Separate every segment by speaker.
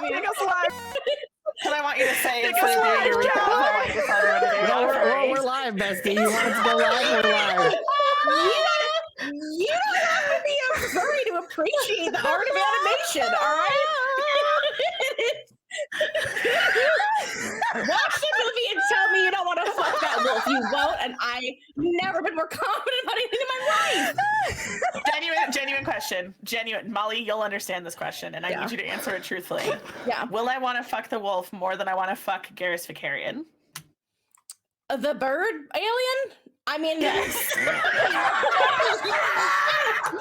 Speaker 1: Make us live.
Speaker 2: Because I want you to say instead of doing your recap, I want you to tell everyone to do
Speaker 3: No, we're live, bestie. You want it to go live? We're live.
Speaker 1: You don't have to be a furry to appreciate the art of animation, all right? Watch the movie and tell me you don't want to fuck that wolf. You won't, and I've never been more confident about anything in my life.
Speaker 2: Genuine question. Molly, you'll understand this question, and I need you to answer it truthfully.
Speaker 1: Yeah.
Speaker 2: Will I want to fuck the wolf more than I want to fuck Garrus Vicarian?
Speaker 1: The bird alien? I mean, yes. You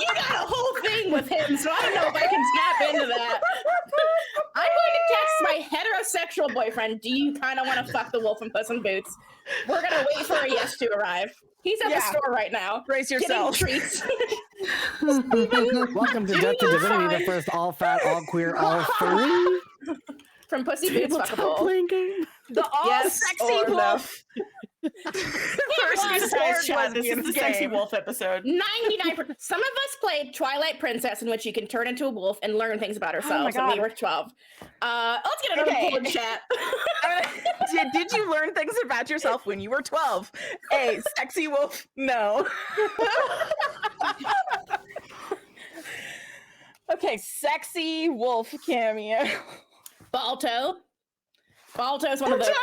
Speaker 1: got a whole thing with him, so I don't know if I can tap into that. I'm going to text my heterosexual boyfriend. Do you kind of want to fuck the wolf in Puss in Boots? We're going to wait for a yes to arrive. He's at the store right now.
Speaker 4: Brace yourself.
Speaker 1: Getting treats.
Speaker 3: Welcome to Death2Divinity, the first all fat, all queer, all furry
Speaker 1: From Pussy Boots
Speaker 3: tabletop playing game.
Speaker 4: The all sexy wolf.
Speaker 2: This is the sexy wolf episode.
Speaker 1: 99%. Some of us played Twilight Princess, in which you can turn into a wolf and learn things about ourselves when we were 12. Let's get another poll in chat.
Speaker 4: Did you learn things about yourself when you were 12? A, sexy wolf? No. Okay, sexy wolf cameo.
Speaker 1: Balto. Balto is one of the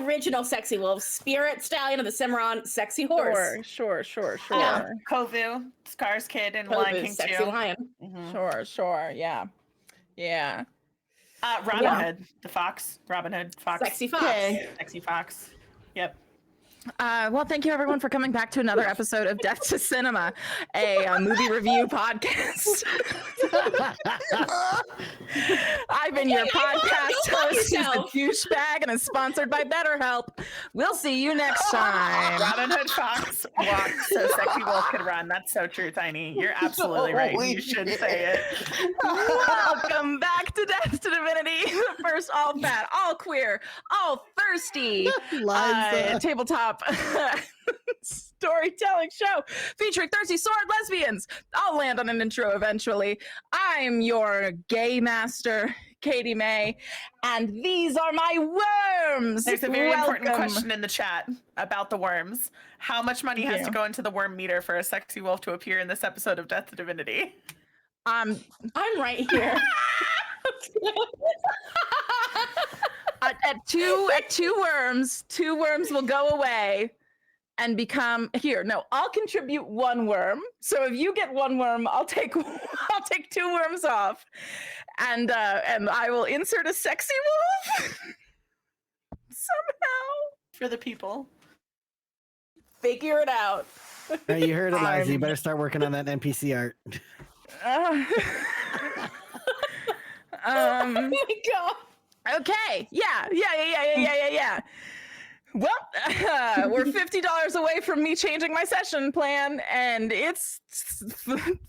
Speaker 1: original sexy wolves. Spirit stallion of the Cimarron, sexy horse.
Speaker 4: Sure.
Speaker 1: Yeah.
Speaker 2: Kovu, Scar's kid, and
Speaker 1: Kovu,
Speaker 2: Lion King
Speaker 1: sexy
Speaker 2: 2.
Speaker 1: lion.
Speaker 4: Mm-hmm. Sure, yeah.
Speaker 2: Robin Hood, the fox. Robin Hood, fox.
Speaker 1: Sexy fox.
Speaker 4: Okay.
Speaker 2: Sexy fox. Yep.
Speaker 4: Well, thank you everyone for coming back to another episode of Death to Cinema, a movie review podcast. I've been your podcast host, who's a douchebag and is sponsored by BetterHelp. We'll see you next time.
Speaker 2: Robin Hood fox walks so sexy wolf could run. That's so true, Tiny. You're absolutely right. You should say it.
Speaker 4: Welcome back to Death to Divinity, the first all fat, all queer, all thirsty tabletop storytelling show featuring thirsty sword lesbians. I'll land on an intro eventually. I'm your gay master, Katie May, and these are my worms.
Speaker 2: There's a very important question in the chat about the worms. How much money has to go into the worm meter for a sexy wolf to appear in this episode of Death to Divinity?
Speaker 1: I'm right here.
Speaker 4: At two worms will go away and become I'll contribute one worm. So if you get one worm, I'll take two worms off, and I will insert a sexy wolf somehow
Speaker 2: For the people.
Speaker 1: Figure it out.
Speaker 3: You heard it, Liza. You better start working on that NPC art.
Speaker 1: Oh my god.
Speaker 4: Okay. Yeah. Well, we're $50 away from me changing my session plan, and it's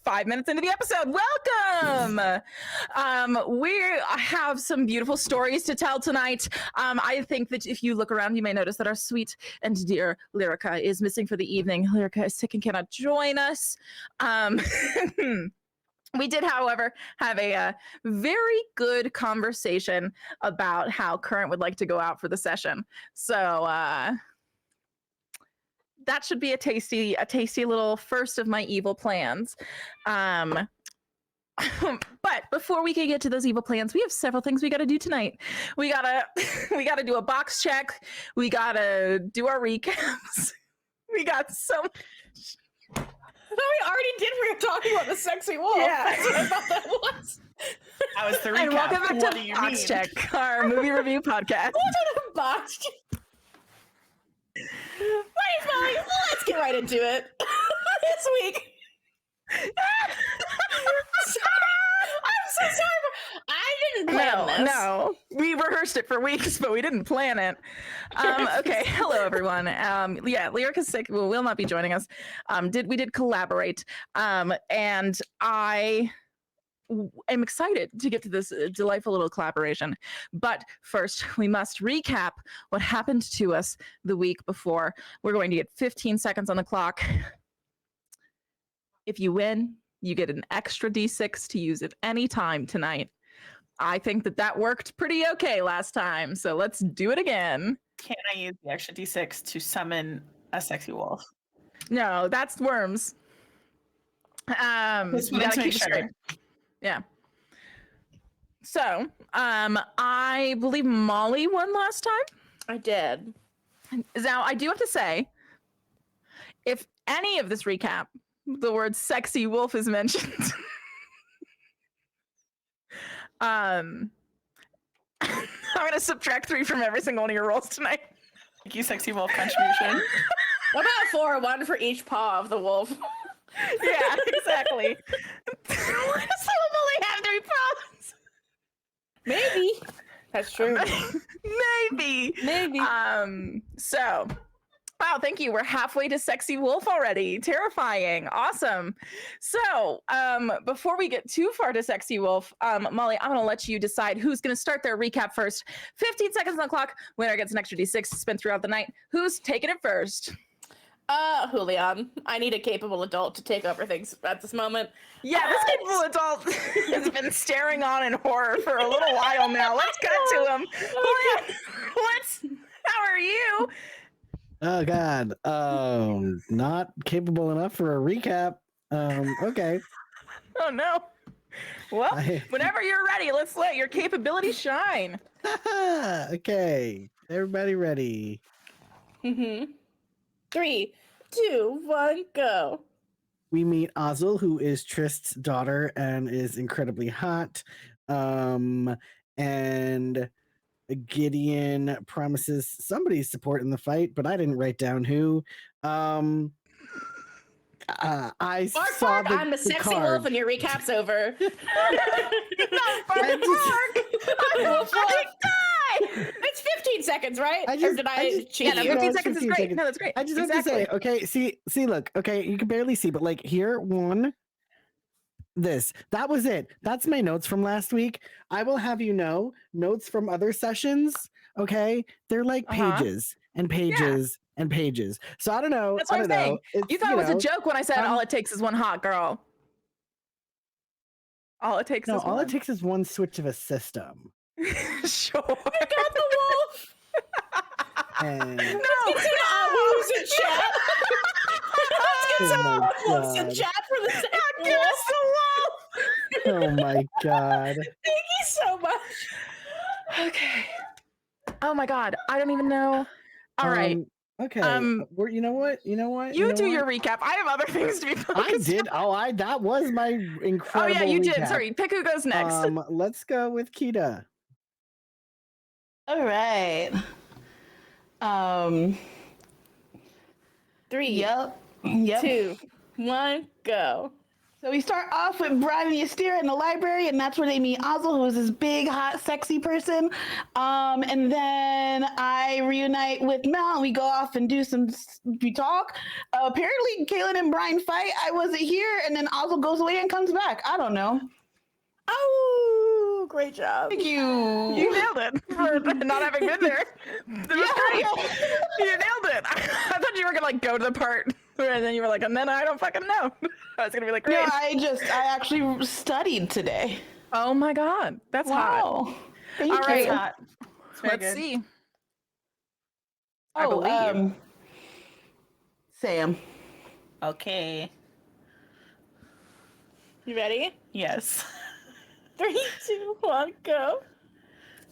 Speaker 4: 5 minutes into the episode. Welcome! We have some beautiful stories to tell tonight. I think that if you look around, you may notice that our sweet and dear Lyrica is missing for the evening. Lyrica is sick and cannot join us. We did, however, have a very good conversation about how Current would like to go out for the session. So that should be a tasty little first of my evil plans. But before we can get to those evil plans, we have several things we got to do tonight. We gotta do a box check. We gotta do our recaps. We got so much.
Speaker 1: No, we already did. We were talking about the sexy wolf.
Speaker 4: Yeah.
Speaker 1: That's what I thought that was.
Speaker 2: That was the recap.
Speaker 4: And welcome back
Speaker 2: What
Speaker 4: to
Speaker 2: do you
Speaker 4: Box
Speaker 2: mean?
Speaker 4: Check, our movie review podcast.
Speaker 1: What a box. Molly, let's get right into it. This week. I'm so sorry. I didn't plan this.
Speaker 4: No. We rehearsed it for weeks, but we didn't plan it. Okay. Hello, everyone. Lyrica's sick. Will not be joining us. We did collaborate. And I am excited to get to this delightful little collaboration. But first, we must recap what happened to us the week before. We're going to get 15 seconds on the clock. If you win, you get an extra D6 to use at any time tonight. I think that worked pretty okay last time, so let's do it again.
Speaker 2: Can I use the extra D6 to summon a sexy wolf?
Speaker 4: No, that's worms.
Speaker 2: Just
Speaker 4: You
Speaker 2: wanted
Speaker 4: gotta
Speaker 2: to make
Speaker 4: keep it straight.
Speaker 2: sure.
Speaker 4: Yeah. So, I believe Molly won last time.
Speaker 1: I did.
Speaker 4: Now, I do have to say, if any of this recap, the word sexy wolf is mentioned, I'm gonna subtract 3 from every single one of your rolls tonight.
Speaker 2: Thank you, sexy wolf contribution.
Speaker 1: What about 4? 1 for each paw of the wolf.
Speaker 4: Yeah, exactly. Why does Molly have 3 paws?
Speaker 1: Maybe. That's true.
Speaker 4: Maybe.
Speaker 1: Maybe.
Speaker 4: So, wow, thank you. We're halfway to sexy wolf already. Terrifying. Awesome. So, before we get too far to sexy wolf, Molly, I'm going to let you decide who's going to start their recap first. 15 seconds on the clock. Winner gets an extra D6 to spend throughout the night. Who's taking it first?
Speaker 1: Julian. I need a capable adult to take over things at this moment.
Speaker 4: Yeah, this capable adult has been staring on in horror for a little while now. Let's cut to him. Julian, how are you?
Speaker 3: Oh God. Not capable enough for a recap. Okay.
Speaker 4: Oh no. Well,
Speaker 3: I-
Speaker 4: whenever you're ready, let's let your capabilities shine.
Speaker 3: Okay. Everybody ready?
Speaker 1: 3, 2, 1, go.
Speaker 3: We meet Ozil, who is Trist's daughter and is incredibly hot. And Gideon promises somebody's support in the fight, but I didn't write down who. I
Speaker 1: Bark,
Speaker 3: saw
Speaker 1: bark, I'm the sexy
Speaker 3: card.
Speaker 1: wolf and your recap's over.
Speaker 3: I just-
Speaker 1: It's 15 seconds, right?
Speaker 3: I
Speaker 1: Or
Speaker 3: just-
Speaker 1: did
Speaker 3: I
Speaker 1: I
Speaker 3: just-
Speaker 1: cheat
Speaker 4: Yeah, no,
Speaker 1: you?
Speaker 4: 15
Speaker 3: it's
Speaker 4: seconds is
Speaker 3: 15
Speaker 4: great.
Speaker 3: seconds.
Speaker 4: No, that's great.
Speaker 3: I just have to say, okay, see, look, okay, you can barely see, but like here, that was it. That's my notes from last week. I will have you know, notes from other sessions, okay, they're like pages and pages and pages. So I don't know.
Speaker 4: That's what I'm saying. You thought it was a joke when I said all it takes is one hot girl. All it takes
Speaker 3: No,
Speaker 4: is
Speaker 3: all
Speaker 4: one.
Speaker 3: it takes is one switch of a system.
Speaker 4: Sure.
Speaker 1: Got the wolf.
Speaker 3: And
Speaker 4: No.
Speaker 1: Let's get some wolves in chat. Let's get
Speaker 3: Oh
Speaker 1: some
Speaker 3: my
Speaker 1: wolves in
Speaker 3: God.
Speaker 1: chat for the sexy
Speaker 4: Give
Speaker 1: wolf.
Speaker 4: us the wolf.
Speaker 3: oh my God.
Speaker 1: Thank you so much.
Speaker 4: Okay. Oh my God. I don't even know. All right.
Speaker 3: Okay. You know what?
Speaker 4: You
Speaker 3: know
Speaker 4: do
Speaker 3: what?
Speaker 4: your recap. I have other things to be focused
Speaker 3: I did. That was my incredible.
Speaker 4: Oh yeah, you did.
Speaker 3: recap.
Speaker 4: Sorry. Pick who goes next.
Speaker 3: Let's go with Kita.
Speaker 5: All right.
Speaker 1: 3,
Speaker 5: Yep.
Speaker 1: 2, 1, go.
Speaker 5: So we start off with Brian and Yastira in the library, and that's where they meet Ozil, who is this big, hot, sexy person. And then I reunite with Mel, and we go off and we talk. Apparently, Kaylin and Brian fight. I wasn't here, and then Ozil goes away and comes back. I don't know.
Speaker 1: Oh, great job.
Speaker 5: Thank you.
Speaker 4: You nailed it for not having been there. That was great. You nailed it. I thought you were gonna like go to the part, and then you were like, and then I don't fucking know. I was gonna be like, great.
Speaker 5: No, I actually studied today.
Speaker 4: Oh my God, that's hot.
Speaker 5: Wow. Thank
Speaker 4: All right.
Speaker 5: you.
Speaker 2: Hot. It's very
Speaker 4: Let's
Speaker 2: good.
Speaker 4: see. I believe you.
Speaker 5: Sam.
Speaker 2: Okay.
Speaker 1: You ready?
Speaker 2: Yes.
Speaker 1: 3, 2, 1, go.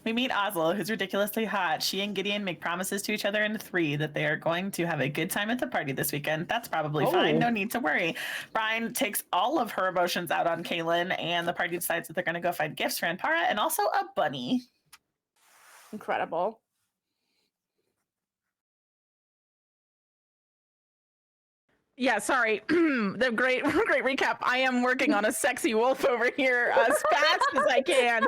Speaker 2: We meet Ozil, who's ridiculously hot. She and Gideon make promises to each other in 3 that they are going to have a good time at the party this weekend. That's probably fine. No need to worry. Brian takes all of her emotions out on Kaylin, and the party decides that they're going to go find gifts for Anpara and also a bunny.
Speaker 1: Incredible.
Speaker 4: Yeah, sorry. The great recap. I am working on a sexy wolf over here as fast as I can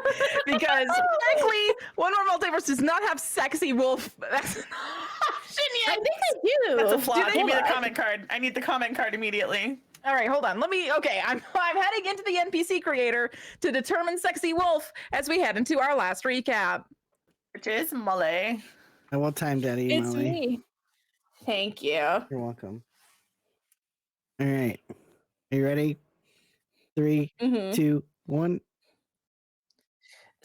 Speaker 4: because frankly, One More Multiverse does not have sexy wolf. That's an option
Speaker 1: I
Speaker 4: yet.
Speaker 1: think I do.
Speaker 2: That's a flaw.
Speaker 1: Do
Speaker 2: Give me the
Speaker 1: they?
Speaker 2: comment card. I need the comment card immediately.
Speaker 4: All right, hold on. Okay, I'm heading into the NPC creator to determine sexy wolf as we head into our last recap.
Speaker 2: Which is Molly.
Speaker 3: At what time, Daddy?
Speaker 1: It's
Speaker 3: Molly?
Speaker 1: me. Thank you.
Speaker 3: You're welcome. All right. Are you ready? 3, 2, 1.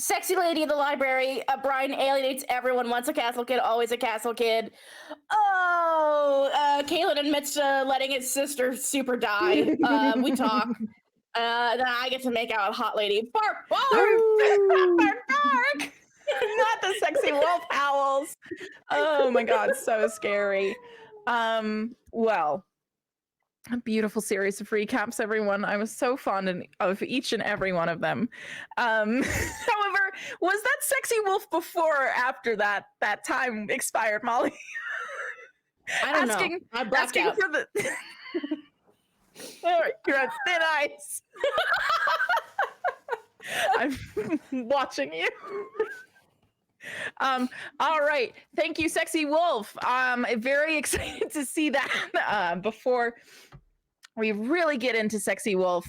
Speaker 1: Sexy lady in the library. Brian alienates everyone. Once a castle kid, always a castle kid. Oh, Kaylin admits to letting his sister super die. We talk. Then I get to make out with hot lady. Bark, bark,
Speaker 4: Bark, bark. Not the sexy wolf howls. Oh my god, so scary. Well, a beautiful series of recaps, everyone. I was so fond of each and every one of them. However, was that sexy wolf before or after that time expired, Molly?
Speaker 1: I don't know. I blacked out.
Speaker 4: For the oh, you're on thin ice. I'm watching you. All right. Thank you, Sexy Wolf. Very excited to see that. Before we really get into Sexy Wolf,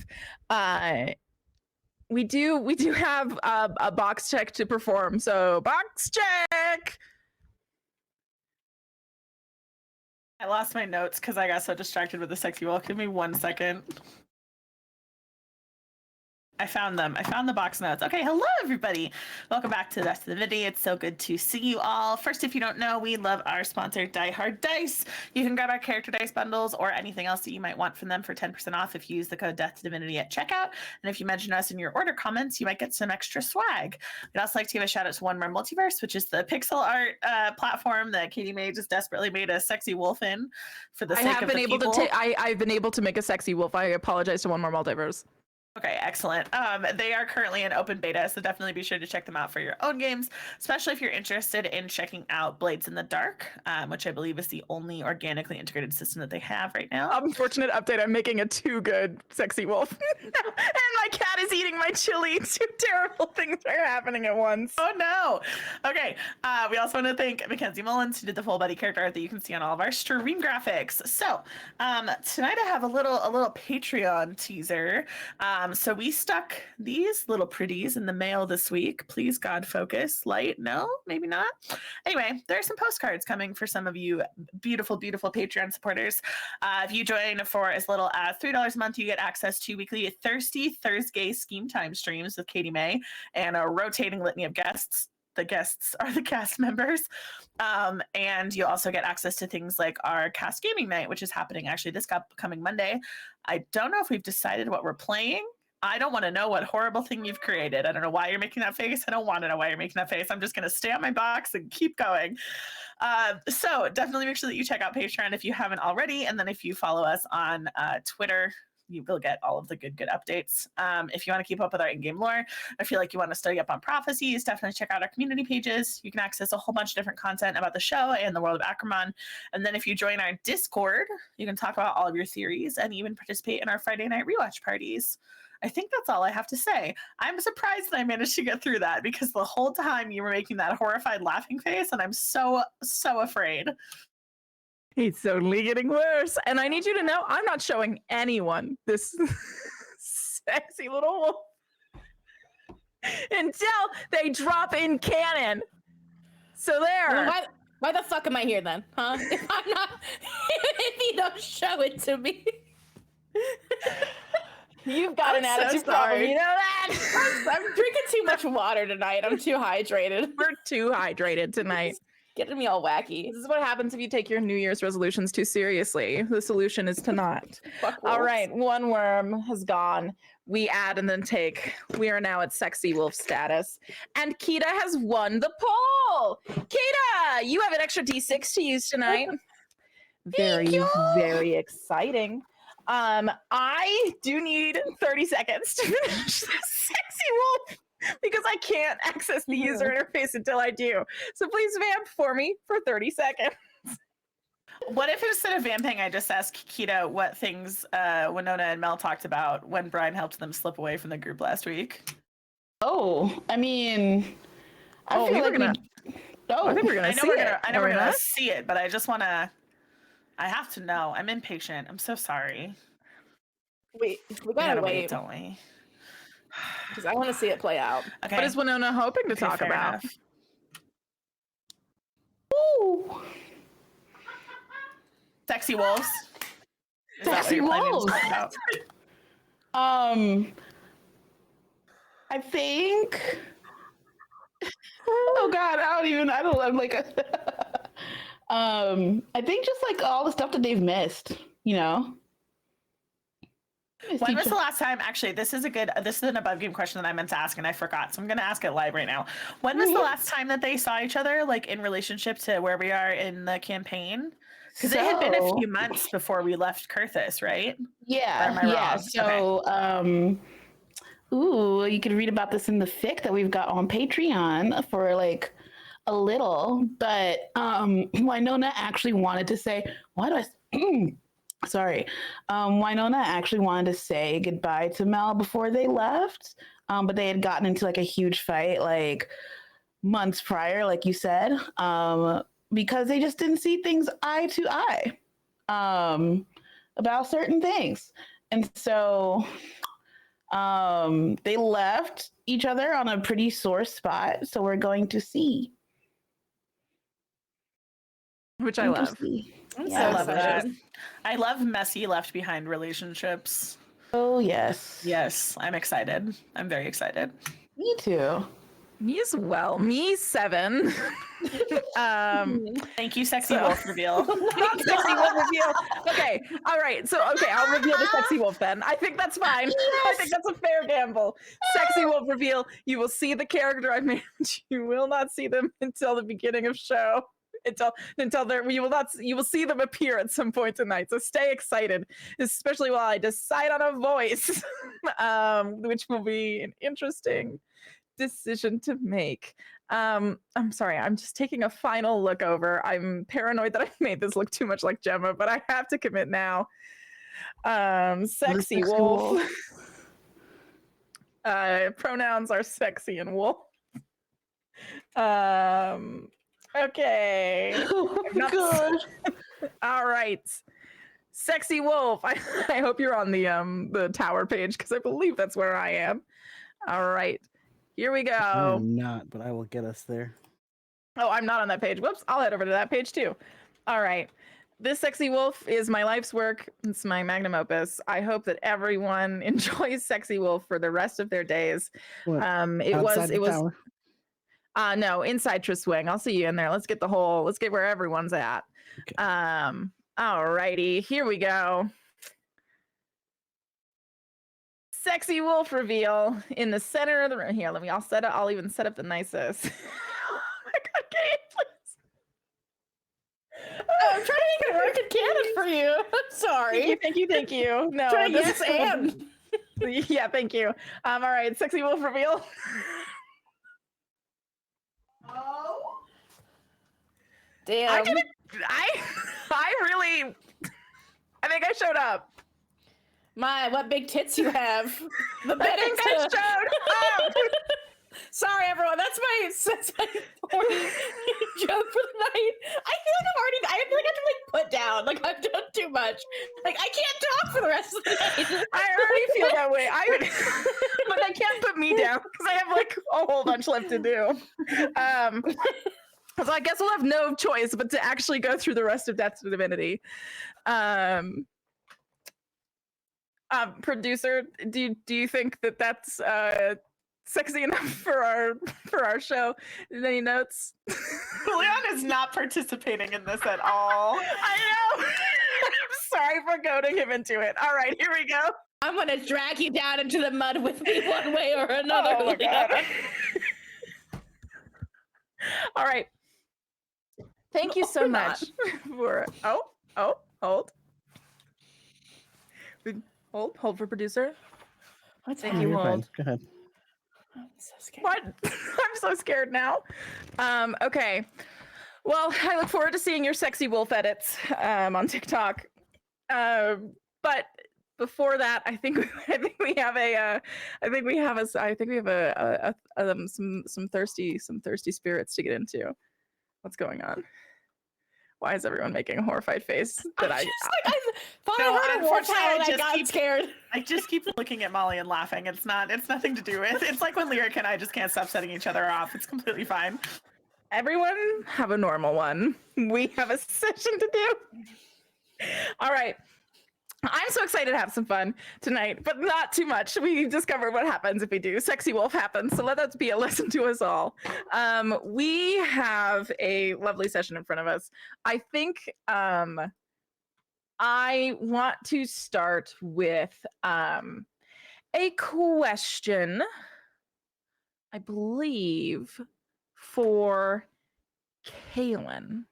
Speaker 4: we do have a box check to perform. So box check.
Speaker 2: I lost my notes because I got so distracted with the Sexy Wolf. Give me 1 second. I found them. I found the box notes. Okay, hello everybody. Welcome back to Death2Divinity. It's so good to see you all. First, if you don't know, we love our sponsor, Die Hard Dice. You can grab our character dice bundles or anything else that you might want from them for 10% off if you use the code Death2Divinity at checkout. And if you mention us in your order comments, you might get some extra swag. We'd also like to give a shout out to One More Multiverse, which is the pixel art platform that Katie May just desperately made a sexy wolf in for the sake of the people.
Speaker 4: I've been able to make a sexy wolf. I apologize to One More Multiverse.
Speaker 2: Okay, excellent. They are currently in open beta, so definitely be sure to check them out for your own games, especially if you're interested in checking out Blades in the Dark, which I believe is the only organically integrated system that they have right now.
Speaker 4: Unfortunate update, I'm making a too good sexy wolf. And my cat is eating my chili. Two terrible things are happening at once.
Speaker 2: Oh no. Okay, we also want to thank Mackenzie Mullins, who did the full body character art that you can see on all of our stream graphics. So tonight I have a little Patreon teaser. So we stuck these little pretties in the mail this week. Please, God, focus. Light? No, maybe not. Anyway, there are some postcards coming for some of you beautiful, beautiful Patreon supporters. If you join for as little as $3 a month, you get access to weekly Thirsty Thursday Scheme Time streams with Katie May and a rotating litany of guests. The guests are the cast members. And you also get access to things like our cast gaming night, which is happening actually this coming Monday. I don't know if we've decided what we're playing. I don't want to know what horrible thing you've created. I don't know why you're making that face. I don't want to know why you're making that face. I'm just going to stay on my box and keep going. So definitely make sure that you check out Patreon if you haven't already. And then if you follow us on Twitter, you will get all of the good updates. If you want to keep up with our in-game lore, I feel like you want to study up on prophecies, definitely check out our community pages. You can access a whole bunch of different content about the show and the world of Ackerman. And then if you join our Discord, you can talk about all of your theories and even participate in our Friday night rewatch parties. I think that's all I have to say. I'm surprised that I managed to get through that because the whole time you were making that horrified laughing face, and I'm so afraid.
Speaker 4: It's only getting worse. And I need you to know, I'm not showing anyone this sexy little wolf until they drop in canon. So there.
Speaker 1: Well, why the fuck am I here then? Huh? If I'm not, if you don't show it to me.
Speaker 4: You've got an attitude problem, you know that?
Speaker 1: I'm drinking too much water tonight. I'm too hydrated.
Speaker 4: We're too hydrated tonight.
Speaker 1: Getting me all wacky.
Speaker 4: This is what happens if you take your New Year's resolutions too seriously. The solution is to not. All right, one worm has gone. We add and then take. We are now at sexy wolf status. And Kita has won the poll. Kita, you have an extra D6 to use tonight. Very, very exciting. I do need 30 seconds to finish this sexy wolf because I can't access the user interface until I do. So please vamp for me for 30 seconds.
Speaker 2: What if instead of vamping, I just ask Kita what things Winona and Mel talked about when Brian helped them slip away from the group last week?
Speaker 5: Oh, I mean, I feel like
Speaker 4: I think we're gonna see it.
Speaker 2: I know we're gonna see it, but I just wanna. I have to know. I'm impatient. I'm so sorry.
Speaker 1: We gotta wait,
Speaker 2: don't we?
Speaker 1: Because I want to see it play out.
Speaker 4: Okay. What is Winona hoping to talk about?
Speaker 2: Enough.
Speaker 5: Ooh.
Speaker 2: Sexy wolves.
Speaker 5: Sexy wolves. I think Oh God, I'm like, I think just like all the stuff that they've missed, you know.
Speaker 2: When was the last time? Actually, this is an above game question that I meant to ask and I forgot, so I'm going to ask it live right now. When was the last time that they saw each other, like in relationship to where we are in the campaign? Because it had been a few months before we left Kurthus, right?
Speaker 5: Yeah,
Speaker 2: or am I wrong?
Speaker 5: So, ooh, you could read about this in the fic that we've got on Patreon for like a little, but Winona actually wanted to say, why do I? Sorry, Winona actually wanted to say goodbye to Mel before they left, but they had gotten into like a huge fight like months prior, like you said, because they just didn't see things eye to eye about certain things, and so they left each other on a pretty sore spot. So we're going to see,
Speaker 4: which I love.
Speaker 2: I love that. I love messy left behind relationships.
Speaker 5: Oh yes.
Speaker 2: Yes, I'm excited. I'm very excited.
Speaker 5: Me too.
Speaker 4: Me as well. Me 7.
Speaker 2: Thank you, Sexy Wolf reveal.
Speaker 4: Not Sexy Wolf reveal. Okay, all right. So, okay, I'll reveal the Sexy Wolf then. I think that's fine. Yes! I think that's a fair gamble. Sexy Wolf reveal. You will see the character I made. You will not see them until the beginning of show. Until you will see them appear at some point tonight. So stay excited, especially while I decide on a voice, which will be an interesting decision to make. I'm sorry, I'm just taking a final look over. I'm paranoid that I made this look too much like Gemma, but I have to commit now. Sexy wolf. Pronouns are sexy and wolf. Okay.
Speaker 5: Oh God.
Speaker 4: All right. Sexy wolf. I hope you're on the tower page because I believe that's where I am. All right. Here we go.
Speaker 3: I am not, but I will get us there.
Speaker 4: Oh, I'm not on that page. Whoops. I'll head over to that page too. All right. This Sexy Wolf is my life's work. It's my magnum opus. I hope that everyone enjoys Sexy Wolf for the rest of their days.
Speaker 3: What?
Speaker 4: It
Speaker 3: Outside the
Speaker 4: was
Speaker 3: tower?
Speaker 4: No, inside Triswing. I'll see you in there. Let's get where everyone's at. Okay. All righty. Here we go. Sexy wolf reveal in the center of the room. Here, I'll even set up the nicest. Oh my God, Kate, please.
Speaker 1: I'm trying to make it work in canon for you. I'm sorry.
Speaker 4: Thank you. No,
Speaker 1: yes, and.
Speaker 4: Yeah, thank you. All right, sexy wolf reveal.
Speaker 1: Oh. Damn.
Speaker 4: I think I showed up.
Speaker 1: What big tits you have. The
Speaker 4: I think I showed up.
Speaker 1: Sorry, everyone. That's my point joke for the night. I feel like I have to put down. Like I've done too much. Like I can't talk for the rest of the night.
Speaker 4: I already feel that way. But I can't put me down because I have like a whole bunch left to do. So I guess we'll have no choice but to actually go through the rest of Death2Divinity. Producer, do you think that that's sexy enough for our show? Any notes?
Speaker 2: Leon is not participating in this at all.
Speaker 4: I know. I'm sorry for goading him into it. All right, here we go.
Speaker 1: I'm gonna drag you down into the mud with me one way or another.
Speaker 4: Oh my God. All right. Thank you so much for hold for producer. Thank you, hold.
Speaker 3: Go ahead.
Speaker 1: I'm so scared.
Speaker 4: What? I'm so scared now. Okay. Well, I look forward to seeing your sexy wolf edits on TikTok. But before that, I think we have some thirsty spirits to get into. What's going on? Why is everyone making a horrified face? That I
Speaker 1: thought I heard a war title and I got scared.
Speaker 2: I just keep looking at Molly and laughing. It's nothing to do with. It's like when Lyric and I just can't stop setting each other off. It's completely fine.
Speaker 4: Everyone have a normal one. We have a session to do. All right. I'm so excited to have some fun tonight, but not too much. We discovered what happens if we do. Sexy wolf happens, so let that be a lesson to us all. We have a lovely session in front of us. I think I want to start with a question, I believe, for Kaylin.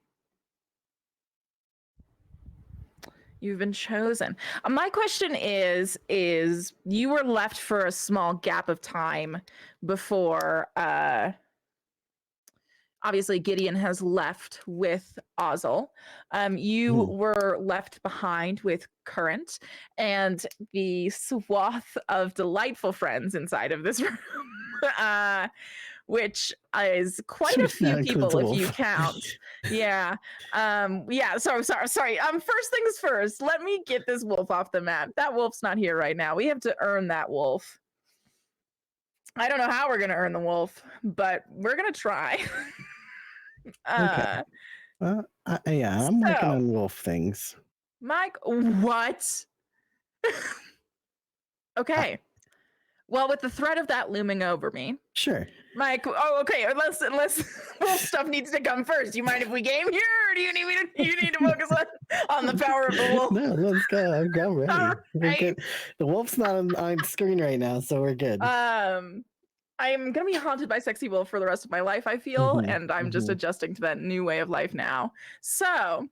Speaker 4: You've been chosen. My question is you were left for a small gap of time before obviously Gideon has left with Ozzel. You were left behind with Current and the swath of delightful friends inside of this room. Which is quite a few people if you count. Yeah. Sorry. First things first, let me get this wolf off the map. That wolf's not here right now. We have to earn that wolf. I don't know how we're gonna earn the wolf, but we're gonna try.
Speaker 3: Okay. I'm working on wolf things.
Speaker 4: Mike, what? Okay. Well, with the threat of that looming over me.
Speaker 3: Sure.
Speaker 4: Mike, okay. Unless wolf stuff needs to come first. Do you mind if we game here, or do you need me to? You need to focus on the power of the wolf.
Speaker 3: No, let's go. I'm ready.
Speaker 4: Right.
Speaker 3: Good. The wolf's not on screen right now, so we're good.
Speaker 4: I'm gonna be haunted by sexy wolf for the rest of my life, I feel, and I'm just adjusting to that new way of life now. So,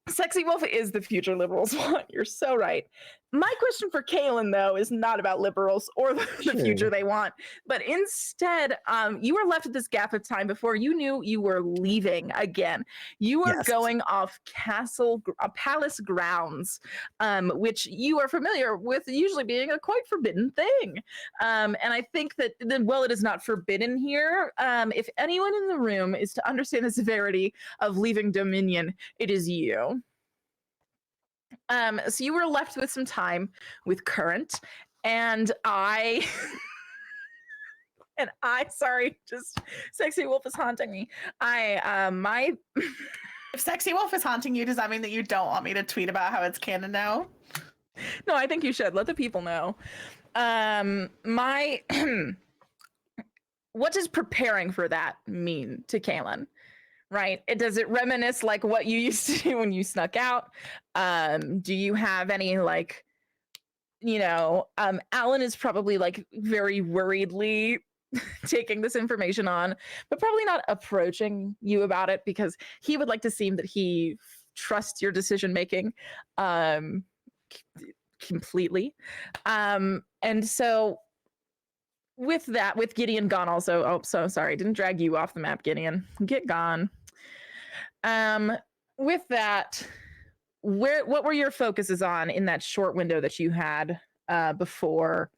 Speaker 4: sexy wolf is the future liberals want. You're so right. My question for Kaylin, though, is not about liberals or the future they want, but instead, you were left at this gap of time before you knew you were leaving again. You were going off palace grounds, which you are familiar with usually being a quite forbidden thing. And I think that, well, it is not forbidden here. If anyone in the room is to understand the severity of leaving Dominion, it is you. So you were left with some time with Current, and sorry, just sexy wolf is haunting me. If
Speaker 2: sexy wolf is haunting you, does that mean that you don't want me to tweet about how it's canon now?
Speaker 4: No, I think you should. Let the people know. What does preparing for that mean to Kaylin? Right? Does it reminisce like what you used to do when you snuck out? Do you have any Alan is probably like very worriedly taking this information on, but probably not approaching you about it because he would like to seem that he trusts your decision making completely. And so with that, with Gideon gone also, oh, so sorry, didn't drag you off the map, Gideon. Get gone. With that, what were your focuses on in that short window that you had before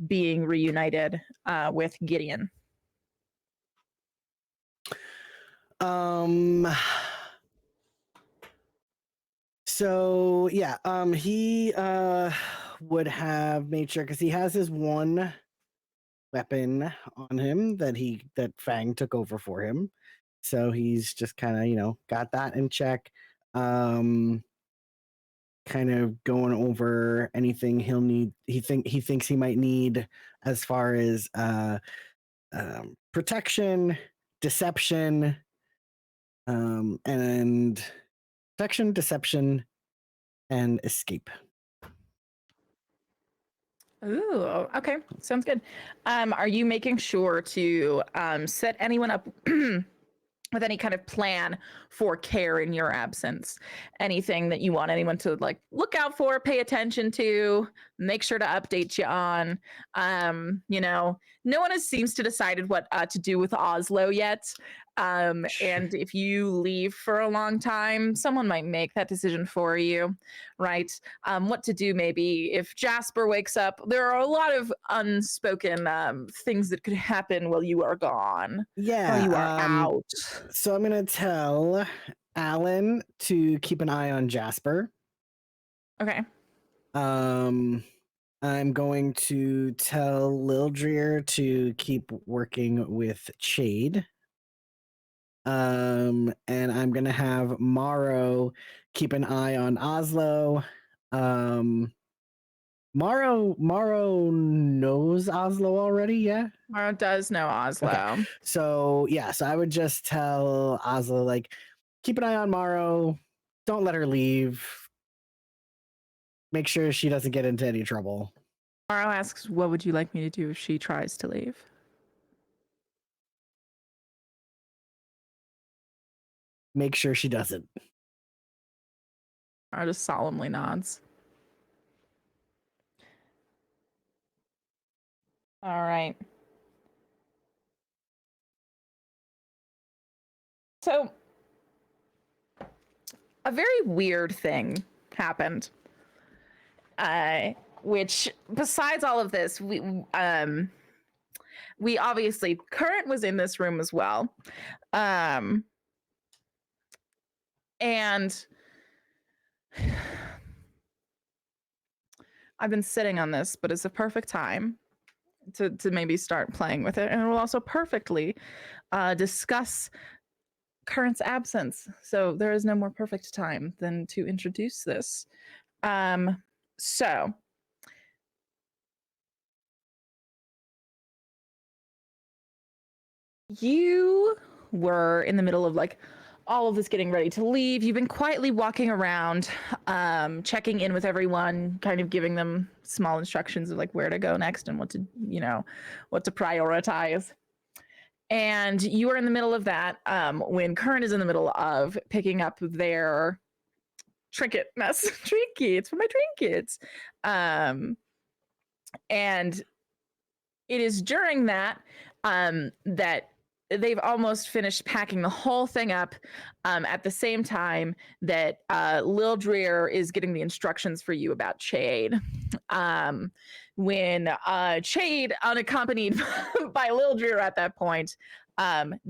Speaker 4: being reunited with Gideon?
Speaker 3: So yeah, he would have made sure because he has his one weapon on him that Fang took over for him. So he's just kind of, got that in check. Kind of going over anything he'll need. He thinks he might need as far as protection, deception, and protection, deception, and escape.
Speaker 4: Ooh, okay. Sounds good. Are you making sure to set anyone up with any kind of plan for care in your absence? Anything that you want anyone to look out for, pay attention to, make sure to update you on? No one seems to decided what to do with Oslo yet. And if you leave for a long time, someone might make that decision for you, right? What to do maybe if Jasper wakes up. There are a lot of unspoken things that could happen while you are gone.
Speaker 3: Yeah,
Speaker 4: while you are out.
Speaker 3: So I'm gonna tell Alan to keep an eye on Jasper.
Speaker 4: Okay.
Speaker 3: I'm going to tell Lildrir to keep working with Chade. And I'm gonna have Morrow keep an eye on Oslo. Morrow knows Oslo already, yeah?
Speaker 4: Mara does know Oslo.
Speaker 3: So I would just tell Oslo, like, keep an eye on Morrow, don't let her leave. Make sure she doesn't get into any trouble.
Speaker 4: Morrow asks, what would you like me to do if she tries to leave?
Speaker 3: Make sure she doesn't.
Speaker 4: Morrow just solemnly nods. All right. So, a very weird thing happened. Which, besides all of this, we obviously, Current was in this room as well. And I've been sitting on this, but it's a perfect time to maybe start playing with it. And it will also perfectly discuss Current's absence. So there is no more perfect time than to introduce this. So you were in the middle of like all of this getting ready to leave. You've been quietly walking around, checking in with everyone, kind of giving them small instructions of like where to go next and what to prioritize. And you are in the middle of that when Current is in the middle of picking up their trinket mess. Trinkets for my trinkets. And it is during that that they've almost finished packing the whole thing up at the same time that Lil Dreer is getting the instructions for you about Chade. When Chade, unaccompanied by Lil Dreer at that point,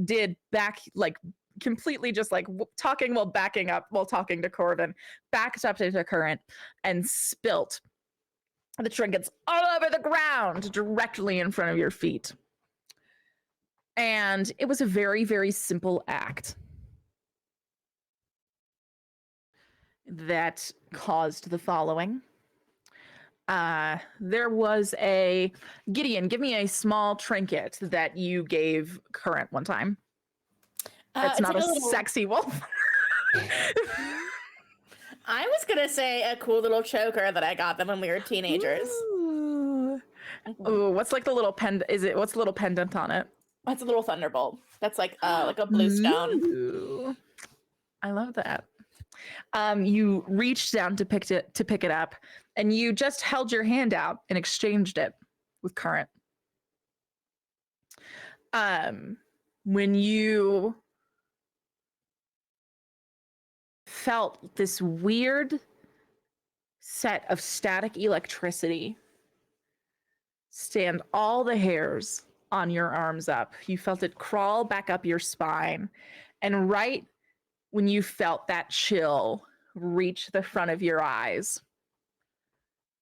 Speaker 4: did back like completely just like talking while backing up while talking to Corvin, backed up to Current and spilt the trinkets all over the ground directly in front of your feet. And it was a very, very simple act that caused the following. There was a Gideon, give me a small trinket that you gave Current one time. It's not like a little sexy wolf.
Speaker 1: I was gonna say a cool little choker that I got them when we were teenagers.
Speaker 4: Ooh, what's like the little what's the little pendant on it?
Speaker 1: That's a little thunderbolt. That's like a blue stone.
Speaker 4: Ooh. I love that. You reached down to pick it up, and you just held your hand out and exchanged it with Current. When you felt this weird set of static electricity stand all the hairs on your arms up. You felt it crawl back up your spine. And right when you felt that chill reach the front of your eyes,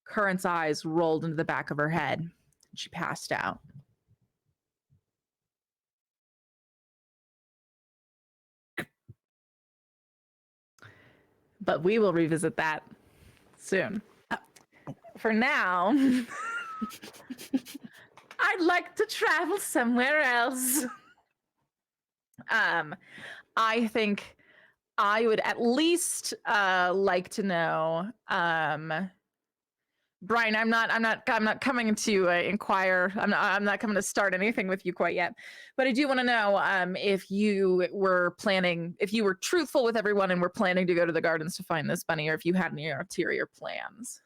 Speaker 4: Current's eyes rolled into the back of her head. And she passed out. But we will revisit that soon. For now, I'd like to travel somewhere else. I think I would at least like to know, Brian. I'm not coming to inquire. I'm not coming to start anything with you quite yet. But I do want to know if you were truthful with everyone and were planning to go to the gardens to find this bunny, or if you had any ulterior plans.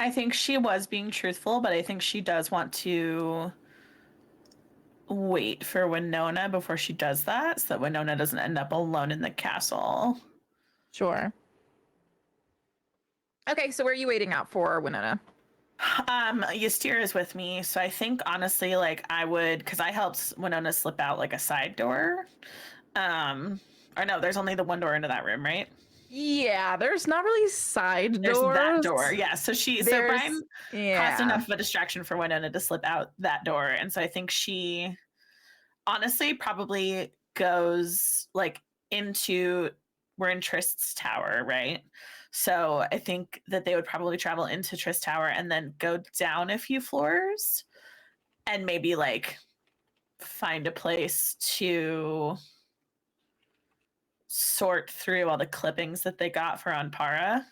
Speaker 2: I think she was being truthful, but I think she does want to wait for Winona before she does that, so that Winona doesn't end up alone in the castle.
Speaker 4: Sure. Okay, so where are you waiting out for, Winona?
Speaker 2: Ystir is with me, so I think honestly, like I would, because I helped Winona slip out like a side door. Or no, there's only the one door into that room, right?
Speaker 4: Yeah, there's not really side doors.
Speaker 2: There's that door, yeah. So Brian caused enough of a distraction for Winona to slip out that door, and so I think she honestly probably goes like we're in Trist's tower, right? So I think that they would probably travel into Trist's tower and then go down a few floors and maybe like find a place to sort through all the clippings that they got for Anpara,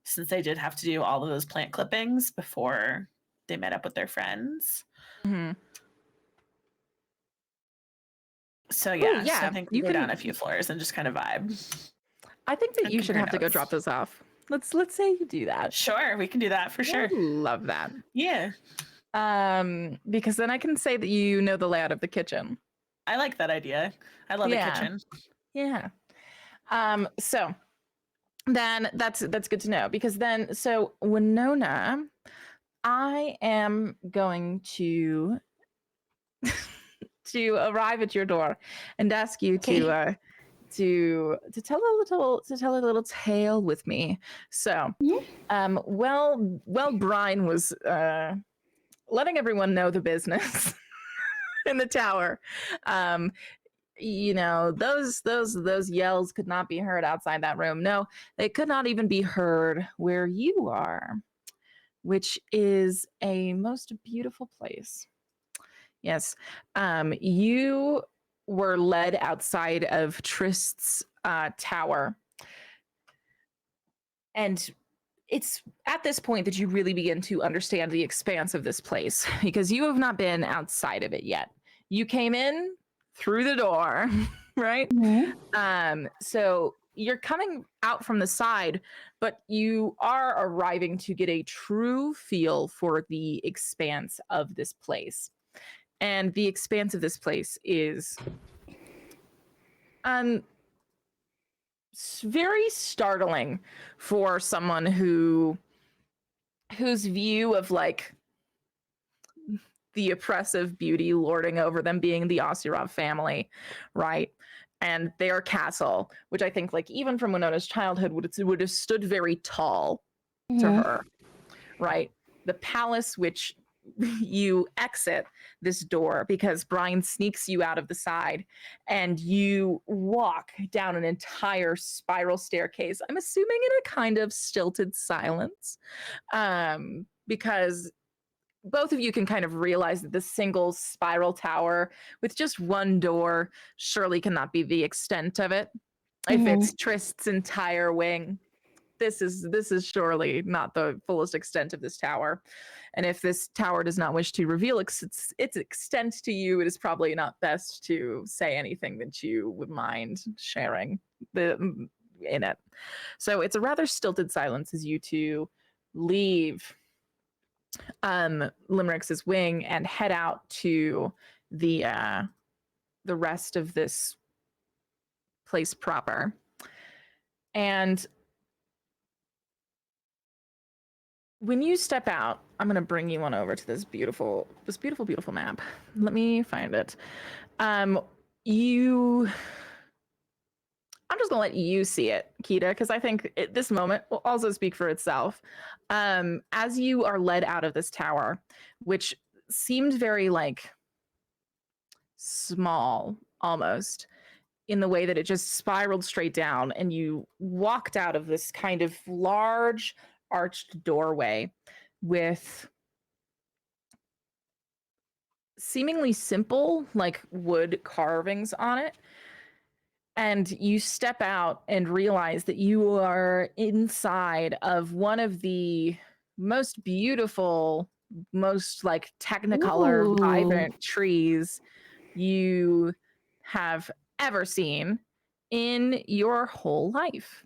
Speaker 2: since they did have to do all of those plant clippings before they met up with their friends.
Speaker 4: Mm-hmm.
Speaker 2: So yeah,
Speaker 4: yeah,
Speaker 2: so I think we
Speaker 4: you
Speaker 2: go
Speaker 4: can-
Speaker 2: down a few floors and just kind of vibe.
Speaker 4: I think that
Speaker 2: And
Speaker 4: you should
Speaker 2: compare
Speaker 4: have to go
Speaker 2: notes.
Speaker 4: drop those off. Let's say you do that.
Speaker 2: Sure, we can do that for sure.
Speaker 4: I love that.
Speaker 2: Yeah,
Speaker 4: Because then I can say that you know the layout of the kitchen.
Speaker 2: I like that idea. I love
Speaker 4: Yeah.
Speaker 2: a kitchen.
Speaker 4: Yeah. So then that's good to know, because then so Winona, I am going to to arrive at your door and ask you to tell a little tale with me. So Brian was letting everyone know the business in the tower. You know, those yells could not be heard outside that room. No, they could not even be heard where you are, which is a most beautiful place. Yes. You were led outside of Trist's tower. And it's at this point that you really begin to understand the expanse of this place, because you have not been outside of it yet. You came in through the door, right? So you're coming out from the side, but you are arriving to get a true feel for the expanse of this place. And the expanse of this place is very startling for someone whose view of like the oppressive beauty lording over them being the Osirov family, right? And their castle, which I think like even from Winona's childhood would have stood very tall to her, right? The palace, which you exit this door because Brian sneaks you out of the side and you walk down an entire spiral staircase, I'm assuming in a kind of stilted silence, because both of you can kind of realize that this single spiral tower with just one door surely cannot be the extent of it. If it's Trist's entire wing, this is surely not the fullest extent of this tower. And if this tower does not wish to reveal its extent to you, it is probably not best to say anything that you would mind sharing in it. So it's a rather stilted silence as you two leave Limerix's wing and head out to the rest of this place proper. And when you step out, I'm going to bring you on over to this beautiful map. Let me find it. I'm just going to let you see it, Kita, because I think this moment will also speak for itself. As you are led out of this tower, which seemed very like small almost, in the way that it just spiraled straight down, and you walked out of this kind of large arched doorway with seemingly simple like wood carvings on it. And you step out and realize that you are inside of one of the most beautiful, most like technicolor, vibrant trees you have ever seen in your whole life.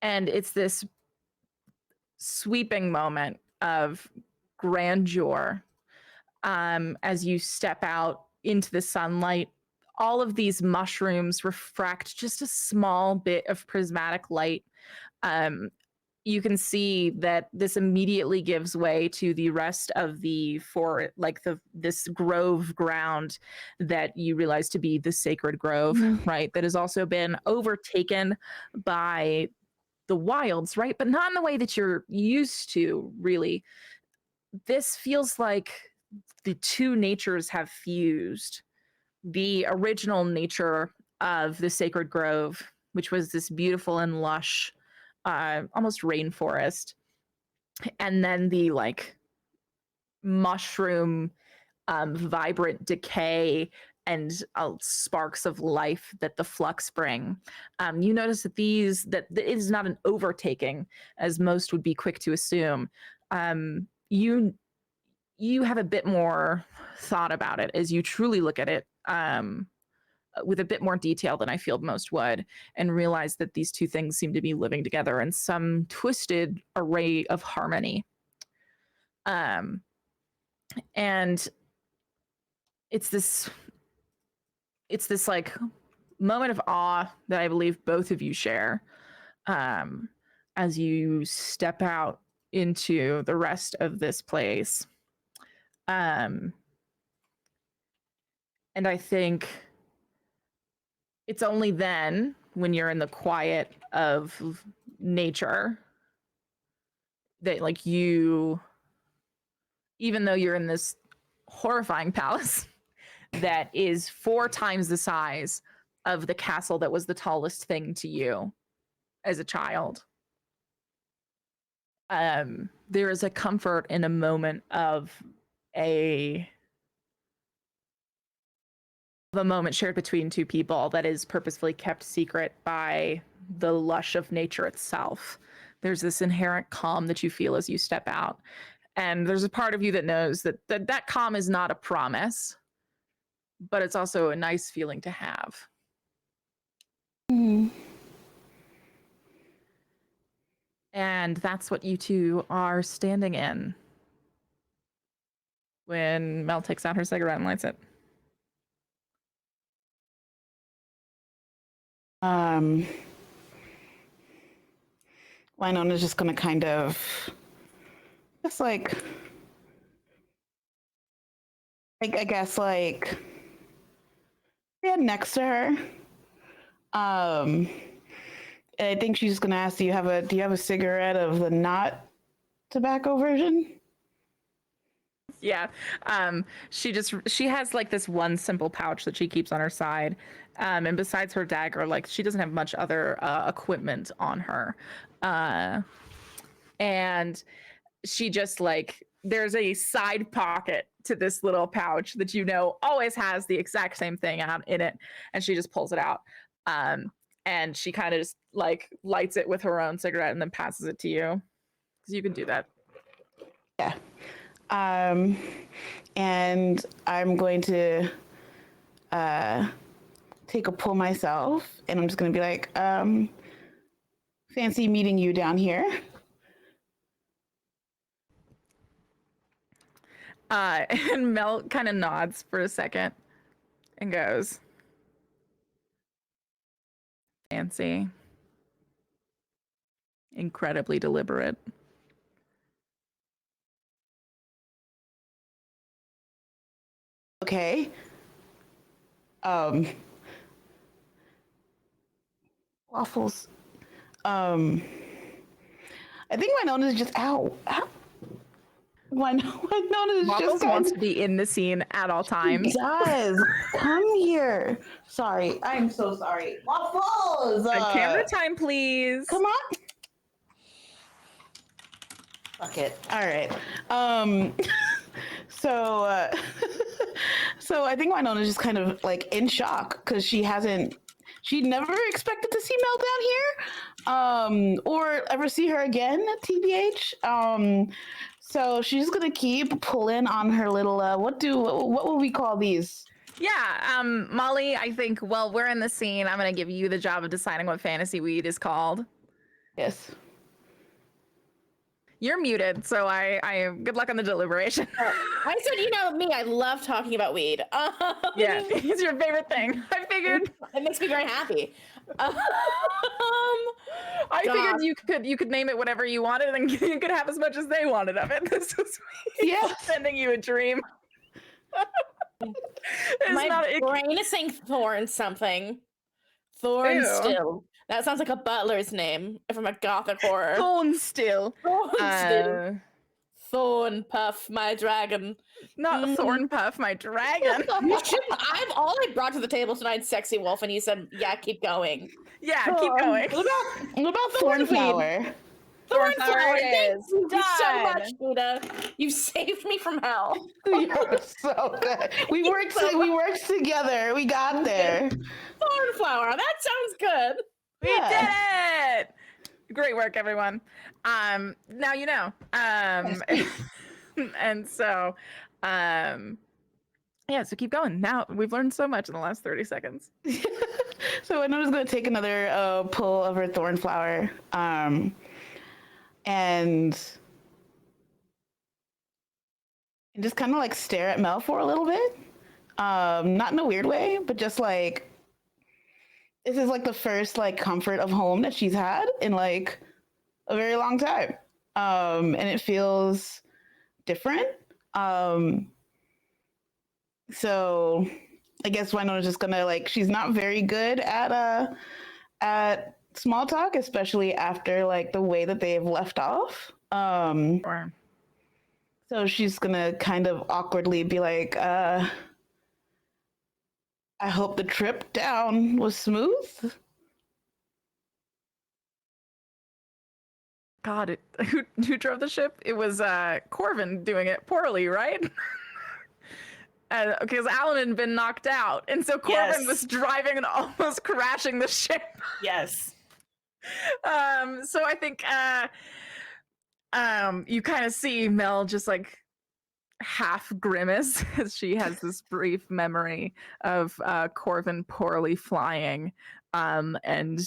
Speaker 4: And it's this sweeping moment of grandeur as you step out into the sunlight. All of these mushrooms refract just a small bit of prismatic light. You can see that this immediately gives way to the rest of this grove ground that you realize to be the sacred grove, right? That has also been overtaken by the wilds, right? But not in the way that you're used to, really. This feels like the two natures have fused. The original nature of the sacred grove, which was this beautiful and lush, almost rainforest, and then the like mushroom, vibrant decay and sparks of life that the flux bring. You notice that that it is not an overtaking, as most would be quick to assume. You have a bit more thought about it as you truly look at it, with a bit more detail than I feel most would, and realize that these two things seem to be living together in some twisted array of harmony. And it's this like moment of awe that I believe both of you share, as you step out into the rest of this place. And I think it's only then, when you're in the quiet of nature, that like you, even though you're in this horrifying palace that is 4 times the size of the castle that was the tallest thing to you as a child, there is a comfort in a moment of a moment shared between two people that is purposefully kept secret by the lush of nature itself. There's this inherent calm that you feel as you step out. And there's a part of you that knows that calm is not a promise, but it's also a nice feeling to have.
Speaker 5: Mm.
Speaker 4: And that's what you two are standing in when Mel takes out her cigarette and lights it.
Speaker 5: Wynona's just gonna kind of just like, I guess like, yeah, next to her. And I think she's gonna ask, do you have a cigarette of the not tobacco version?
Speaker 4: Yeah. She has like this one simple pouch that she keeps on her side. And besides her dagger, like she doesn't have much other equipment on her. And she just like, there's a side pocket to this little pouch that always has the exact same thing out in it. And she just pulls it out. And she kind of just like lights it with her own cigarette and then passes it to you. Because you can do that.
Speaker 5: Yeah. And I'm going to take a pull myself, and I'm just going to be like, fancy meeting you down here.
Speaker 4: And Mel kind of nods for a second and goes, fancy. Incredibly deliberate.
Speaker 5: Okay. Waffles. I think Wynona's just ow. Wynona's
Speaker 4: Waffles
Speaker 5: just
Speaker 4: wants to be in the scene at all times.
Speaker 5: Does come here. Sorry, I'm so sorry. Waffles.
Speaker 4: Camera time, please.
Speaker 5: Come on. Fuck it. All right. So so I think Wynona's just kind of like in shock because she never expected to see Mel down here, or ever see her again, TBH. So she's gonna keep pulling on her little what will we call these?
Speaker 4: Yeah, Molly, I think while we're in the scene, I'm gonna give you the job of deciding what fantasy weed is called.
Speaker 5: Yes.
Speaker 4: You're muted, so I good luck on the deliberation.
Speaker 1: I said, me, I love talking about weed.
Speaker 4: Yeah, it's your favorite thing. I figured.
Speaker 1: It makes me very happy.
Speaker 4: I figured you could name it whatever you wanted, and you could have as much as they wanted of it. This is
Speaker 5: Yeah.
Speaker 4: Sending you a dream.
Speaker 1: My brain is saying Thorn something. Thorn still. That sounds like a butler's name from a gothic horror.
Speaker 4: Thorn still.
Speaker 1: Thorn Puff, my dragon.
Speaker 4: Not Thorn Puff, my dragon.
Speaker 1: You shouldn't. All I brought to the table tonight, sexy wolf, and you said, "Yeah, keep going."
Speaker 4: Yeah, keep going.
Speaker 5: What about Thornflower?
Speaker 4: Thornflower it
Speaker 1: Thank
Speaker 4: is.
Speaker 1: you so
Speaker 4: Done.
Speaker 1: much, Buddha. You saved me from hell.
Speaker 5: You're so good. We worked together. We got there.
Speaker 1: Thornflower. That sounds good.
Speaker 4: We did it. Great work, everyone. Now you know. And so, yeah. So keep going. Now we've learned so much in the last 30 seconds.
Speaker 5: So Winona's going to take another pull of her Thornflower, and just kind of like stare at Mel for a little bit. Not in a weird way, but just like, this is like the first like comfort of home that she's had in like a very long time. And it feels different. So I guess Winona's just gonna like, she's not very good at small talk, especially after like the way that they've left off.
Speaker 4: Sure.
Speaker 5: So she's gonna kind of awkwardly be like, I hope the trip down was smooth.
Speaker 4: God, who drove the ship? It was Corvin doing it poorly, right? Because Alan had been knocked out, and so Corvin was driving and almost crashing the ship.
Speaker 2: Yes.
Speaker 4: So I think you kind of see Mel just like half grimace as she has this brief memory of Corvin poorly flying, and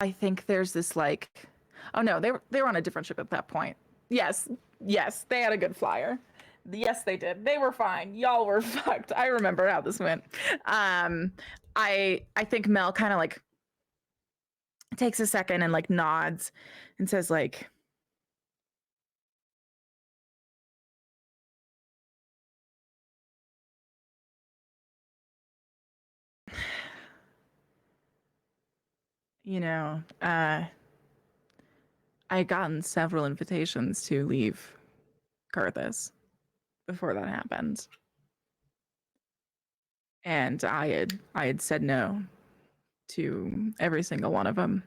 Speaker 4: I think there's this like, oh no, they were on a different ship at that point. Yes, they had a good flyer. Yes, they did. They were fine. Y'all were fucked. I remember how this went. I think Mel kind of like takes a second and like nods and says like, you know, I had gotten several invitations to leave Carthus before that happened. And I had said no to every single one of them.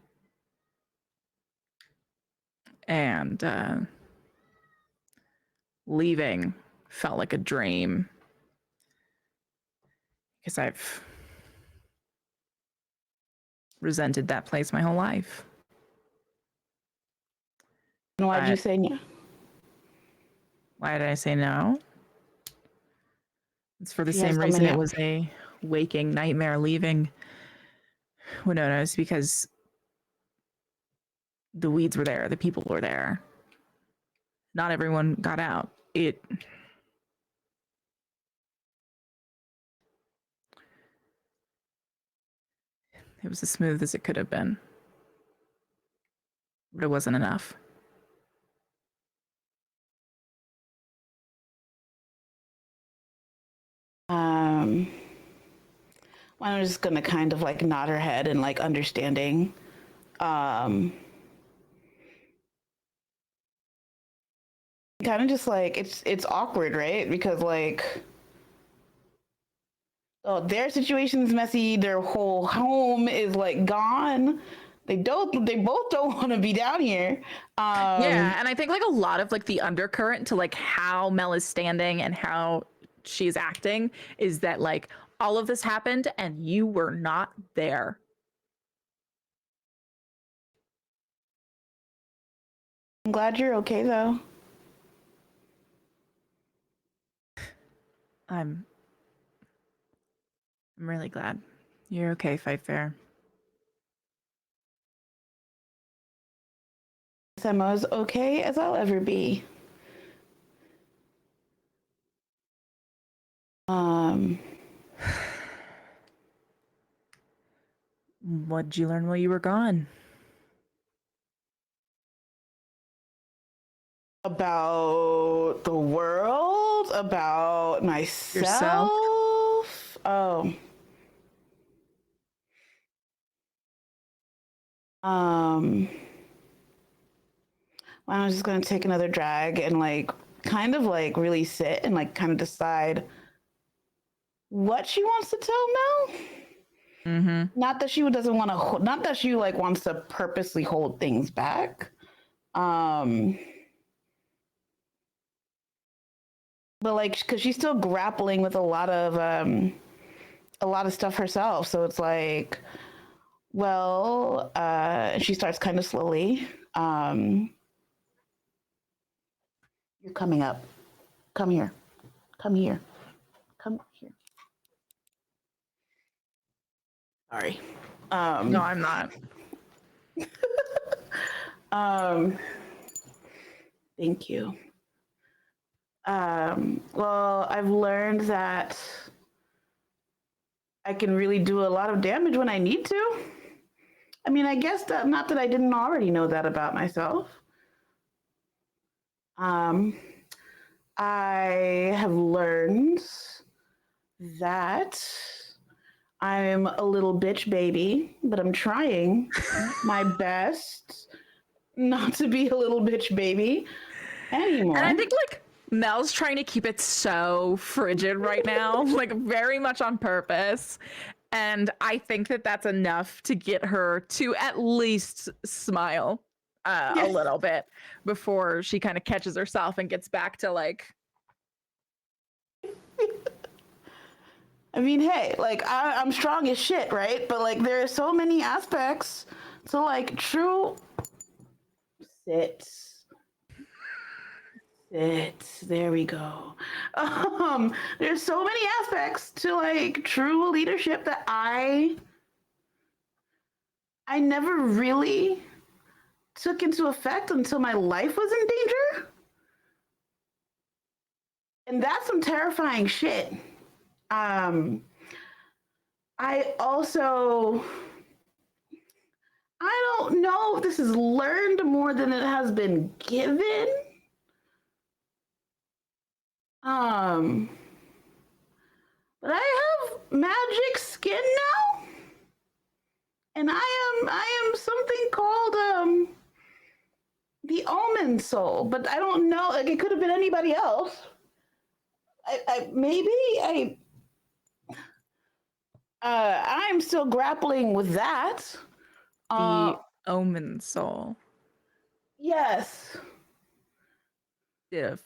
Speaker 4: And leaving felt like a dream because I've resented that place my whole life.
Speaker 5: And why'd you say no?
Speaker 4: Why did I say no? It's for the same reason it was a waking nightmare leaving Winona's, because the weeds were there, the people were there. Not everyone got out. It was as smooth as it could have been, but it wasn't enough.
Speaker 5: I'm just gonna kind of like nod her head and like understanding. Kind of just like it's awkward, right? Because like, oh, their situation's messy. Their whole home is like gone. They both don't want to be down here.
Speaker 4: Yeah, and I think like a lot of like the undercurrent to like how Mel is standing and how she's acting is that like all of this happened and you were not there.
Speaker 5: I'm glad you're okay though.
Speaker 4: I'm really glad you're okay, Fight Fair.
Speaker 5: I'm as okay as I'll ever be.
Speaker 4: What'd you learn while you were gone?
Speaker 5: About the world, about myself.
Speaker 4: Yourself?
Speaker 5: Oh. I'm just gonna take another drag and like kind of like really sit and like kind of decide what she wants to tell Mel.
Speaker 4: Mm-hmm.
Speaker 5: Not that she doesn't want to, not that she like wants to purposely hold things back. But like, because she's still grappling with a lot of stuff herself. So it's like, well, she starts kind of slowly. You're coming up. Come here. Come here. Come here. Sorry.
Speaker 4: No, I'm not.
Speaker 5: Thank you. Well, I've learned that I can really do a lot of damage when I need to. I mean, I guess that not that I didn't already know that about myself. I have learned that I'm a little bitch baby, but I'm trying my best not to be a little bitch baby anymore.
Speaker 4: And I think like Mel's trying to keep it so frigid right now, like very much on purpose. And I think that that's enough to get her to at least smile a little bit before she kind of catches herself and gets back to like.
Speaker 5: I mean, hey, like I'm strong as shit, right? But like there are so many aspects to like true sit. There we go. There's so many aspects to like true leadership that I never really took into effect until my life was in danger. And that's some terrifying shit. I also, I don't know if this is learned more than it has been given. But I have magic skin now, and I am something called the Omen Soul. But I don't know. Like it could have been anybody else. I'm still grappling with that.
Speaker 4: The Omen Soul.
Speaker 5: Yes.
Speaker 4: Did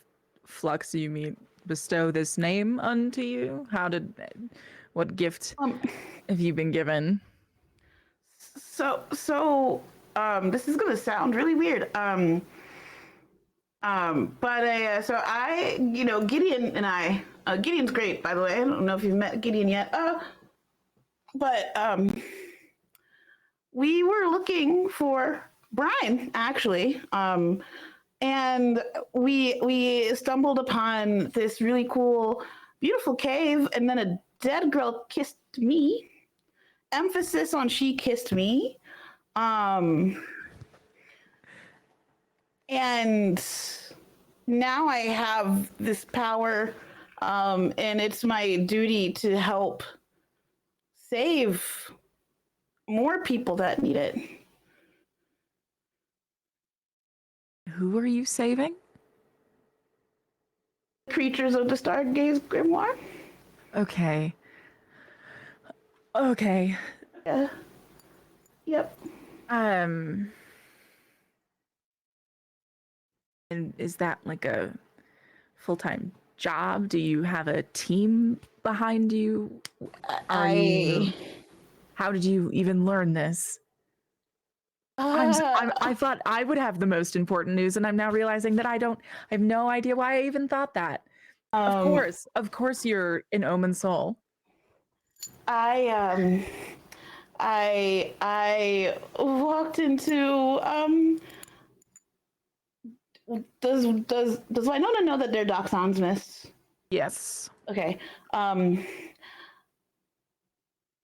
Speaker 4: Flux you mean bestow this name unto you? What gift have you been given?
Speaker 5: So this is gonna sound really weird. So I, Gideon and I, Gideon's great, by the way. I don't know if you've met Gideon yet. But we were looking for Brian, actually. And we stumbled upon this really cool, beautiful cave, and then a dead girl kissed me. Emphasis on she kissed me. And now I have this power, and it's my duty to help save more people that need it.
Speaker 4: Who are you saving?
Speaker 5: Creatures of the Stargaze Grimoire.
Speaker 4: Okay.
Speaker 5: Yeah. Yep.
Speaker 4: And is that like a full-time job? Do you have a team behind you? How did you even learn this? I thought I would have the most important news, and I'm now realizing that I have no idea why I even thought that. Of course you're an Omen Soul.
Speaker 5: I walked into does Winona know that they're Doxon's mists?
Speaker 4: Yes.
Speaker 5: Okay. I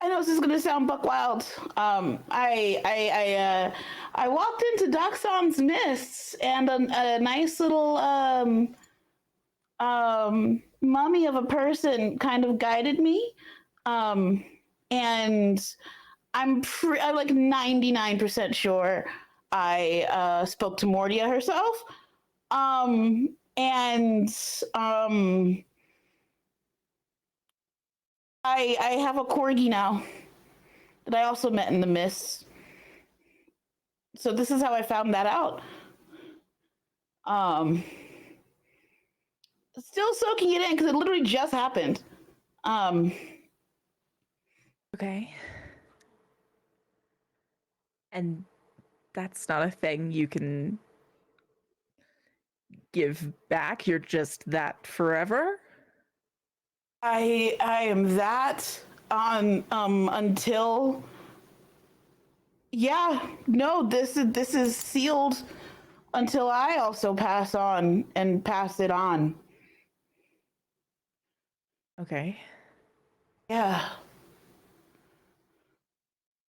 Speaker 5: know this is gonna sound buck wild. I walked into Doxon's mists, and a nice little mummy of a person kind of guided me. And I'm like 99% sure I spoke to Mordia herself. And I have a corgi now that I also met in the mist. So this is how I found that out. Still soaking it in because it literally just happened.
Speaker 4: Okay. And that's not a thing you can give back. You're just that forever.
Speaker 5: I am that on until this is sealed until I also pass on and pass it on.
Speaker 4: Okay.
Speaker 5: Yeah.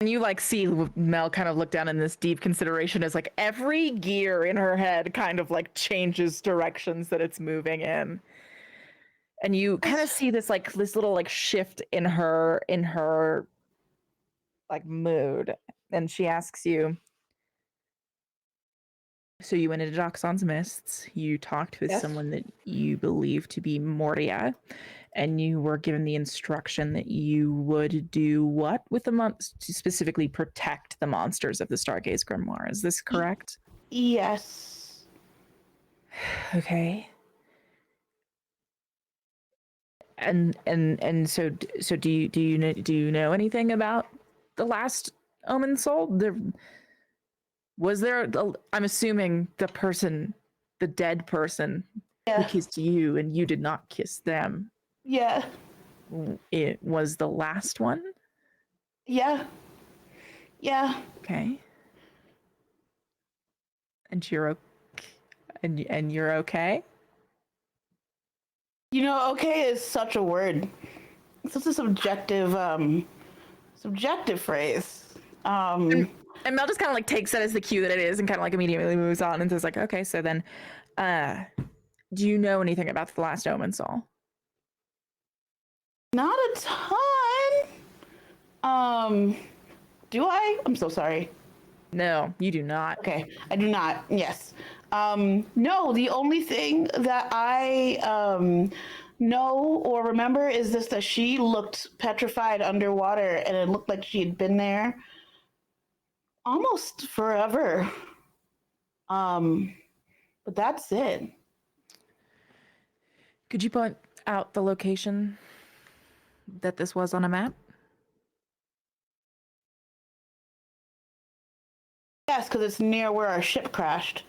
Speaker 4: And you like see Mel kind of look down in this deep consideration as like every gear in her head kind of like changes directions that it's moving in. And you kind of see this little like shift in her like mood. And she asks you, so you went into Doxon's Mists, you talked with
Speaker 5: Yes.
Speaker 4: someone that you believe to be Mordia, and you were given the instruction that you would do what with the to specifically protect the monsters of the Stargaze Grimoire. Is this correct?
Speaker 5: Yes.
Speaker 4: Okay. And so do you know anything about the last Omen soul? I'm assuming the dead person who
Speaker 5: Yeah.
Speaker 4: kissed you and you did not kiss them.
Speaker 5: Yeah.
Speaker 4: It was the last one?
Speaker 5: Yeah. Yeah.
Speaker 4: Okay. And you're and you're okay?
Speaker 5: You know, okay is such a word. It's such a subjective phrase.
Speaker 4: And Mel just kind of like takes that as the cue that it is and kind of like immediately moves on and says like, okay, so then do you know anything about the last Omen soul?
Speaker 5: Not a ton. Do I? I'm so sorry.
Speaker 4: No, you do not.
Speaker 5: Okay, I do not. Yes. No, the only thing that I know or remember is this, that she looked petrified underwater and it looked like she had been there almost forever. But that's it.
Speaker 4: Could you point out the location that this was on a map?
Speaker 5: Yes, because it's near where our ship crashed.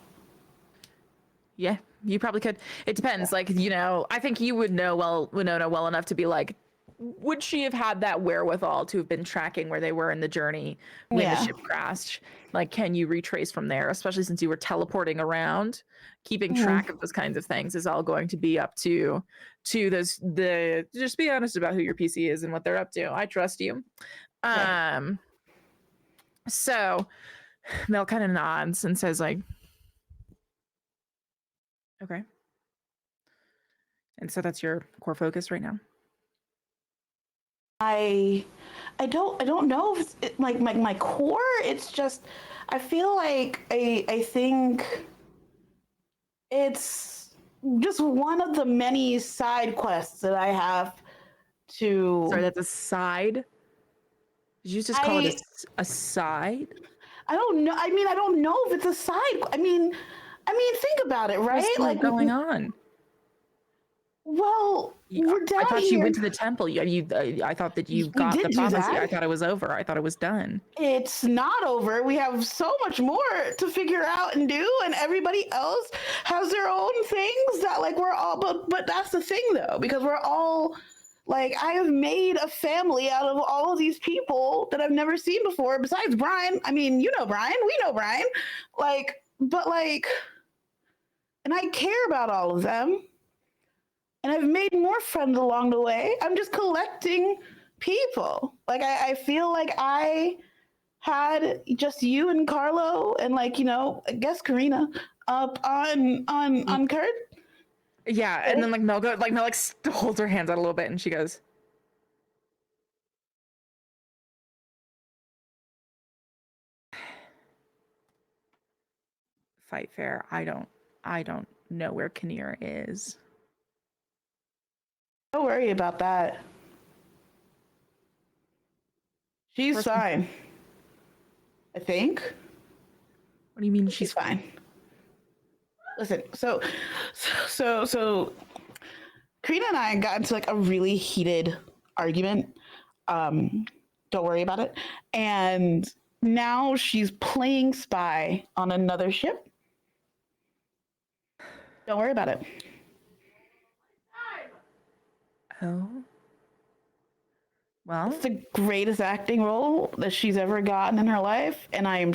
Speaker 4: Yeah, you probably could. It depends. Like, you know, I think you would know Winona well enough to be like, would she have had that wherewithal to have been tracking where they were in the journey when the ship crashed? Like, can you retrace from there? Especially since you were teleporting around, keeping track of those kinds of things is all going to be up to just be honest about who your PC is and what they're up to. I trust you. So Mel kind of nods and says like, okay. And so that's your core focus right now.
Speaker 5: I don't know if it's like my core. It's just I feel like I think it's just one of the many side quests that I have to.
Speaker 4: Sorry, that's a side. Did you just call it a side?
Speaker 5: I don't know. I mean, I don't know if it's a side. I mean, think about it, right?
Speaker 4: What's
Speaker 5: like
Speaker 4: going on?
Speaker 5: Well, we're down
Speaker 4: I thought
Speaker 5: here.
Speaker 4: you went to the temple. I thought that you got the prophecy. I thought it was over. I thought it was done.
Speaker 5: It's not over. We have so much more to figure out and do, and everybody else has their own things that like we're all. But that's the thing though, because we're all like I have made a family out of all of these people that I've never seen before. Besides Brian, I mean, you know Brian, we know Brian, and I care about all of them. And I've made more friends along the way. I'm just collecting people. Like I feel like I had just you and Carlo and like, you know, I guess Karina up on Kurt.
Speaker 4: Yeah, and then Mel holds her hands out a little bit and she goes, fight fair. I don't know where Kinnear is.
Speaker 5: Don't worry about that. She's
Speaker 4: Person-
Speaker 5: fine. I think.
Speaker 4: What do you mean
Speaker 5: She's fine. Listen, so Karina and I got into like a really heated argument. Don't worry about it. And now she's playing spy on another ship. Don't worry about it.
Speaker 4: Oh. Well,
Speaker 5: It's the greatest acting role that she's ever gotten in her life, and I am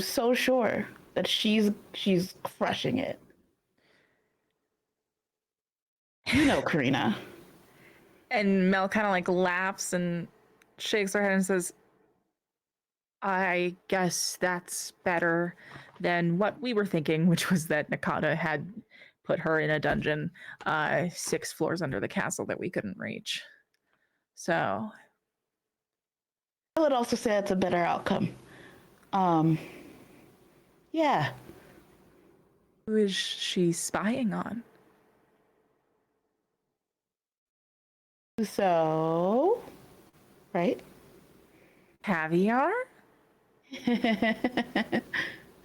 Speaker 5: so sure that she's crushing it. You know, Karina.
Speaker 4: and Mel kind of like laughs and shakes her head and says, I guess that's better than what we were thinking, which was that Nakata had put her in a dungeon 6 floors under the castle that we couldn't reach. So
Speaker 5: I would also say it's a better outcome. Yeah.
Speaker 4: who is she spying on?
Speaker 5: So, right?
Speaker 4: Caviar?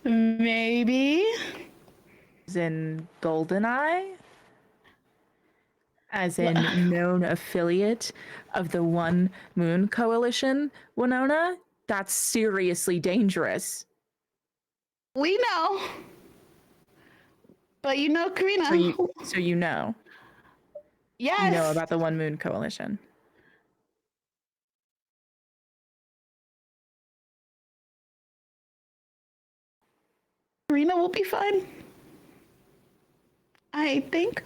Speaker 5: Maybe.
Speaker 4: As in Goldeneye? As in known affiliate of the One Moon Coalition, Winona? That's seriously dangerous.
Speaker 5: We know. But you know, Karina.
Speaker 4: So you know.
Speaker 5: Yes.
Speaker 4: You know about the One Moon Coalition.
Speaker 5: Karina will be fine. I think.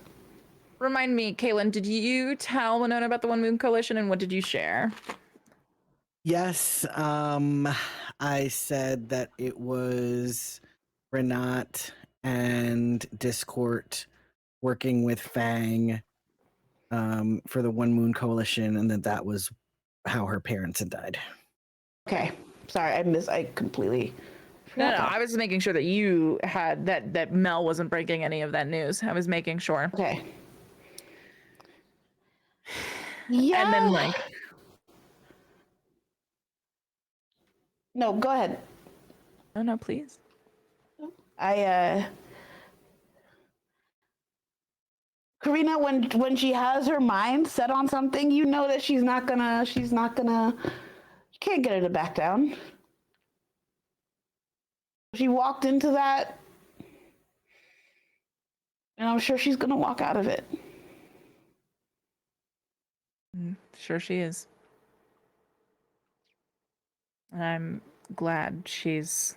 Speaker 4: Remind me, Kaylin, did you tell Winona about the One Moon Coalition and what did you share?
Speaker 3: Yes, I said that it was Renat and Discord working with Fang for the One Moon Coalition, and that was how her parents had died.
Speaker 5: Okay. Sorry, I completely.
Speaker 4: No, I was making sure that you had that Mel wasn't breaking any of that news. I was making sure.
Speaker 5: Okay. Yeah.
Speaker 4: And then like
Speaker 5: No, go ahead.
Speaker 4: no, please.
Speaker 5: Karina, when she has her mind set on something, you know that she's not gonna, you can't get her to back down. She walked into that, and I'm sure she's gonna walk out of it.
Speaker 4: Sure she is. And I'm glad she's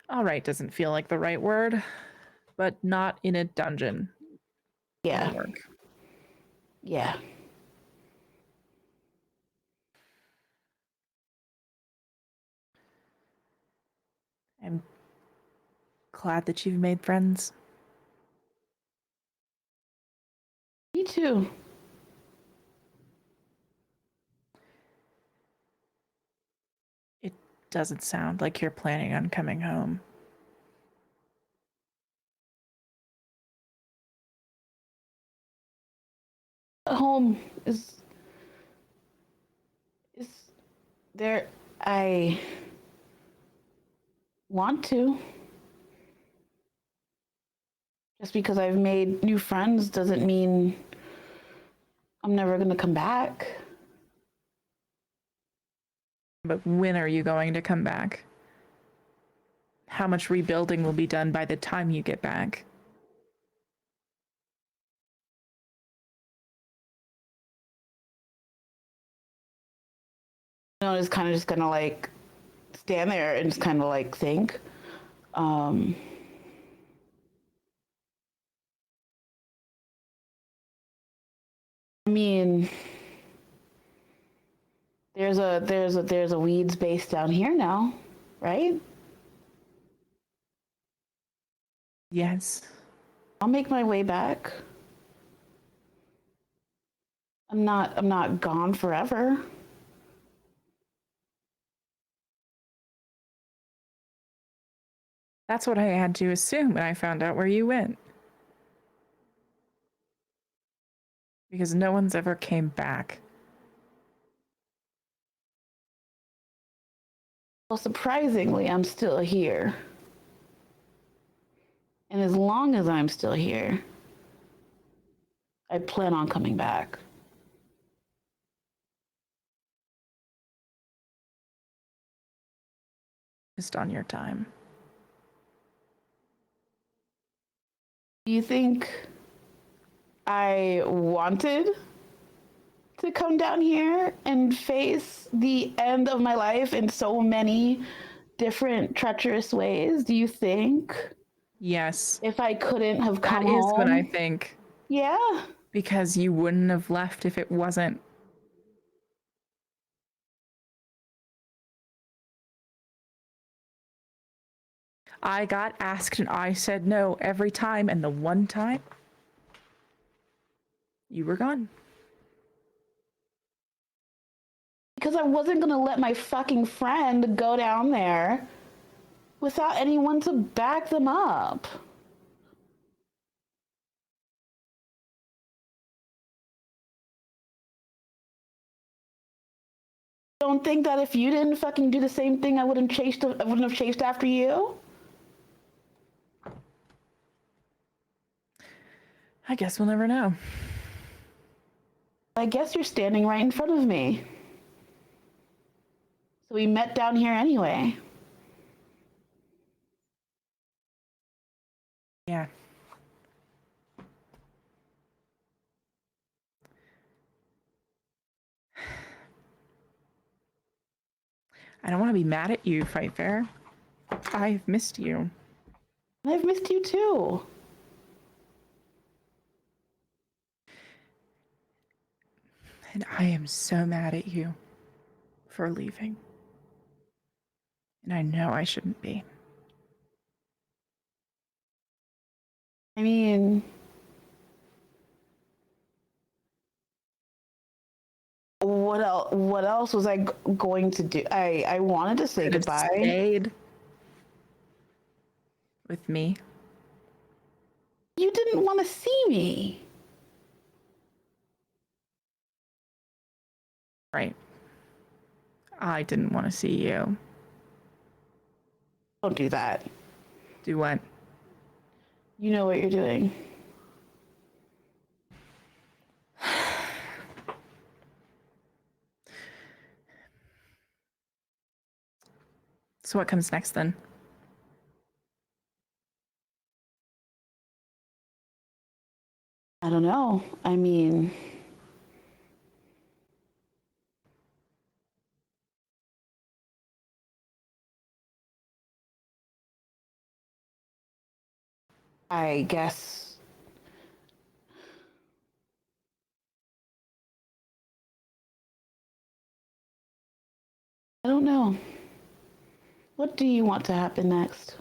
Speaker 4: all right, doesn't feel like the right word, but not in a dungeon.
Speaker 5: Yeah.
Speaker 4: Work.
Speaker 5: Yeah.
Speaker 4: I'm glad that you've made friends.
Speaker 5: Me too.
Speaker 4: It doesn't sound like you're planning on coming home.
Speaker 5: Home is there. I want to. Just because I've made new friends doesn't mean I'm never gonna come back.
Speaker 4: But when are you going to come back? How much rebuilding will be done by the time you get back?
Speaker 5: It's kind of just gonna like stand there and just kind of like think. I mean, there's a weeds base down here now, right?
Speaker 4: Yes.
Speaker 5: I'll make my way back. I'm not gone forever.
Speaker 4: That's what I had to assume when I found out where you went. Because no one's ever came back.
Speaker 5: Well, surprisingly, I'm still here. And as long as I'm still here, I plan on coming back.
Speaker 4: Just on your time.
Speaker 5: Do you think I wanted to come down here and face the end of my life in so many different treacherous ways? Do you think
Speaker 4: Yes.
Speaker 5: if I couldn't have come
Speaker 4: That is
Speaker 5: home?
Speaker 4: what I think.
Speaker 5: Yeah.
Speaker 4: Because you wouldn't have left if it wasn't. I got asked and I said no every time, and the one time, you were gone.
Speaker 5: Because I wasn't gonna let my fucking friend go down there without anyone to back them up. Don't think that if you didn't fucking do the same thing, I wouldn't have chased after you.
Speaker 4: I guess we'll never know.
Speaker 5: I guess you're standing right in front of me. So we met down here anyway.
Speaker 4: Yeah. I don't want to be mad at you, Fight Fair. I've missed you.
Speaker 5: I've missed you too.
Speaker 4: And I am so mad at you for leaving. And I know I shouldn't be.
Speaker 5: I mean, what else was I going to do? I wanted to say
Speaker 4: Could have
Speaker 5: goodbye.
Speaker 4: Stayed with me.
Speaker 5: You didn't want to see me.
Speaker 4: Right. I didn't want to see you.
Speaker 5: Don't do that.
Speaker 4: Do what?
Speaker 5: You know what you're doing.
Speaker 4: So what comes next then?
Speaker 5: I don't know. I mean, I guess I don't know. What do you want to happen next?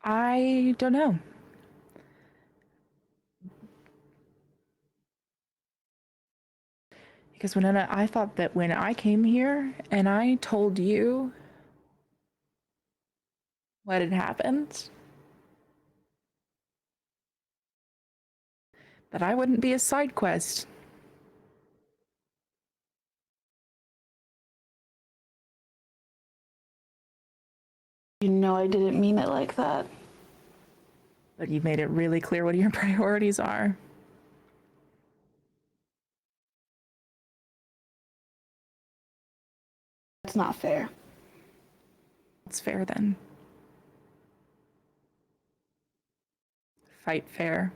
Speaker 4: I don't know. Because I thought that when I came here and I told you what had happened, that I wouldn't be a side quest.
Speaker 5: You know I didn't mean it like that.
Speaker 4: But you've made it really clear what your priorities are.
Speaker 5: That's not fair.
Speaker 4: It's fair then. Fight fair.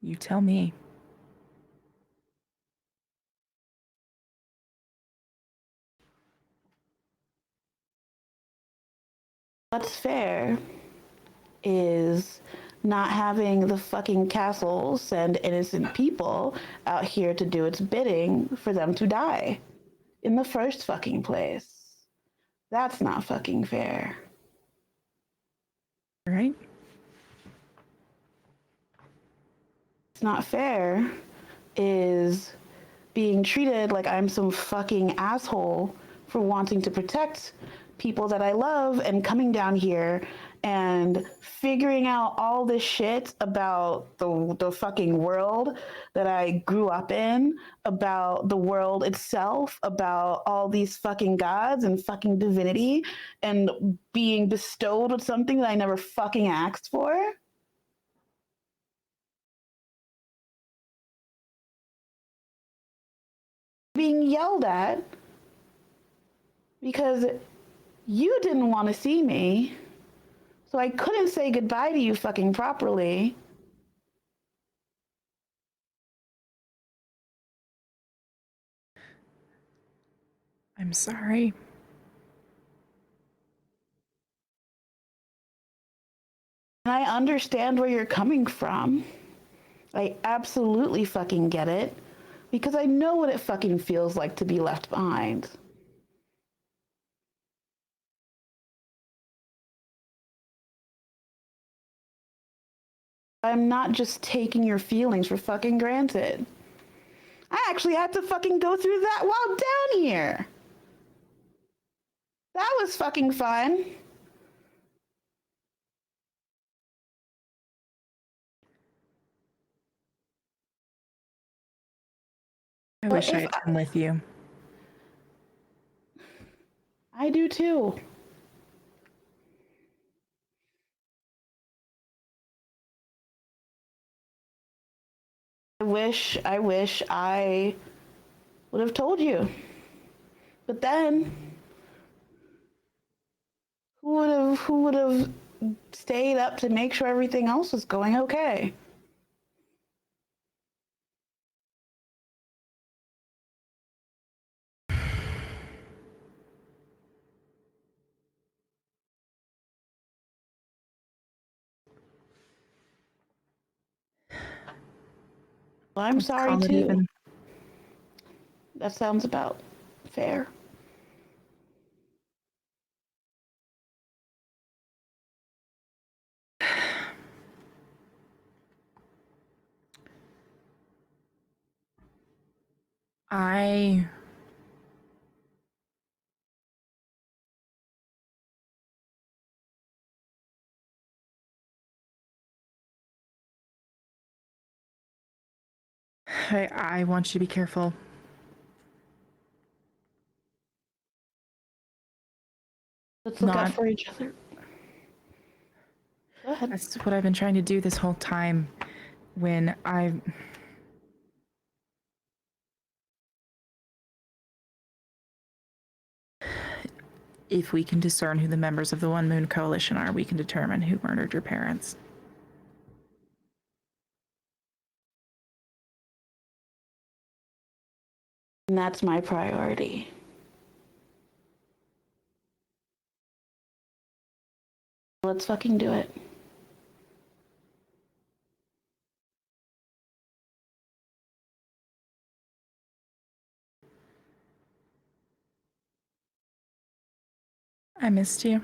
Speaker 4: You tell me.
Speaker 5: What's fair is not having the fucking castle send innocent people out here to do its bidding for them to die in the first fucking place. That's not fucking fair.
Speaker 4: Right?
Speaker 5: It's not fair is being treated like I'm some fucking asshole for wanting to protect people that I love and coming down here and figuring out all this shit about the fucking world that I grew up in, about the world itself, about all these fucking gods and fucking divinity, and being bestowed with something that I never fucking asked for. Being yelled at because you didn't want to see me, so I couldn't say goodbye to you fucking properly.
Speaker 4: I'm sorry.
Speaker 5: And I understand where you're coming from. I absolutely fucking get it, because I know what it fucking feels like to be left behind. I'm not just taking your feelings for fucking granted. I actually had to fucking go through that while down here. That was fucking fun.
Speaker 4: I wish I had come with you.
Speaker 5: I do too. I wish I would have told you. But then who would have stayed up to make sure everything else was going okay? Well, I'm sorry
Speaker 4: Call it
Speaker 5: too.
Speaker 4: even.
Speaker 5: That sounds about fair.
Speaker 4: I want you to be careful.
Speaker 5: Let's look out
Speaker 4: Not-
Speaker 5: for each other. Go ahead.
Speaker 4: That's what I've been trying to do this whole time. When if we can discern who the members of the One Moon Coalition are, we can determine who murdered your parents.
Speaker 5: And that's my priority. Let's fucking do it.
Speaker 4: I missed you.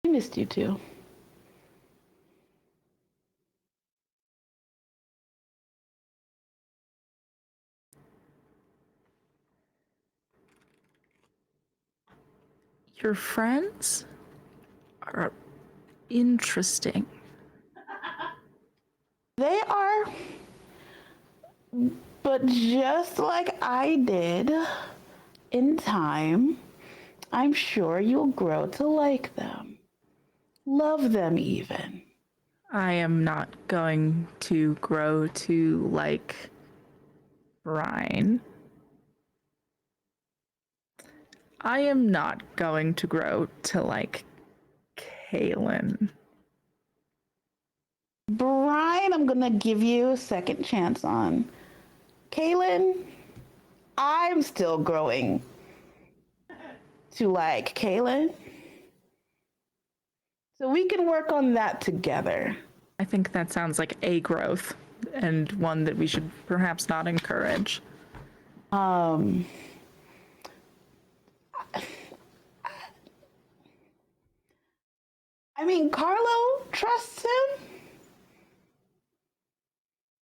Speaker 5: I missed you too.
Speaker 4: Your friends are interesting.
Speaker 5: They are, but just like I did in time, I'm sure you'll grow to like them. Love them even.
Speaker 4: I am not going to grow to like Brian. I am not going to grow to like Kaylin.
Speaker 5: Brian, I'm gonna give you a second chance on. Kaylin, I'm still growing to like Kaylin. So we can work on that together.
Speaker 4: I think that sounds like a growth and one that we should perhaps not encourage.
Speaker 5: I mean, Carlo trusts him.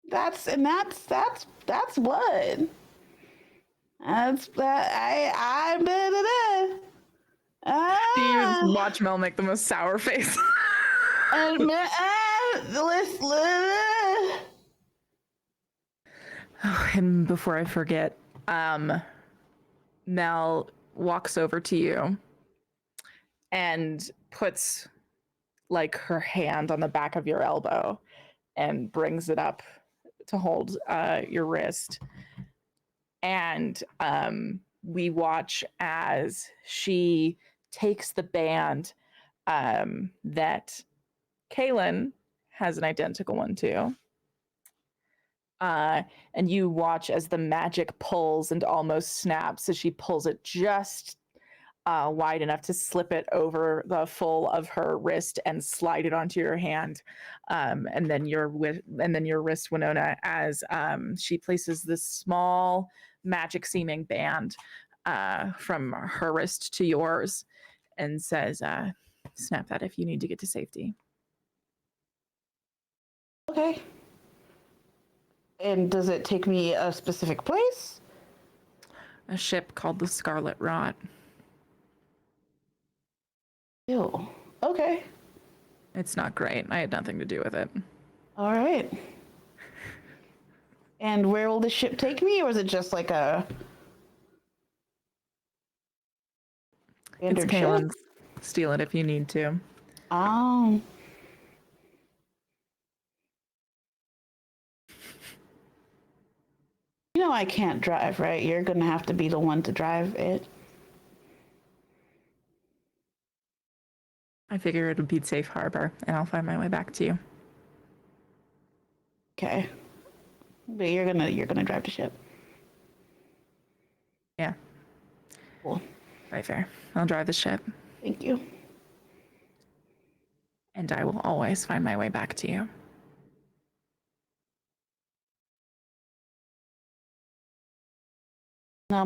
Speaker 5: That's blood. That's that.
Speaker 4: You watch Mel make the most sour face.
Speaker 5: And
Speaker 4: Oh, and before I forget, Mel walks over to you and puts like her hand on the back of your elbow and brings it up to hold your wrist. And we watch as she takes the band that Kaylin has an identical one to. And you watch as the magic pulls and almost snaps as she pulls it just wide enough to slip it over the full of her wrist and slide it onto your hand, and then your wrist, Winona, as she places this small magic-seeming band from her wrist to yours, and says, "Snap that if you need to get to safety."
Speaker 5: Okay. And does it take me a specific place?
Speaker 4: A ship called the Scarlet Rot.
Speaker 5: Ew. Okay.
Speaker 4: It's not great. I had nothing to do with it.
Speaker 5: All right. And where will the ship take me, or is it just like a
Speaker 4: It's
Speaker 5: standard ship?
Speaker 4: Kaylin's. Steal it if you need to.
Speaker 5: Um. You know I can't drive, right? You're gonna have to be the one to drive it.
Speaker 4: I figure it would be safe harbor, and I'll find my way back to you.
Speaker 5: Okay. But you're gonna drive the ship.
Speaker 4: Yeah.
Speaker 5: Cool.
Speaker 4: Right, fair. I'll drive the ship,
Speaker 5: Thank you.
Speaker 4: and I will always find my way back to you.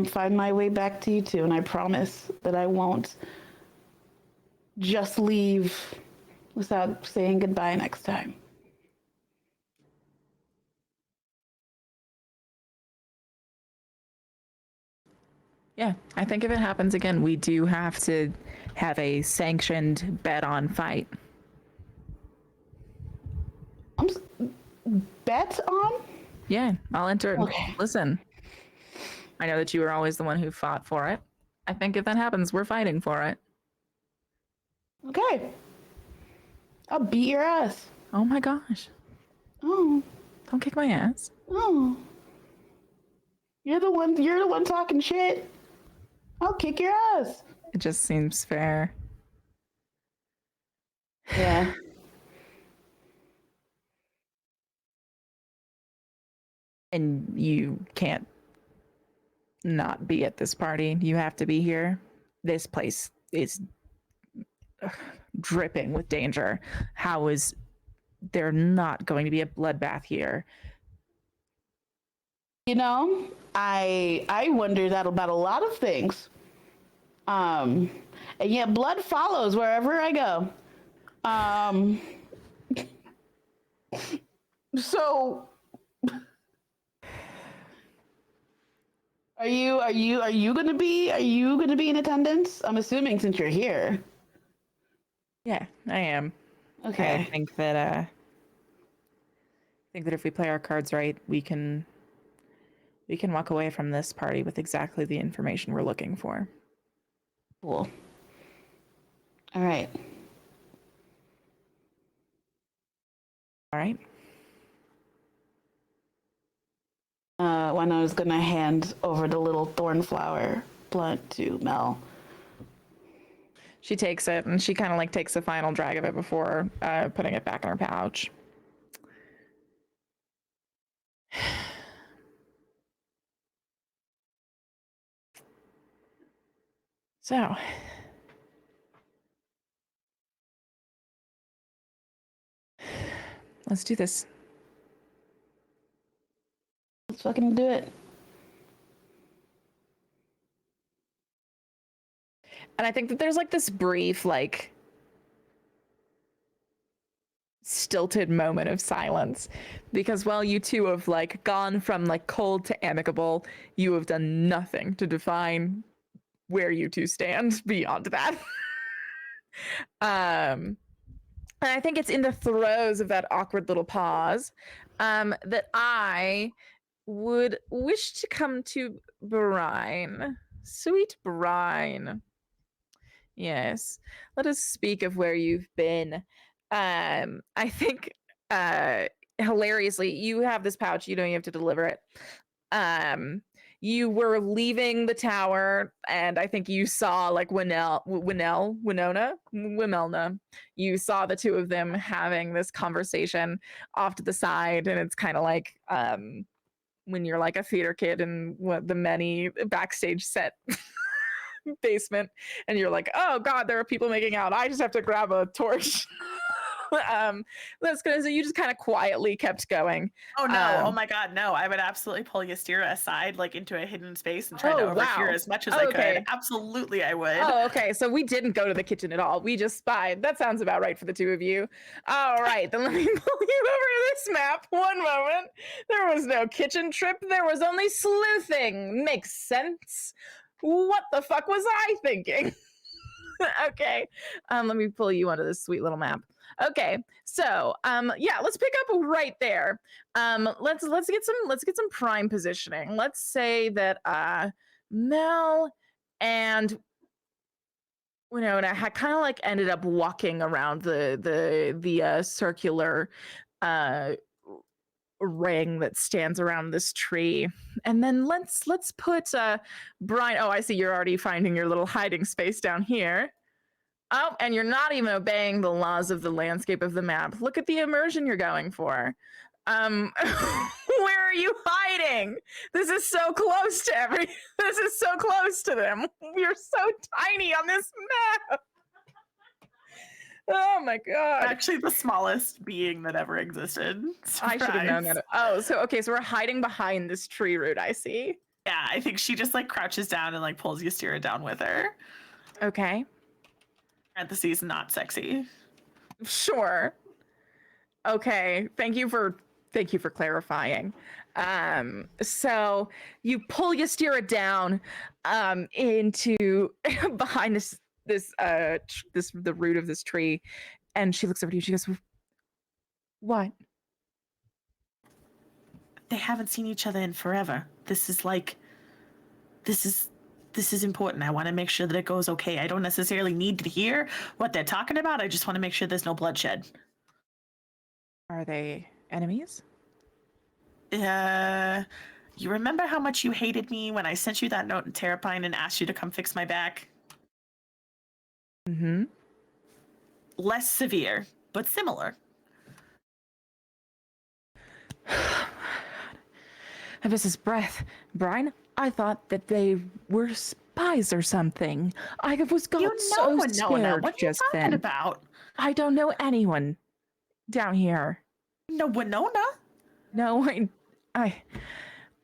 Speaker 5: Find my way back to you too, and I promise that I won't just leave without saying goodbye next time.
Speaker 4: Yeah, I think if it happens again, we do have to have a sanctioned bet-on fight.
Speaker 5: Bet on?
Speaker 4: Yeah, I'll enter.
Speaker 5: Okay.
Speaker 4: Listen, I know that you were always the one who fought for it. I think if that happens, we're fighting for it.
Speaker 5: Okay. I'll beat your ass.
Speaker 4: Oh my gosh.
Speaker 5: Oh.
Speaker 4: Don't kick my ass.
Speaker 5: Oh. You're the one talking shit. I'll kick your ass.
Speaker 4: It just seems fair.
Speaker 5: Yeah.
Speaker 4: And you can't not be at this party. You have to be here. This place is dripping with danger. How is there not going to be a bloodbath here?
Speaker 5: You know, I wonder that about a lot of things. And yet blood follows wherever I go. So are you gonna be in attendance? I'm assuming since you're here.
Speaker 4: Yeah, I am.
Speaker 5: Okay.
Speaker 4: I think that if we play our cards right, we can walk away from this party with exactly the information we're looking for.
Speaker 5: Cool. All right.
Speaker 4: All right.
Speaker 5: When I was gonna hand over the little thornflower blunt to Mel.
Speaker 4: She takes it and she kind of like takes a final drag of it before putting it back in her pouch. So, let's do this.
Speaker 5: Let's fucking do it.
Speaker 4: And I think that there's like this brief, like, stilted moment of silence, because while you two have like gone from like cold to amicable, you have done nothing to define where you two stand beyond that. And I think it's in the throes of that awkward little pause that I would wish to come to Brine. Sweet Brine. Yes. Let us speak of where you've been. I think hilariously, you have this pouch, you know you have to deliver it. You were leaving the tower, and I think you saw like Winona. You saw the two of them having this conversation off to the side, and it's kind of like when you're like a theater kid in the many backstage set basement, and you're like, oh god, there are people making out, I just have to grab a torch. That's good. So you just kind of quietly kept going.
Speaker 2: Oh no, oh my god, no. I would absolutely pull Ystira aside like into a hidden space and try to overhear as much as I could. Absolutely I would.
Speaker 4: Oh, okay. So we didn't go to the kitchen at all. We just spied. That sounds about right for the two of you. All right, then let me pull you over to this map. One moment. There was no kitchen trip. There was only sleuthing. Makes sense. What the fuck was I thinking? Okay. Let me pull you onto this sweet little map. Okay, so yeah, let's pick up right there. Let's get some prime positioning. Let's say that Mel and Winona had kind of like ended up walking around the circular ring that stands around this tree, and then let's put Brian. Oh, I see you're already finding your little hiding space down here. Oh, and you're not even obeying the laws of the landscape of the map. Look at the immersion you're going for. Where are you hiding? This is so close to this is so close to them. You're so tiny on this map. Oh my god.
Speaker 2: Actually the smallest being that ever existed. Surprise.
Speaker 4: I should have known that. Oh, so okay, so we're hiding behind this tree root, I see.
Speaker 2: Yeah, I think she just like crouches down and like pulls Ystira down with her.
Speaker 4: Okay.
Speaker 2: Parentheses, not sexy.
Speaker 4: Sure. Okay. Thank you for clarifying. So you pull Ystira down into behind the root of this tree, and she looks over to you. She goes, "What?"
Speaker 2: They haven't seen each other in forever. This is important. I want to make sure that it goes okay. I don't necessarily need to hear what they're talking about. I just want to make sure there's no bloodshed.
Speaker 4: Are they enemies?
Speaker 2: You remember how much you hated me when I sent you that note in Terrapine and asked you to come fix my back?
Speaker 4: Mm-hmm.
Speaker 2: Less severe, but similar.
Speaker 4: I miss his breath. Brian, I thought that they were spies or something. I was so scared
Speaker 2: what are you
Speaker 4: just
Speaker 2: talking
Speaker 4: then.
Speaker 2: about?
Speaker 4: I don't know anyone down here.
Speaker 2: No, Winona?
Speaker 4: No, I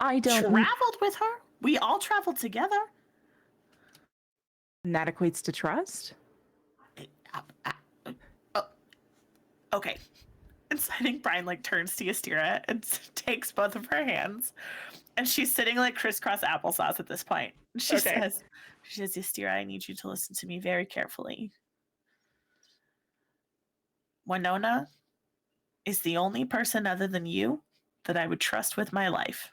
Speaker 4: don't.
Speaker 2: Traveled with her? We all traveled together.
Speaker 4: And that equates to trust?
Speaker 2: Okay. And so I think Brian like turns to Ystira and takes both of her hands, and she's sitting like crisscross applesauce at this point. She says, Ystira, I need you to listen to me very carefully. Winona is the only person other than you that I would trust with my life.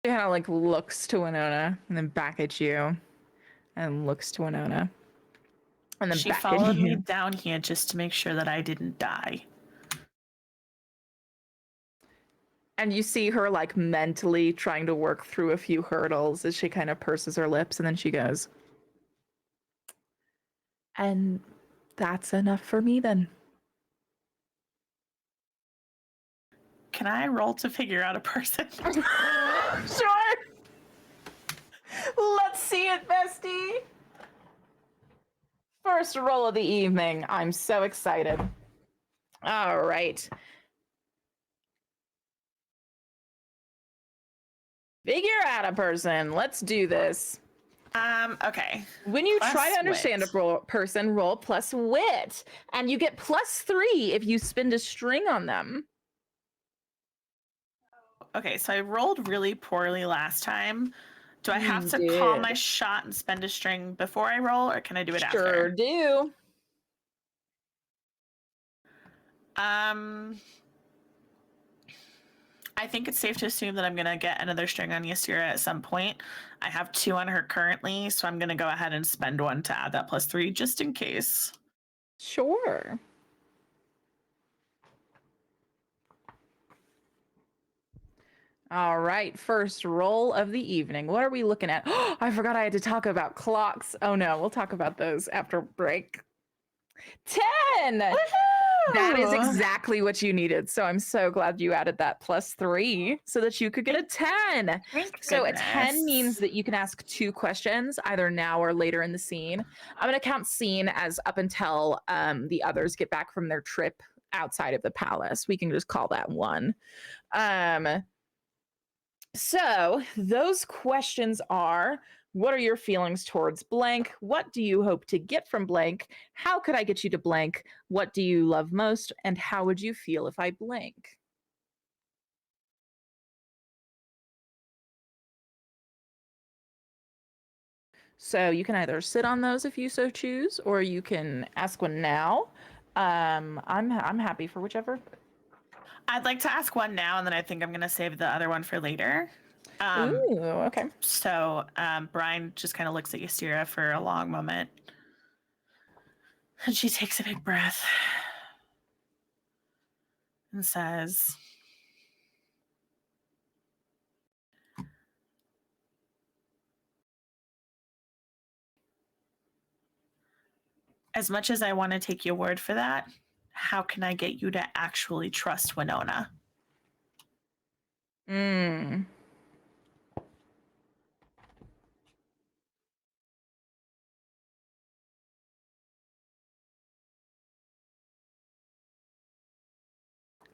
Speaker 4: She kind of like looks to Winona and then back at you, and looks to Winona, and then
Speaker 2: she
Speaker 4: back
Speaker 2: followed
Speaker 4: at you.
Speaker 2: me down here just to make sure that I didn't die.
Speaker 4: And you see her like mentally trying to work through a few hurdles as she kind of purses her lips, and then she goes, "And that's enough for me then."
Speaker 2: Can I roll to figure out a person?
Speaker 4: Sure. Let's see it, bestie. First roll of the evening. I'm so excited. All right. Figure out a person. Let's do this.
Speaker 2: Okay.
Speaker 4: When you
Speaker 2: Plus
Speaker 4: try to understand
Speaker 2: wit.
Speaker 4: a person, roll plus wit. And you get +3 if you spend a string on them.
Speaker 2: Okay, so I rolled really poorly last time. Do I have
Speaker 4: You
Speaker 2: to call
Speaker 4: did.
Speaker 2: my shot and spend a string before I roll, or can I do it
Speaker 4: Sure
Speaker 2: after?
Speaker 4: do.
Speaker 2: I think it's safe to assume that I'm gonna get another string on Ysira at some point. I have 2 on her currently, so I'm gonna go ahead and spend 1 to add that +3 just in case.
Speaker 4: Sure. All right, first roll of the evening. What are we looking at? I forgot I had to talk about clocks. Oh no, we'll talk about those after break. 10! That is exactly what you needed. So I'm so glad you added that +3 so that you could get a 10. So a 10 means that you can ask 2 questions either now or later in the scene. I'm going to count scene as up until the others get back from their trip outside of the palace. We can just call that 1. So those questions are: what are your feelings towards blank? What do you hope to get from blank? How could I get you to blank? What do you love most? And how would you feel if I blank? So you can either sit on those if you so choose, or you can ask one now. I'm happy for whichever.
Speaker 2: I'd like to ask one now, and then I think I'm gonna save the other one for later.
Speaker 4: Ooh, okay.
Speaker 2: So Brian just kind of looks at Ysira for a long moment. And she takes a big breath and says, as much as I want to take your word for that, how can I get you to actually trust Winona?
Speaker 4: Mm.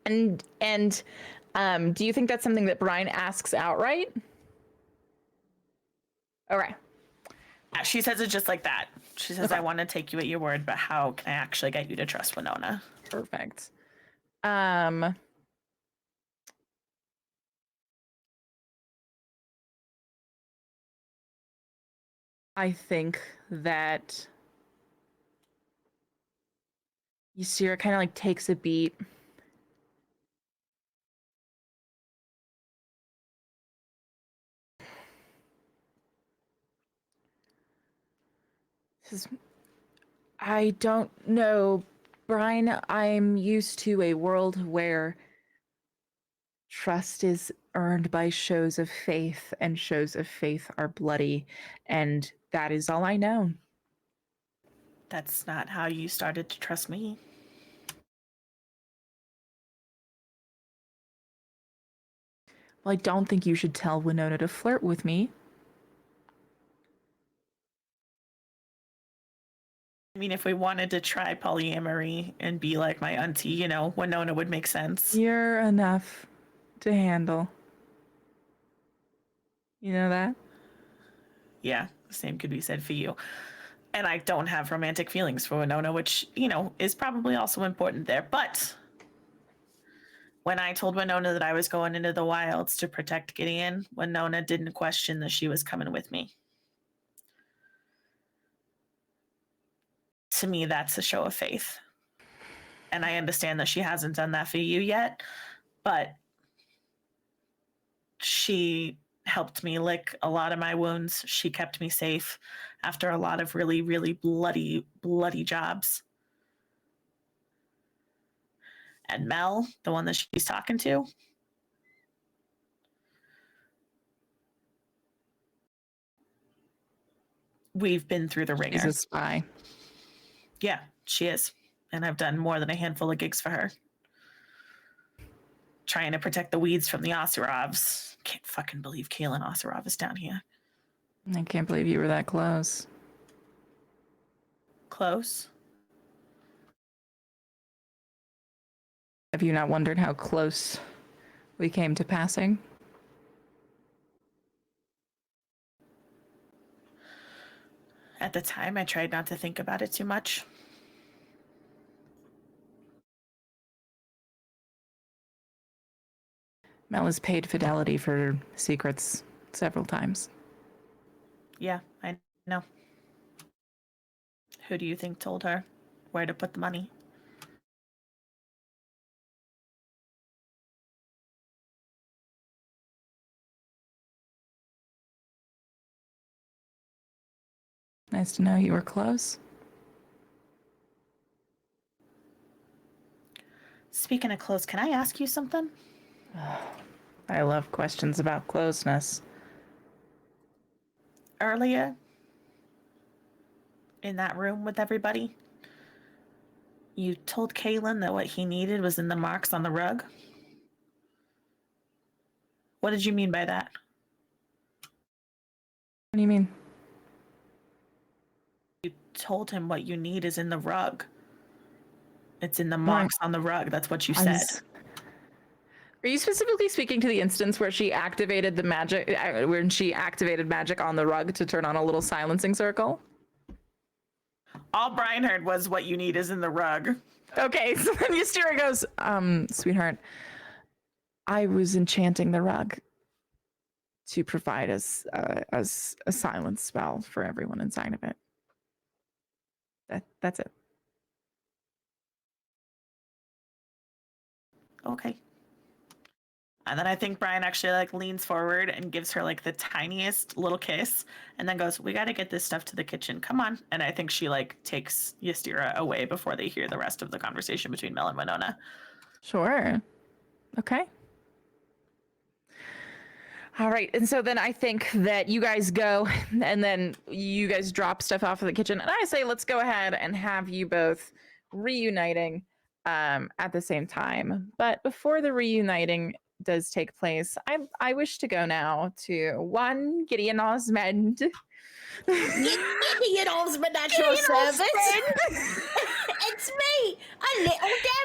Speaker 4: And do you think that's something that Brian asks outright? Okay.
Speaker 2: Yeah, she says it just like that. She says,
Speaker 4: Okay.
Speaker 2: I want to take you at your word, but how can I actually get you to trust Winona?
Speaker 4: Perfect. I think that Ysira kind of like takes a beat. Says, I don't know, Brian. I'm used to a world where trust is earned by shows of faith, and shows of faith are bloody, and that is all I know.
Speaker 2: That's not how you started to trust me.
Speaker 4: Well, I don't think you should tell Winona to flirt with me.
Speaker 2: I mean, if we wanted to try polyamory and be like my auntie, you know, Winona would make sense.
Speaker 4: You're enough to handle. You know that?
Speaker 2: Yeah, the same could be said for you. And I don't have romantic feelings for Winona, which, you know, is probably also important there. But when I told Winona that I was going into the wilds to protect Gideon, Winona didn't question that she was coming with me. To me, that's a show of faith. And I understand that she hasn't done that for you yet, but she helped me lick a lot of my wounds. She kept me safe after a lot of really, really bloody jobs. And Mel, the one that she's talking to, we've been through the ringer.
Speaker 4: She's a spy.
Speaker 2: Yeah, she is. And I've done more than a handful of gigs for her. Trying to protect the weeds from the Oserovs. Can't fucking believe Kaelin Oserov is down here.
Speaker 4: I can't believe you were that close.
Speaker 2: Close?
Speaker 4: Have you not wondered how close we came to passing?
Speaker 2: At the time, I tried not to think about it too much.
Speaker 4: Mel has paid fidelity for secrets several times.
Speaker 2: Yeah, I know. Who do you think told her where to put the money?
Speaker 4: Nice to know you were close.
Speaker 2: Speaking of close, can I ask you something?
Speaker 4: I love questions about closeness.
Speaker 2: Earlier, in that room with everybody, you told Kalen that what he needed was in the marks on the rug. What did you mean by that?
Speaker 4: What do you mean?
Speaker 2: You told him what you need is in the rug. It's in the marks on the rug. That's what you said.
Speaker 4: Are you specifically speaking to the instance where she activated the magic, when she activated magic on the rug to turn on a little silencing circle?
Speaker 2: All Brian heard was what you need is in the rug.
Speaker 4: Okay, so then Ystera goes, sweetheart, I was enchanting the rug to provide us a silence spell for everyone inside of it. That's it.
Speaker 2: Okay. And then I think Brian actually like leans forward and gives her like the tiniest little kiss and then goes, we got to get this stuff to the kitchen. Come on. And I think she like takes Ystera away before they hear the rest of the conversation between Mel and Winona.
Speaker 4: Sure. Okay. All right. And so then I think that you guys go and then you guys drop stuff off in the kitchen. And I say, let's go ahead and have you both reuniting at the same time. But before the reuniting does take place, I wish to go now to one Gideon Osmond.
Speaker 1: Gideon Osmond at your service. It's me, a little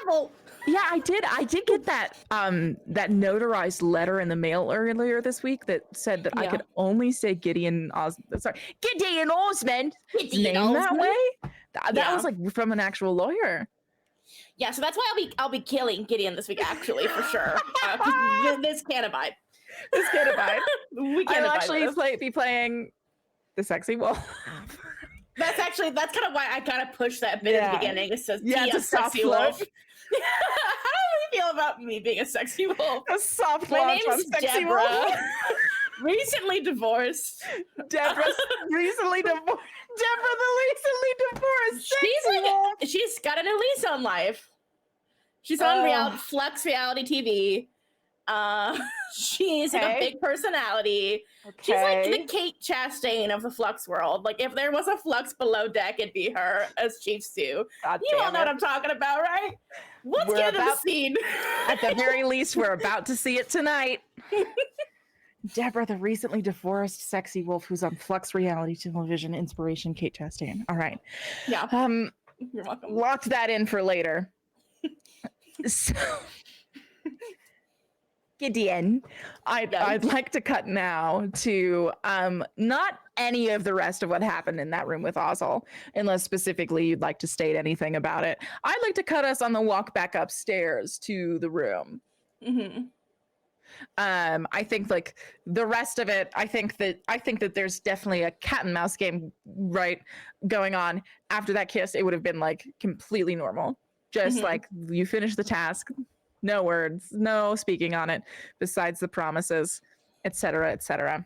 Speaker 1: devil.
Speaker 4: Yeah, I did get that that notarized letter in the mail earlier this week that said that I could only say Gideon Osmond. Sorry, Gideon Osmond.
Speaker 1: Gideon
Speaker 4: Name that
Speaker 1: Osmond?
Speaker 4: way. That was like from an actual lawyer.
Speaker 1: Yeah, so that's why I'll be killing Gideon this week, actually, for sure. This can't abide.
Speaker 4: This can't abide.
Speaker 1: We can't
Speaker 4: I'll
Speaker 1: abide
Speaker 4: actually
Speaker 1: this.
Speaker 4: be playing the sexy wolf.
Speaker 1: That's kind of why I kind of pushed that bit at the beginning. It says,
Speaker 4: it's a soft
Speaker 1: sexy
Speaker 4: float.
Speaker 1: wolf. How do you feel about me being a sexy wolf?
Speaker 4: A soft
Speaker 1: My
Speaker 4: launch on
Speaker 1: name's
Speaker 4: sexy
Speaker 1: Deborah.
Speaker 4: wolf.
Speaker 1: Recently divorced.
Speaker 4: Deborah's recently divorced. Deborah, the recently divorced.
Speaker 1: She's got a new lease on life. She's on Flex reality TV. She's like a big personality. She's like the Kate Chastain of the Flux world. Like if there was a Flux below deck, it'd be her as Chief Stew. You all know what I'm talking about, right? Let's get into the scene.
Speaker 4: At the very least, we're about to see it tonight. Deborah, the recently divorced sexy wolf who's on Flux reality television inspiration, Kate Chastain. All right.
Speaker 1: Yeah. You're welcome.
Speaker 4: Locked that in for later. So, Gideon, I'd like to cut now to not any of the rest of what happened in that room with Ozzel, unless specifically you'd like to state anything about it. I'd like to cut us on the walk back upstairs to the room.
Speaker 1: Mm-hmm.
Speaker 4: I think like the rest of it, I think that there's definitely a cat and mouse game going on. After that kiss, it would have been like completely normal. Just like you finish the task, no words, no speaking on it, besides the promises, etc., etc.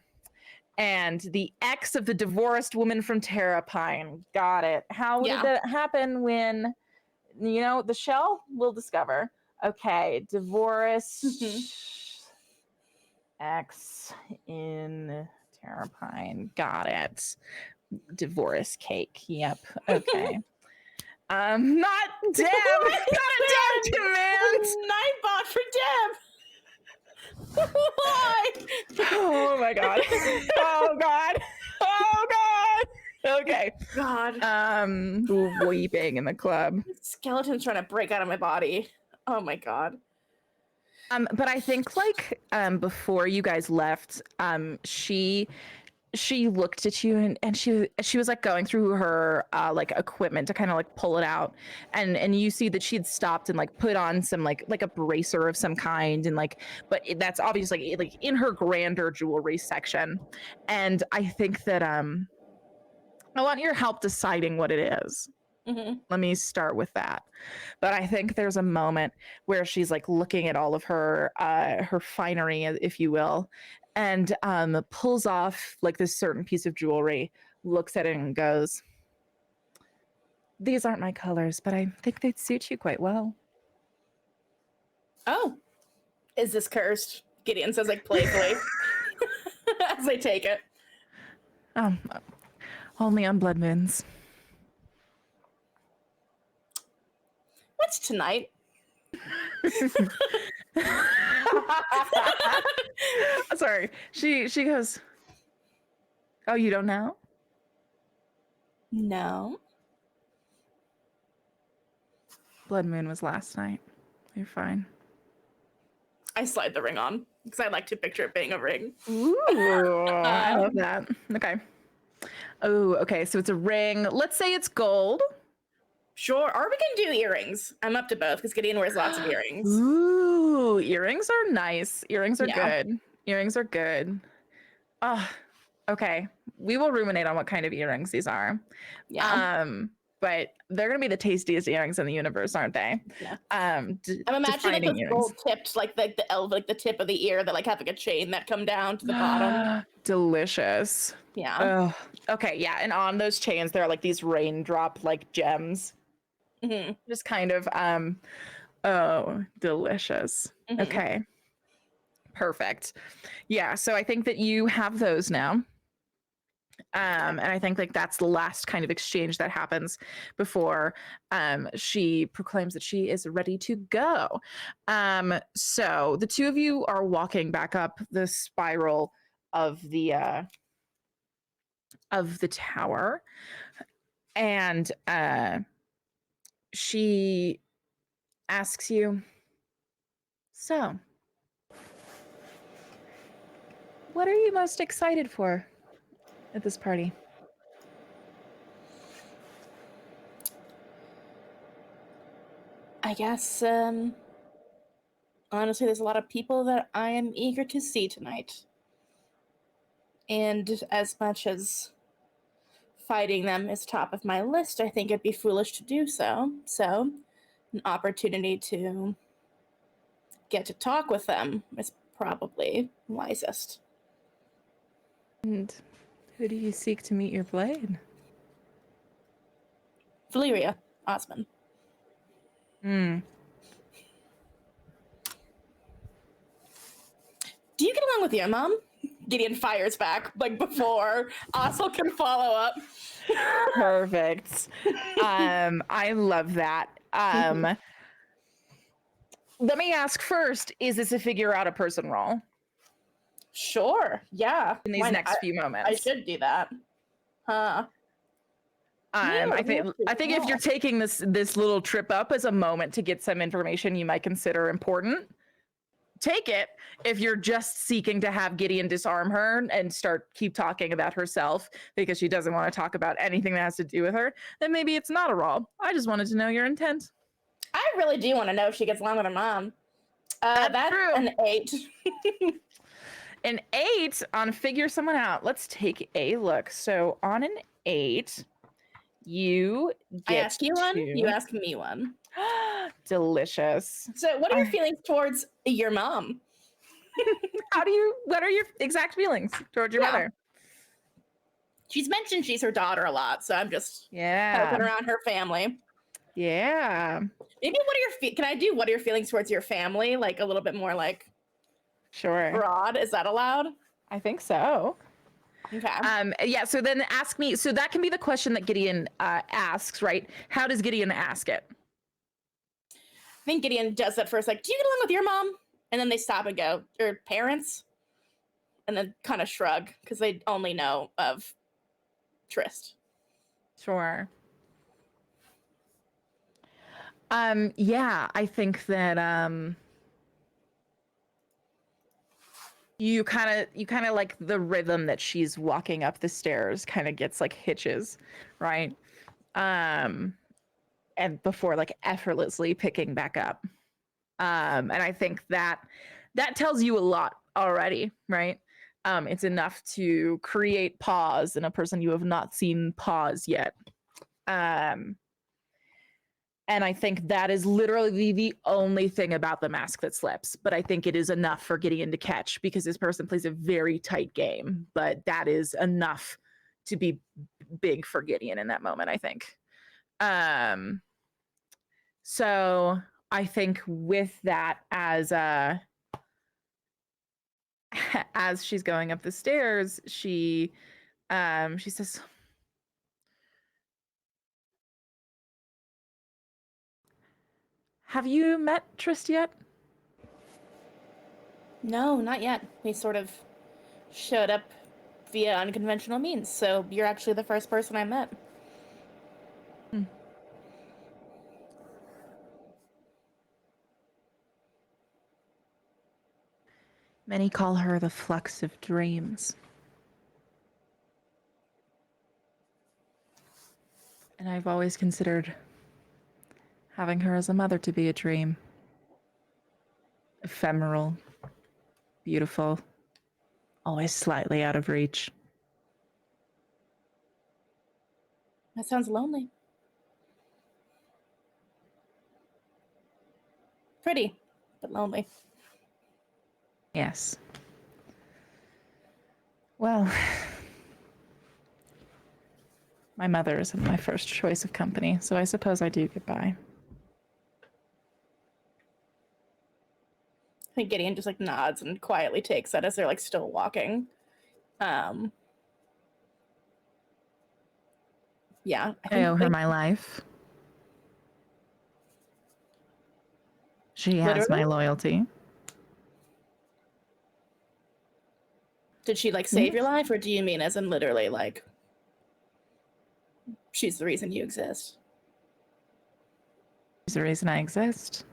Speaker 4: And the ex of the divorced woman from Terrapine. Got it. How did that happen when, the shell? We'll discover. Okay, divorced ex in Terrapine. Got it. Divorce cake. Yep. Okay. Not Deb. Not a Deb demand.
Speaker 1: Nightbot for Deb. Why?
Speaker 4: Oh my god. Oh god. Oh god. Okay.
Speaker 1: God.
Speaker 4: Weeping in the club.
Speaker 1: Skeleton's trying to break out of my body. Oh my god.
Speaker 4: But I think before you guys left, she she looked at you and she was like going through her like equipment to kind of like pull it out, and you see that she had stopped and like put on some like a bracer of some kind, and like, but that's obviously like in her grander jewelry section. And I think that I want your help deciding what it is.
Speaker 1: Mm-hmm.
Speaker 4: Let me start with that. But I think there's a moment where she's like looking at all of her finery, if you will, and pulls off like this certain piece of jewelry, looks at it and goes, "These aren't my colors, but I think they'd suit you quite well."
Speaker 1: Oh, is this cursed? Gideon says like playfully as they take it.
Speaker 4: Only on blood moons.
Speaker 1: What's tonight?
Speaker 4: Sorry. She goes, "Oh, you don't know?"
Speaker 1: No.
Speaker 4: Blood moon was last night. You're fine.
Speaker 1: I slide the ring on because I like to picture it being a ring.
Speaker 4: Ooh, I love that. Okay. Oh, okay. So it's a ring. Let's say it's gold.
Speaker 1: Sure, or we can do earrings. I'm up to both because Gideon wears lots of earrings.
Speaker 4: Ooh, earrings are nice. Earrings are
Speaker 1: Yeah.
Speaker 4: good. Earrings are good. Oh, okay. We will ruminate on what kind of earrings these are.
Speaker 1: Yeah.
Speaker 4: But they're gonna be the tastiest earrings in the universe, aren't they?
Speaker 1: Yeah.
Speaker 4: I'm
Speaker 1: I'm imagining like
Speaker 4: defining
Speaker 1: those gold tipped, like the tip of the ear that like have like a chain that come down to the bottom.
Speaker 4: Delicious.
Speaker 1: Yeah.
Speaker 4: Oh, okay, yeah. And on those chains, there are like these raindrop like gems.
Speaker 1: Mm-hmm.
Speaker 4: Just kind of oh, delicious.
Speaker 1: Mm-hmm.
Speaker 4: Okay. Perfect. Yeah, so I think that you have those now. And I think like that's the last kind of exchange that happens before she proclaims that she is ready to go. So the two of you are walking back up the spiral of the tower, and she asks you, "So, what are you most excited for at this party?"
Speaker 1: I guess honestly there's a lot of people that I am eager to see tonight. And as much as fighting them is top of my list, I think it'd be foolish to do so. So, an opportunity to get to talk with them is probably wisest.
Speaker 4: And who do you seek to meet your blade?
Speaker 1: Valeria Osman.
Speaker 4: Hmm.
Speaker 1: Do you get along with your mom? Gideon fires back like before Osel can follow up.
Speaker 4: Perfect. I love that. Let me ask first, is this a figure out a person roll
Speaker 1: Sure. Yeah.
Speaker 4: in these next few moments?
Speaker 1: I should do that. Huh.
Speaker 4: I think if you're taking this little trip up as a moment to get some information you might consider important, take it. If you're just seeking to have Gideon disarm her and keep talking about herself because she doesn't want to talk about anything that has to do with her, then maybe it's not a roll. I just wanted to know your intent.
Speaker 1: I really do want to know if she gets along with her mom. That's
Speaker 4: true.
Speaker 1: an 8.
Speaker 4: An 8 on figure someone out. Let's take a look. So on an 8, you get
Speaker 1: I ask you one, you ask me one.
Speaker 4: Delicious.
Speaker 1: So what are your feelings towards your mom?
Speaker 4: What are your exact feelings towards your mother?
Speaker 1: She's mentioned she's her daughter a lot, so I'm just poking
Speaker 4: Yeah.
Speaker 1: around her family.
Speaker 4: Yeah.
Speaker 1: Maybe what are your feelings towards your family? Like a little bit more like
Speaker 4: Sure.
Speaker 1: broad. Is that allowed?
Speaker 4: I think so.
Speaker 1: Okay.
Speaker 4: Yeah, so then ask me. So that can be the question that Gideon asks, right? How does Gideon ask it?
Speaker 1: I think Gideon does that first, like, do you get along with your mom? And then they stop and go, your parents? And then kind of shrug, because they only know of Trist.
Speaker 4: Sure. Yeah, I think that you kind of like the rhythm that she's walking up the stairs kind of gets like hitches, right? And before like effortlessly picking back up. And I think that tells you a lot already, right? It's enough to create pause in a person you have not seen pause yet. And I think that is literally the only thing about the mask that slips. But I think it is enough for Gideon to catch because this person plays a very tight game. But that is enough to be big for Gideon in that moment, I think. So I think with that, as she's going up the stairs, she says, "Have you met Trist yet?"
Speaker 1: No, not yet. We sort of showed up via unconventional means, so you're actually the first person I met.
Speaker 4: Many call her the flux of dreams. And I've always considered having her as a mother to be a dream. Ephemeral, beautiful, always slightly out of reach.
Speaker 1: That sounds lonely. Pretty, but lonely.
Speaker 4: Yes. Well, my mother isn't my first choice of company, so I suppose I do get by.
Speaker 1: I think Gideon just like nods and quietly takes that as they're like still walking. Yeah.
Speaker 4: I owe her my life. She has my loyalty.
Speaker 1: Did she like save your life, or do you mean as in literally like she's the reason you exist?
Speaker 4: She's the reason I exist.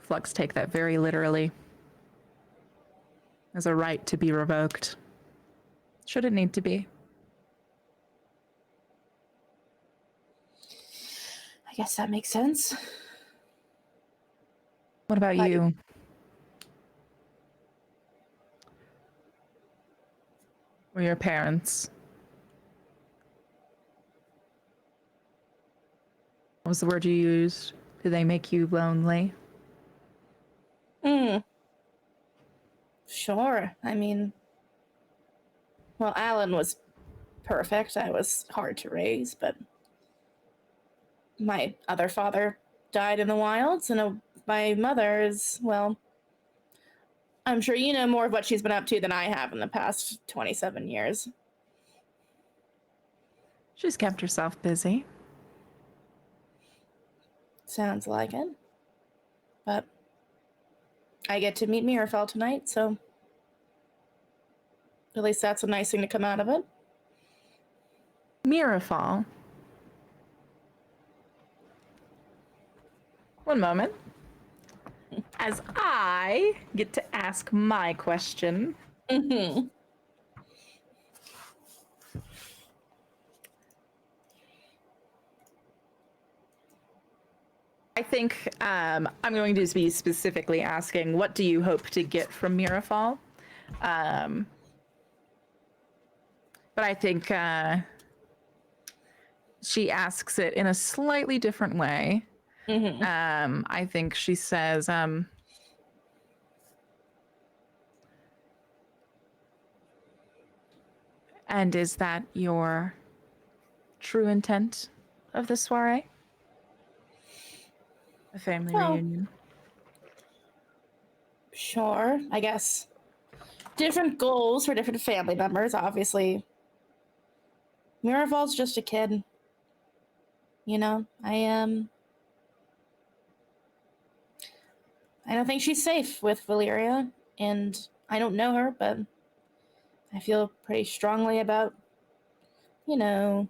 Speaker 4: Flux take that very literally. As a right to be revoked. Should it need to be?
Speaker 1: I guess that makes sense.
Speaker 4: What about you? Or your parents? What was the word you used? Do they make you lonely?
Speaker 1: Sure. I mean, well, Alan was perfect. I was hard to raise, but my other father died in the wilds, and my mother is, well, I'm sure you know more of what she's been up to than I have in the past 27 years.
Speaker 4: She's kept herself busy.
Speaker 1: Sounds like it. But I get to meet Mirafell tonight, so at least that's a nice thing to come out of it.
Speaker 4: Mirafall. One moment. As I get to ask my question.
Speaker 1: Mm-hmm.
Speaker 4: I think I'm going to be specifically asking, what do you hope to get from Mirafall? But I think she asks it in a slightly different way.
Speaker 1: Mm-hmm.
Speaker 4: I think she says, and is that your true intent of the soiree? A family reunion.
Speaker 1: Sure, I guess. Different goals for different family members, obviously. Mirafall's just a kid. You know, I don't think she's safe with Valyria, and I don't know her, but I feel pretty strongly about, you know,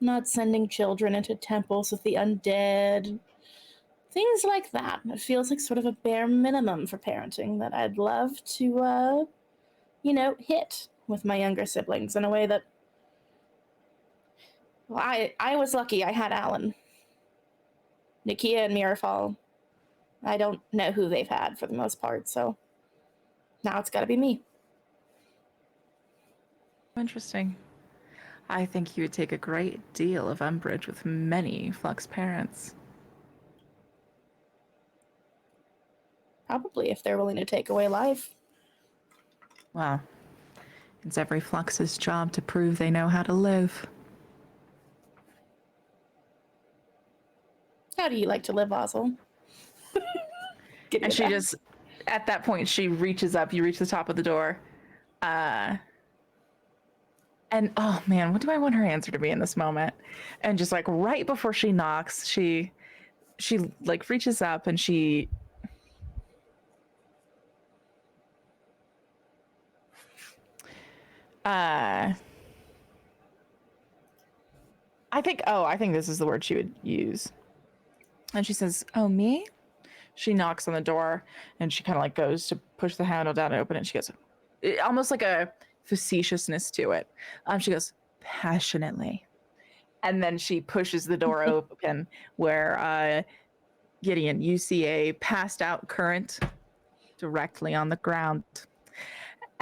Speaker 1: not sending children into temples with the undead, Things like that. It feels like sort of a bare minimum for parenting that I'd love to, hit with my younger siblings in a way that. Well, I was lucky. I had Alan. Nakia and Mirafal, I don't know who they've had for the most part, so now it's got to be me.
Speaker 4: Interesting. I think you would take a great deal of umbrage with many Flux parents.
Speaker 1: Probably, if they're willing to take away life.
Speaker 4: Well, it's every Flux's job to prove they know how to live.
Speaker 1: How do you like to live, Ozzel?
Speaker 4: And she just, at that point, she reaches up. You reach the top of the door. And, oh man, what do I want her answer to be in this moment? And just like right before she knocks, she like reaches up and she... I think this is the word she would use. And she says, "Oh, me?" She knocks on the door and she kind of like goes to push the handle down and open it. And she goes, almost like a facetiousness to it. She goes, "Passionately." And then she pushes the door open where, Gideon, you see a passed out current directly on the ground.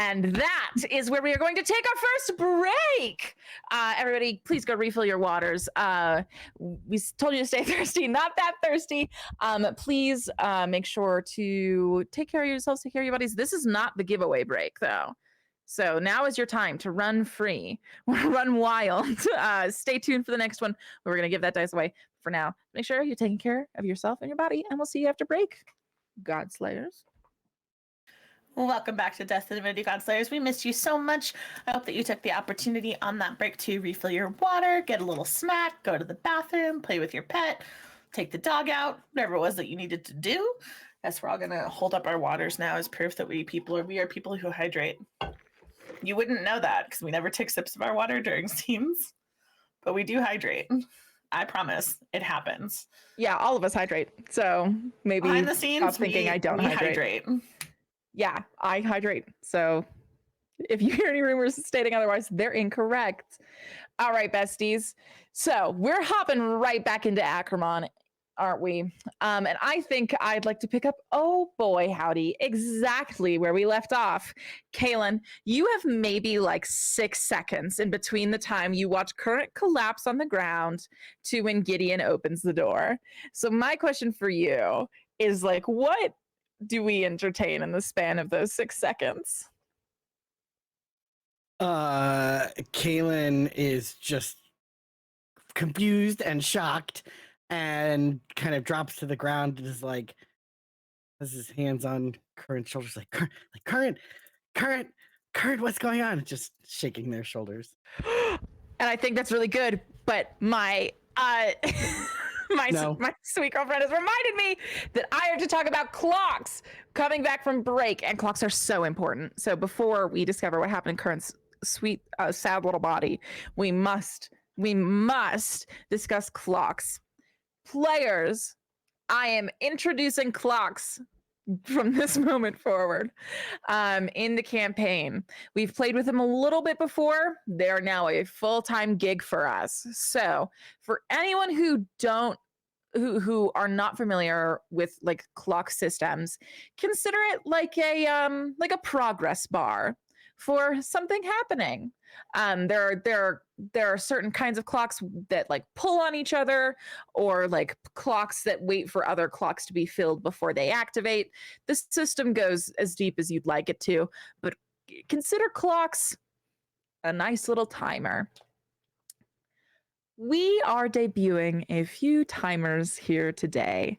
Speaker 4: And that is where we are going to take our first break. Everybody, please go refill your waters. We told you to stay thirsty, not that thirsty. Please make sure to take care of yourselves, take care of your bodies. This is not the giveaway break, though. So now is your time to run free, run wild. Stay tuned for the next one. We're going to give that dice away. For now, make sure you're taking care of yourself and your body, and we'll see you after break. God Slayers.
Speaker 2: Welcome back to Death2Divinity, Godslayers. We missed you so much. I hope that you took the opportunity on that break to refill your water, get a little snack, go to the bathroom, play with your pet, take the dog out, whatever it was that you needed to do. Guess we're all going to hold up our waters now as proof that we are people who hydrate. You wouldn't know that because we never take sips of our water during scenes, but we do hydrate. I promise it happens.
Speaker 4: Yeah, all of us hydrate. So maybe
Speaker 2: behind the scenes,
Speaker 4: stop thinking I don't hydrate. Yeah, I hydrate. So if you hear any rumors stating otherwise, they're incorrect. All right, besties. So we're hopping right back into Ackerman, aren't we? And I think I'd like to pick up, oh boy, howdy, exactly where we left off. Kaylin, you have maybe like 6 seconds in between the time you watch Current collapse on the ground to when Gideon opens the door. So my question for you is like, what do we entertain in the span of those 6 seconds?
Speaker 3: Kaylin is just confused and shocked and kind of drops to the ground and is like, has his hands on Current's shoulders, like Current, what's going on? Just shaking their shoulders.
Speaker 4: And I think that's really good, but my my sweet girlfriend has reminded me that I have to talk about clocks coming back from break, and clocks are so important. So before we discover what happened in Current's sweet, sad little body, we must discuss clocks. Players, I am introducing clocks from this moment forward in the campaign. We've played with them a little bit before. They're now a full-time gig for us. So for anyone who are not familiar with like clock systems, consider it like a progress bar for something happening. There are certain kinds of clocks that like pull on each other, or like clocks that wait for other clocks to be filled before they activate. The system goes as deep as you'd like it to, but consider clocks a nice little timer. We are debuting a few timers here today.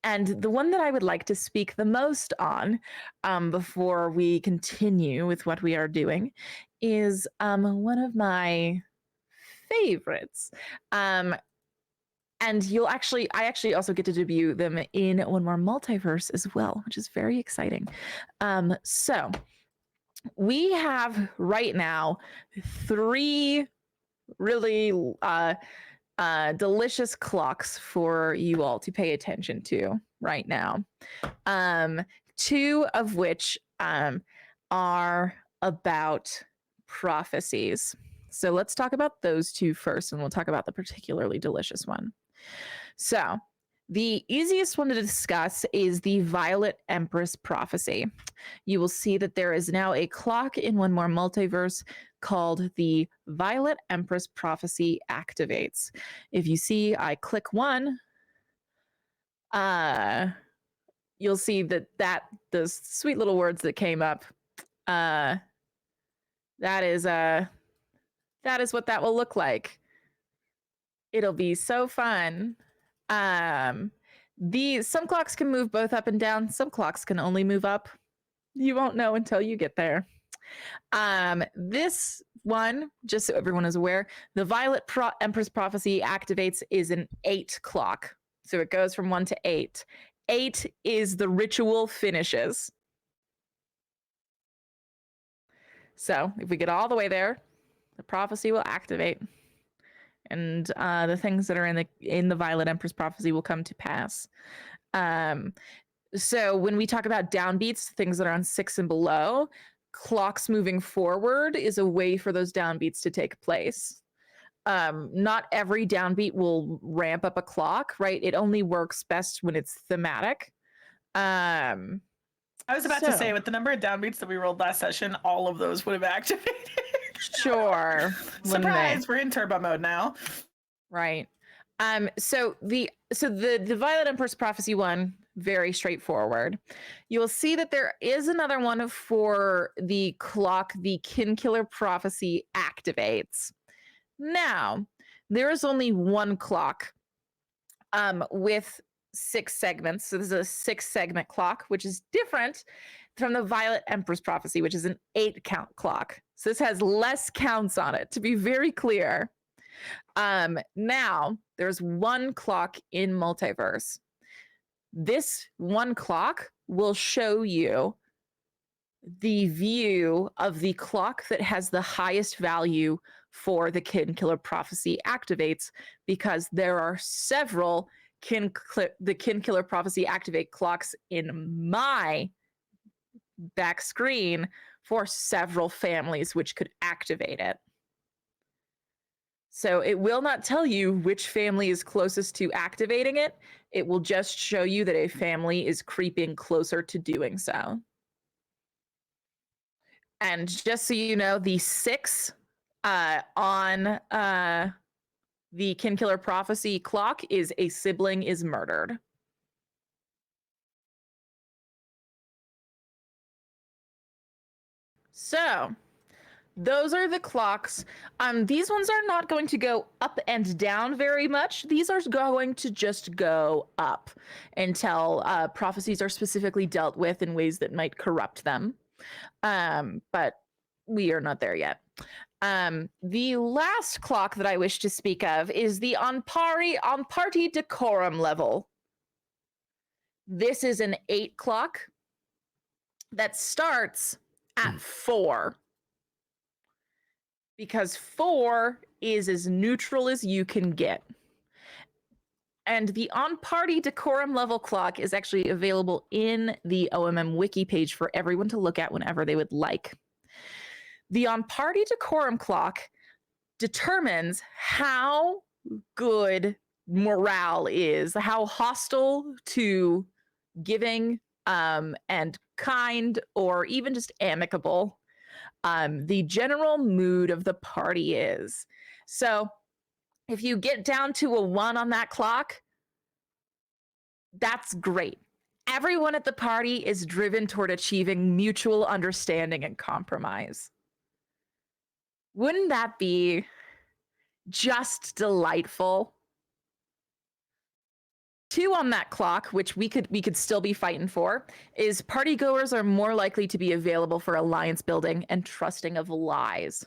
Speaker 4: And the one that I would like to speak the most on before we continue with what we are doing is one of my favorites. And I actually also get to debut them in One More Multiverse as well, which is very exciting. So we have right now 3 really delicious clocks for you all to pay attention to right now. Two of which are about prophecies. So let's talk about those two first, and we'll talk about the particularly delicious one. So the easiest one to discuss is the Violet Empress prophecy. You will see that there is now a clock in One More Multiverse called the Violet Empress prophecy activates. If you see, I click one, you'll see that those sweet little words that came up, that is what that will look like. It'll be so fun. Some clocks can move both up and down. Some clocks can only move up. You won't know until you get there. This one, just so everyone is aware, the Violet Empress prophecy activates is an 8 clock. So it goes from 1 to 8. 8 is the ritual finishes. So if we get all the way there, the prophecy will activate, and the things that are in the Violet Empress prophecy will come to pass. So when we talk about downbeats, things that are on 6 and below, clocks moving forward is a way for those downbeats to take place. Not every downbeat will ramp up a clock, right? It only works best when it's thematic.
Speaker 2: I was about to say, with the number of downbeats that we rolled last session, all of those would have activated.
Speaker 4: Sure.
Speaker 2: Surprise, we're in turbo mode now.
Speaker 4: Right. So the Violet Empress prophecy one, very straightforward. You will see that there is another one for the clock the Kinkiller prophecy activates. Now, there is only one clock with 6 segments. So this is a 6-segment clock, which is different from the Violet Empress prophecy, which is an 8-count clock. So this has less counts on it, to be very clear. Now, there's one clock in Multiverse. This one clock will show you the view of the clock that has the highest value for the Kinkiller prophecy activates, because there are several the Kinkiller prophecy activate clocks in my back screen for several families which could activate it. So it will not tell you which family is closest to activating it. It will just show you that a family is creeping closer to doing so. And just so you know, the 6 on the Kinkiller prophecy clock is a sibling is murdered. So those are the clocks. These ones are not going to go up and down very much. These are going to just go up until prophecies are specifically dealt with in ways that might corrupt them. But we are not there yet. The last clock that I wish to speak of is the on party decorum level. This is an 8 clock that starts at 4. Because 4 is as neutral as you can get. And the on-party decorum level clock is actually available in the OMM wiki page for everyone to look at whenever they would like. The on-party decorum clock determines how good morale is, how hostile to giving and kind, or even just amicable the general mood of the party is. So if you get down to a 1 on that clock, that's great. Everyone at the party is driven toward achieving mutual understanding and compromise. Wouldn't that be just delightful? 2 on that clock, which we could still be fighting for, is partygoers are more likely to be available for alliance building and trusting of lies.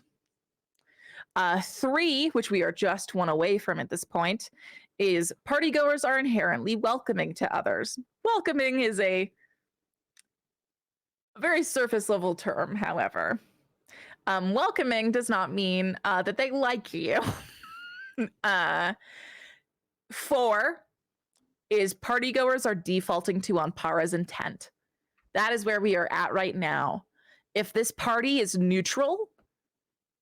Speaker 4: 3, which we are just 1 away from at this point, is partygoers are inherently welcoming to others. Welcoming is a very surface level term, however. Welcoming does not mean that they like you. 4 is partygoers are defaulting to Anpara's intent. That is where we are at right now. If this party is neutral,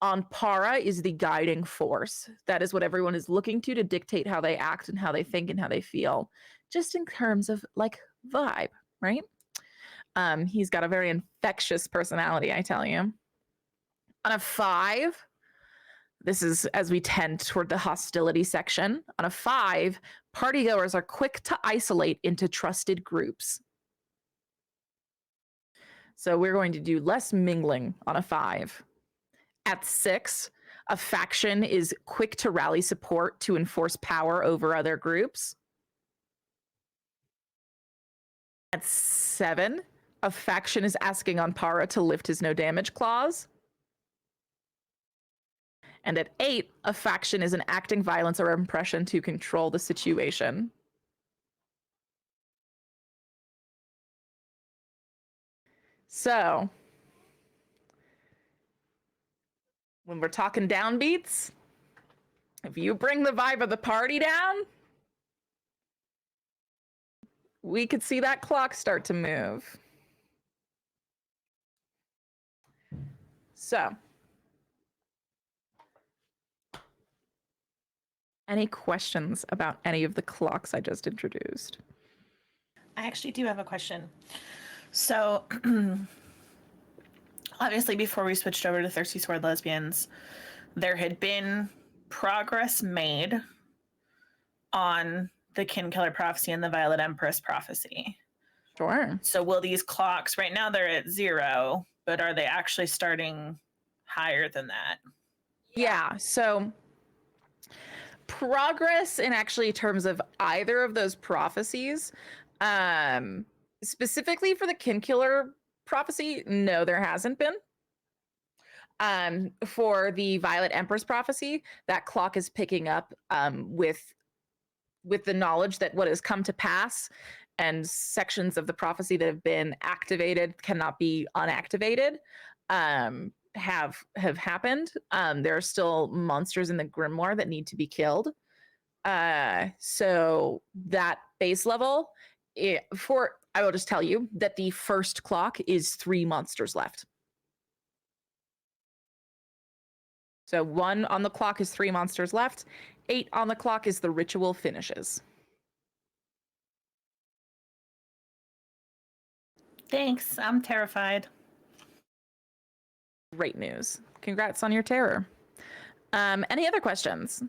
Speaker 4: Anpara is the guiding force. That is what everyone is looking to dictate how they act and how they think and how they feel, just in terms of like vibe, right? He's got a very infectious personality, I tell you. On a 5, this is as we tend toward the hostility section. On a 5, partygoers are quick to isolate into trusted groups. So we're going to do less mingling on a 5. At 6, a faction is quick to rally support to enforce power over other groups. At 7, a faction is asking Anpara to lift his no damage clause. And at 8, a faction is enacting violence or oppression to control the situation. So, when we're talking downbeats, if you bring the vibe of the party down, we could see that clock start to move. So, any questions about any of the clocks I just introduced?
Speaker 2: I actually do have a question. So, obviously, before we switched over to Thirsty Sword Lesbians, there had been progress made on the Kin Killer Prophecy and the Violet Empress Prophecy.
Speaker 4: Sure.
Speaker 2: So will these clocks, right now they're at 0, but are they actually starting higher than that?
Speaker 4: Yeah, so progress in actually terms of either of those prophecies, specifically for the Kin Killer Prophecy, no, there hasn't been. For the Violet Empress Prophecy, that clock is picking up with the knowledge that what has come to pass and sections of the prophecy that have been activated cannot be unactivated have happened. There are still monsters in the grimoire that need to be killed. So that base level, I will just tell you that the first clock is 3 monsters left. So 1 on the clock is 3 monsters left. 8 on the clock is the ritual finishes.
Speaker 2: Thanks. I'm terrified.
Speaker 4: Great news. Congrats on your terror. Any other questions?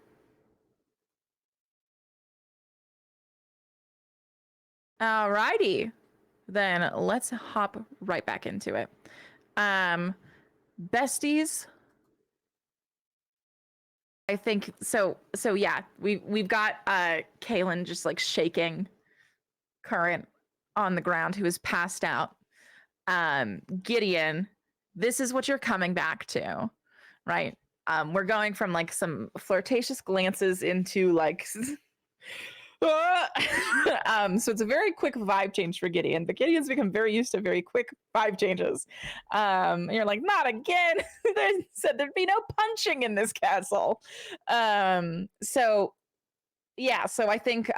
Speaker 4: Alrighty. Then let's hop right back into it. Besties. I think so yeah, we've got Kaylin just like shaking Current on the ground, who is passed out. Gideon, this is what you're coming back to, right? We're going from like some flirtatious glances into like so it's a very quick vibe change for Gideon, but Gideon's become very used to very quick vibe changes. And you're like, not again. They said there'd be no punching in this castle. So yeah, so I think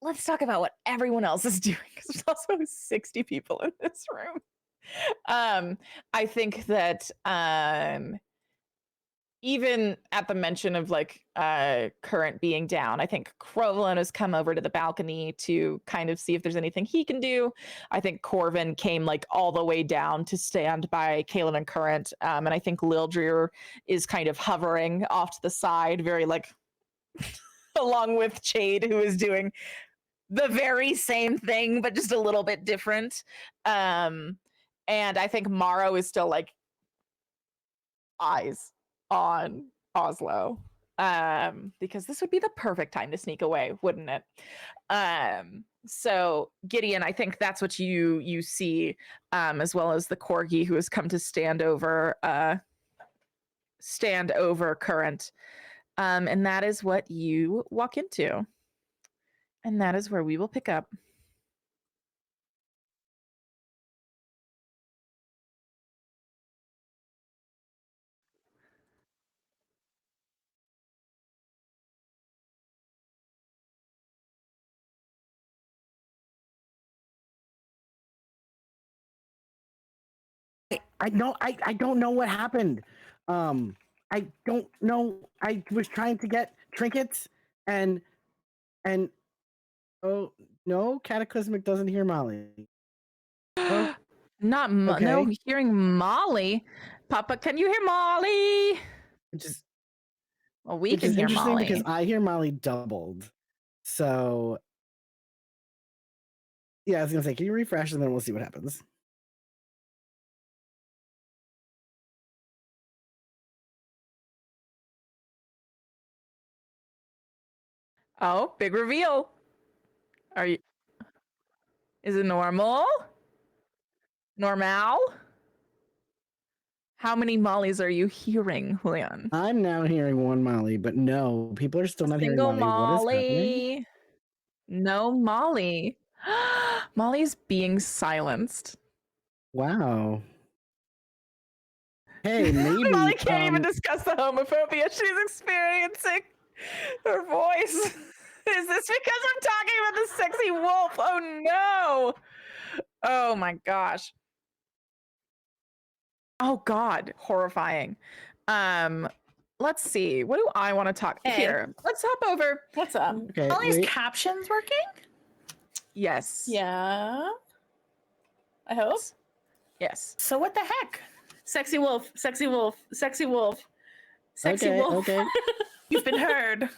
Speaker 4: let's talk about what everyone else is doing, because there's also 60 people in this room. I think that even at the mention of like Current being down, I think Crovalin has come over to the balcony to kind of see if there's anything he can do. I think Corvin came like all the way down to stand by Kaylin and Current. And I think Lildrir is kind of hovering off to the side, very like along with Chade, who is doing the very same thing, but just a little bit different. And I think Morrow is still like eyes on Oslo, because this would be the perfect time to sneak away, wouldn't it? So Gideon, I think that's what you see, as well as the corgi who has come to stand over Current, and that is what you walk into, and that is where we will pick up.
Speaker 3: I don't know what happened. I don't know. I was trying to get trinkets and oh no, Cataclysmic doesn't hear Molly. Oh,
Speaker 4: No,
Speaker 3: okay.
Speaker 4: hearing Molly. Papa, can you hear Molly?
Speaker 3: Which is
Speaker 4: Well, we
Speaker 3: which
Speaker 4: can
Speaker 3: is
Speaker 4: hear
Speaker 3: interesting
Speaker 4: Molly.
Speaker 3: because I hear Molly doubled. So yeah, I was gonna say, can you refresh and then we'll see what happens.
Speaker 4: Oh, big reveal. Are you? Is it normal? Normal? How many Mollys are you hearing, Julian?
Speaker 3: I'm now hearing one Molly, but no, people are still not hearing
Speaker 4: Single
Speaker 3: Molly. What is happening?
Speaker 4: Molly. No Molly. Molly's being silenced.
Speaker 3: Wow. Hey, maybe
Speaker 4: Molly can't even discuss the homophobia she's experiencing. Her voice. Is this because I'm talking about the sexy wolf? Oh no. Oh my gosh. Oh God, horrifying. Let's see. What do I want to talk
Speaker 1: Hey.
Speaker 4: here? Let's hop over.
Speaker 1: What's up?
Speaker 3: Okay,
Speaker 2: Molly's
Speaker 3: wait.
Speaker 2: captions working?
Speaker 4: Yes.
Speaker 1: Yeah. I hope.
Speaker 4: Yes.
Speaker 2: So what the heck?
Speaker 1: Sexy wolf, sexy wolf, sexy wolf, sexy
Speaker 3: Okay,
Speaker 1: wolf.
Speaker 3: okay.
Speaker 2: You've been heard.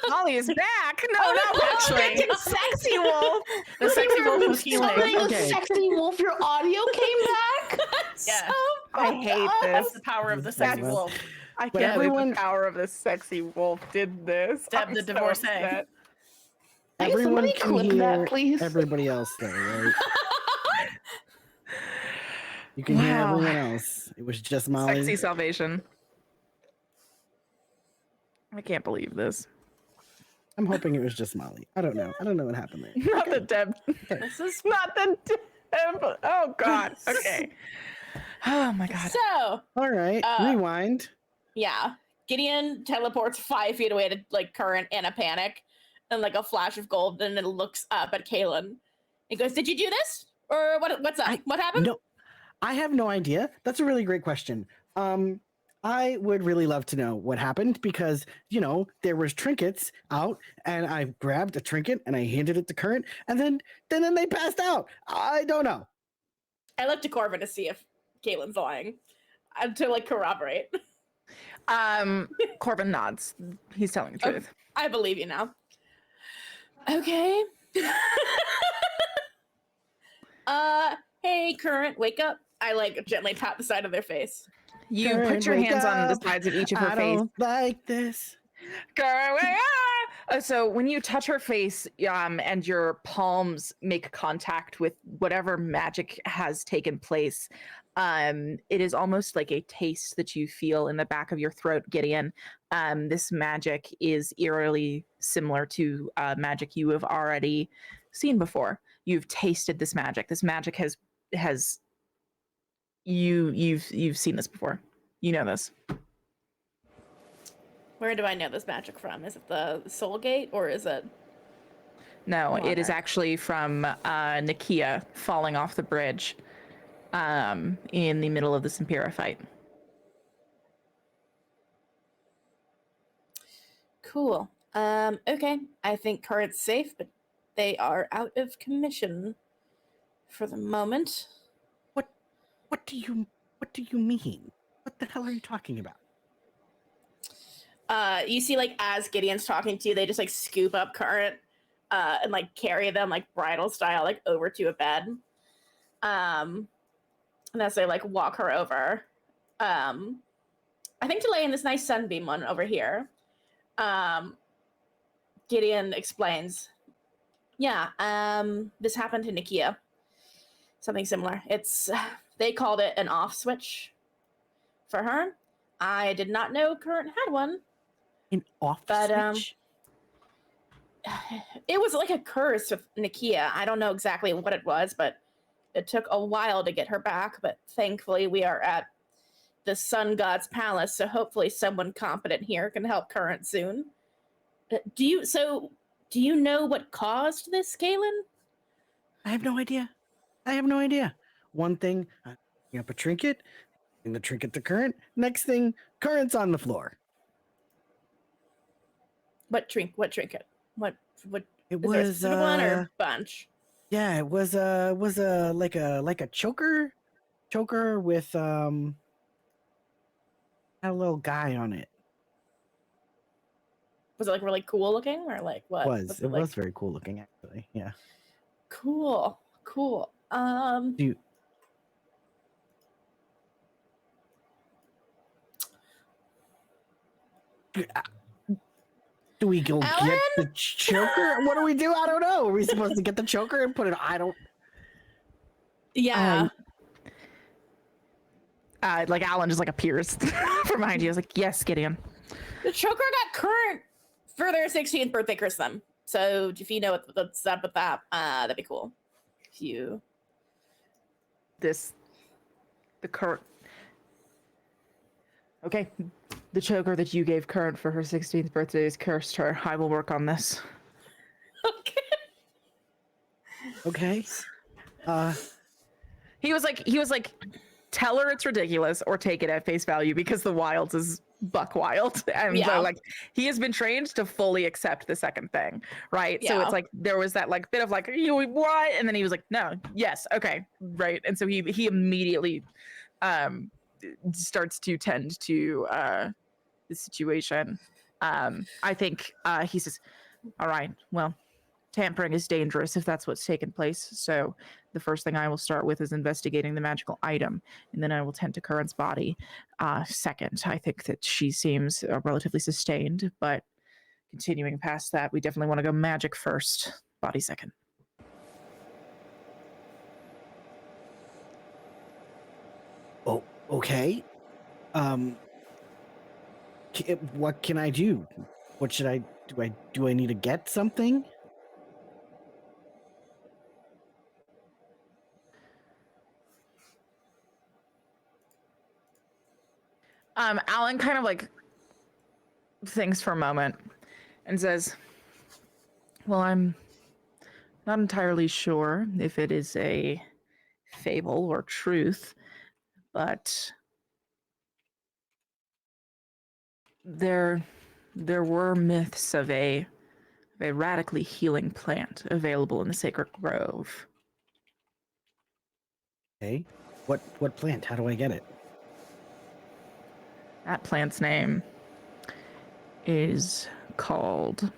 Speaker 4: Molly is back. No,
Speaker 1: Oh,
Speaker 4: not
Speaker 1: no,
Speaker 4: actually.
Speaker 1: no.
Speaker 4: Sexy wolf.
Speaker 2: The sexy wolf was
Speaker 5: Sorry,
Speaker 2: healing.
Speaker 5: the
Speaker 3: Okay.
Speaker 5: sexy wolf, your audio came back.
Speaker 2: Yeah.
Speaker 4: I hate
Speaker 2: That's
Speaker 4: this.
Speaker 2: the power of the sexy
Speaker 3: That's-
Speaker 2: wolf.
Speaker 4: I
Speaker 3: But
Speaker 4: can't believe
Speaker 3: everyone-
Speaker 4: the power of the sexy wolf did this.
Speaker 2: Deb
Speaker 4: I'm
Speaker 2: the
Speaker 4: so
Speaker 2: divorcee.
Speaker 4: upset.
Speaker 5: Hey,
Speaker 3: Everyone
Speaker 5: somebody
Speaker 3: can
Speaker 5: clip
Speaker 3: hear
Speaker 5: that, please.
Speaker 3: everybody else, though, right? You can hear
Speaker 4: Wow.
Speaker 3: everyone else. It was just Molly.
Speaker 4: Sexy salvation. I can't believe this.
Speaker 3: I'm hoping it was just Molly. I don't know. I don't know what happened there.
Speaker 4: Not the Deb.
Speaker 1: This is
Speaker 4: Not the Deb. Oh God. Okay. Oh my God.
Speaker 1: so.
Speaker 3: All right, rewind.
Speaker 1: Yeah, Gideon teleports 5 feet away to like Current in a panic, and like a flash of gold, and then looks up at Kaylin. He goes, "Did you do this, or what's up? What happened?"
Speaker 3: No, I have no idea. That's a really great question. I would really love to know what happened because, you know, there was trinkets out and I grabbed a trinket and I handed it to Current and then they passed out. I don't know.
Speaker 1: I look to Corbin to see if Kaylin's lying, to like corroborate.
Speaker 4: Corbin nods. He's telling the truth.
Speaker 1: I believe you now. Okay. Hey, Current, wake up. I like gently pat the side of their face.
Speaker 4: You
Speaker 3: Current,
Speaker 4: put your
Speaker 3: wake
Speaker 4: hands on the
Speaker 3: up.
Speaker 4: sides of each of her
Speaker 3: I
Speaker 4: face.
Speaker 3: don't like this.
Speaker 4: Current, wake up! So when you touch her face, and your palms make contact with whatever magic has taken place, it is almost like a taste that you feel in the back of your throat, Gideon. This magic is eerily similar to magic you have already seen before. You've tasted this magic. This magic has you've seen this before. You know this.
Speaker 1: Where do I know this magic from? Is it the Soul Gate, or is it?
Speaker 4: No, it is
Speaker 1: Monarch.
Speaker 4: actually from Nikia falling off the bridge in the middle of the Impera fight.
Speaker 1: Cool. Okay. I think Current's safe, but they are out of commission for the moment.
Speaker 3: What do you mean? What the hell are you talking about?
Speaker 1: You see, like, as Gideon's talking to you, they just like scoop up Current and like carry them like bridal style like over to a bed. And as they like walk her over, I think to lay in this nice sunbeam one over here. Gideon explains, yeah, this happened to Nikia. Something similar. They called it an off switch for her. I did not know Current had one.
Speaker 3: An off
Speaker 1: But,
Speaker 3: switch?
Speaker 1: It was like a curse with Nikia. I don't know exactly what it was, but it took a while to get her back. But thankfully, we are at the Sun God's Palace, so hopefully someone competent here can help Current soon. Do you know what caused this, Kaylin?
Speaker 3: I have no idea. One thing up a trinket, and the trinket to Current. Next thing, Current's on the floor.
Speaker 1: What trinket? What?
Speaker 3: It
Speaker 1: Is there a
Speaker 3: was
Speaker 1: specific one or bunch?
Speaker 3: yeah, it was like a choker with had a little guy on it.
Speaker 1: Was it like really cool looking or like what?
Speaker 3: It was very cool looking actually. Yeah.
Speaker 1: Cool.
Speaker 3: Do we go
Speaker 1: Alan?
Speaker 3: get the choker? What do we do? I don't know. Are we supposed to get the choker and put it? I don't.
Speaker 1: Yeah.
Speaker 4: Like Alan just like appears from behind you. I was like, yes, Gideon.
Speaker 1: The choker got Current for their 16th birthday christening. So if you know what's up with that, that'd be cool. If you
Speaker 4: the current. Okay, the choker that you gave Current for her 16th birthday is cursed her. I will work on this.
Speaker 3: Okay.
Speaker 4: He was like, tell her it's ridiculous or take it at face value because the Wilds is buck wild. And so like he has been trained to fully accept the second thing, right? So it's like there was that like bit of like, you what? And then he was like, no, yes, okay, right. And so he immediately starts to tend to the situation. I think he says, all right, well, tampering is dangerous if that's what's taken place. So the first thing I will start with is investigating the magical item, and then I will tend to Current's body. Second, I think that she seems relatively sustained, but continuing past that, we definitely want to go magic first, body second.
Speaker 3: Oh, okay. What can I do? What should I do? Do I need to get something?
Speaker 4: Alan kind of like thinks for a moment and says, well, I'm not entirely sure if it is a fable or truth, but there were myths of a radically healing plant available in the sacred grove.
Speaker 3: Okay. What plant? How do I get it?
Speaker 4: That plant's name is called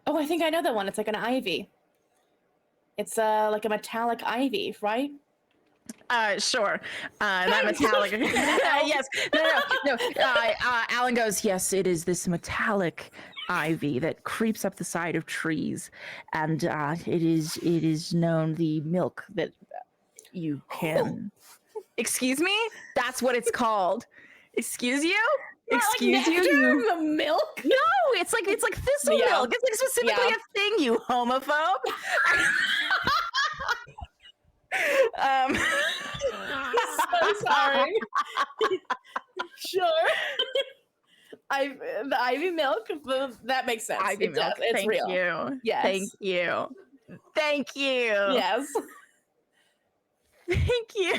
Speaker 1: Oh, I think I know that one. It's like an ivy. It's like a metallic ivy, right?
Speaker 4: Sure. That metallic. Yes. No. Alan goes, yes, it is this metallic ivy that creeps up the side of trees, and it is known the milk that you can. Excuse me? That's what it's called. Excuse you? Excuse
Speaker 1: like
Speaker 4: you?
Speaker 1: The milk?
Speaker 4: No, it's like thistle milk. It's like specifically a thing, you homophobe.
Speaker 1: So sorry. Sure. The ivy milk, that makes sense.
Speaker 4: Ivy milk.
Speaker 1: It's
Speaker 4: Thank
Speaker 1: real.
Speaker 4: you.
Speaker 1: Yes.
Speaker 4: Thank you. Thank you.
Speaker 1: Yes.
Speaker 4: Thank you.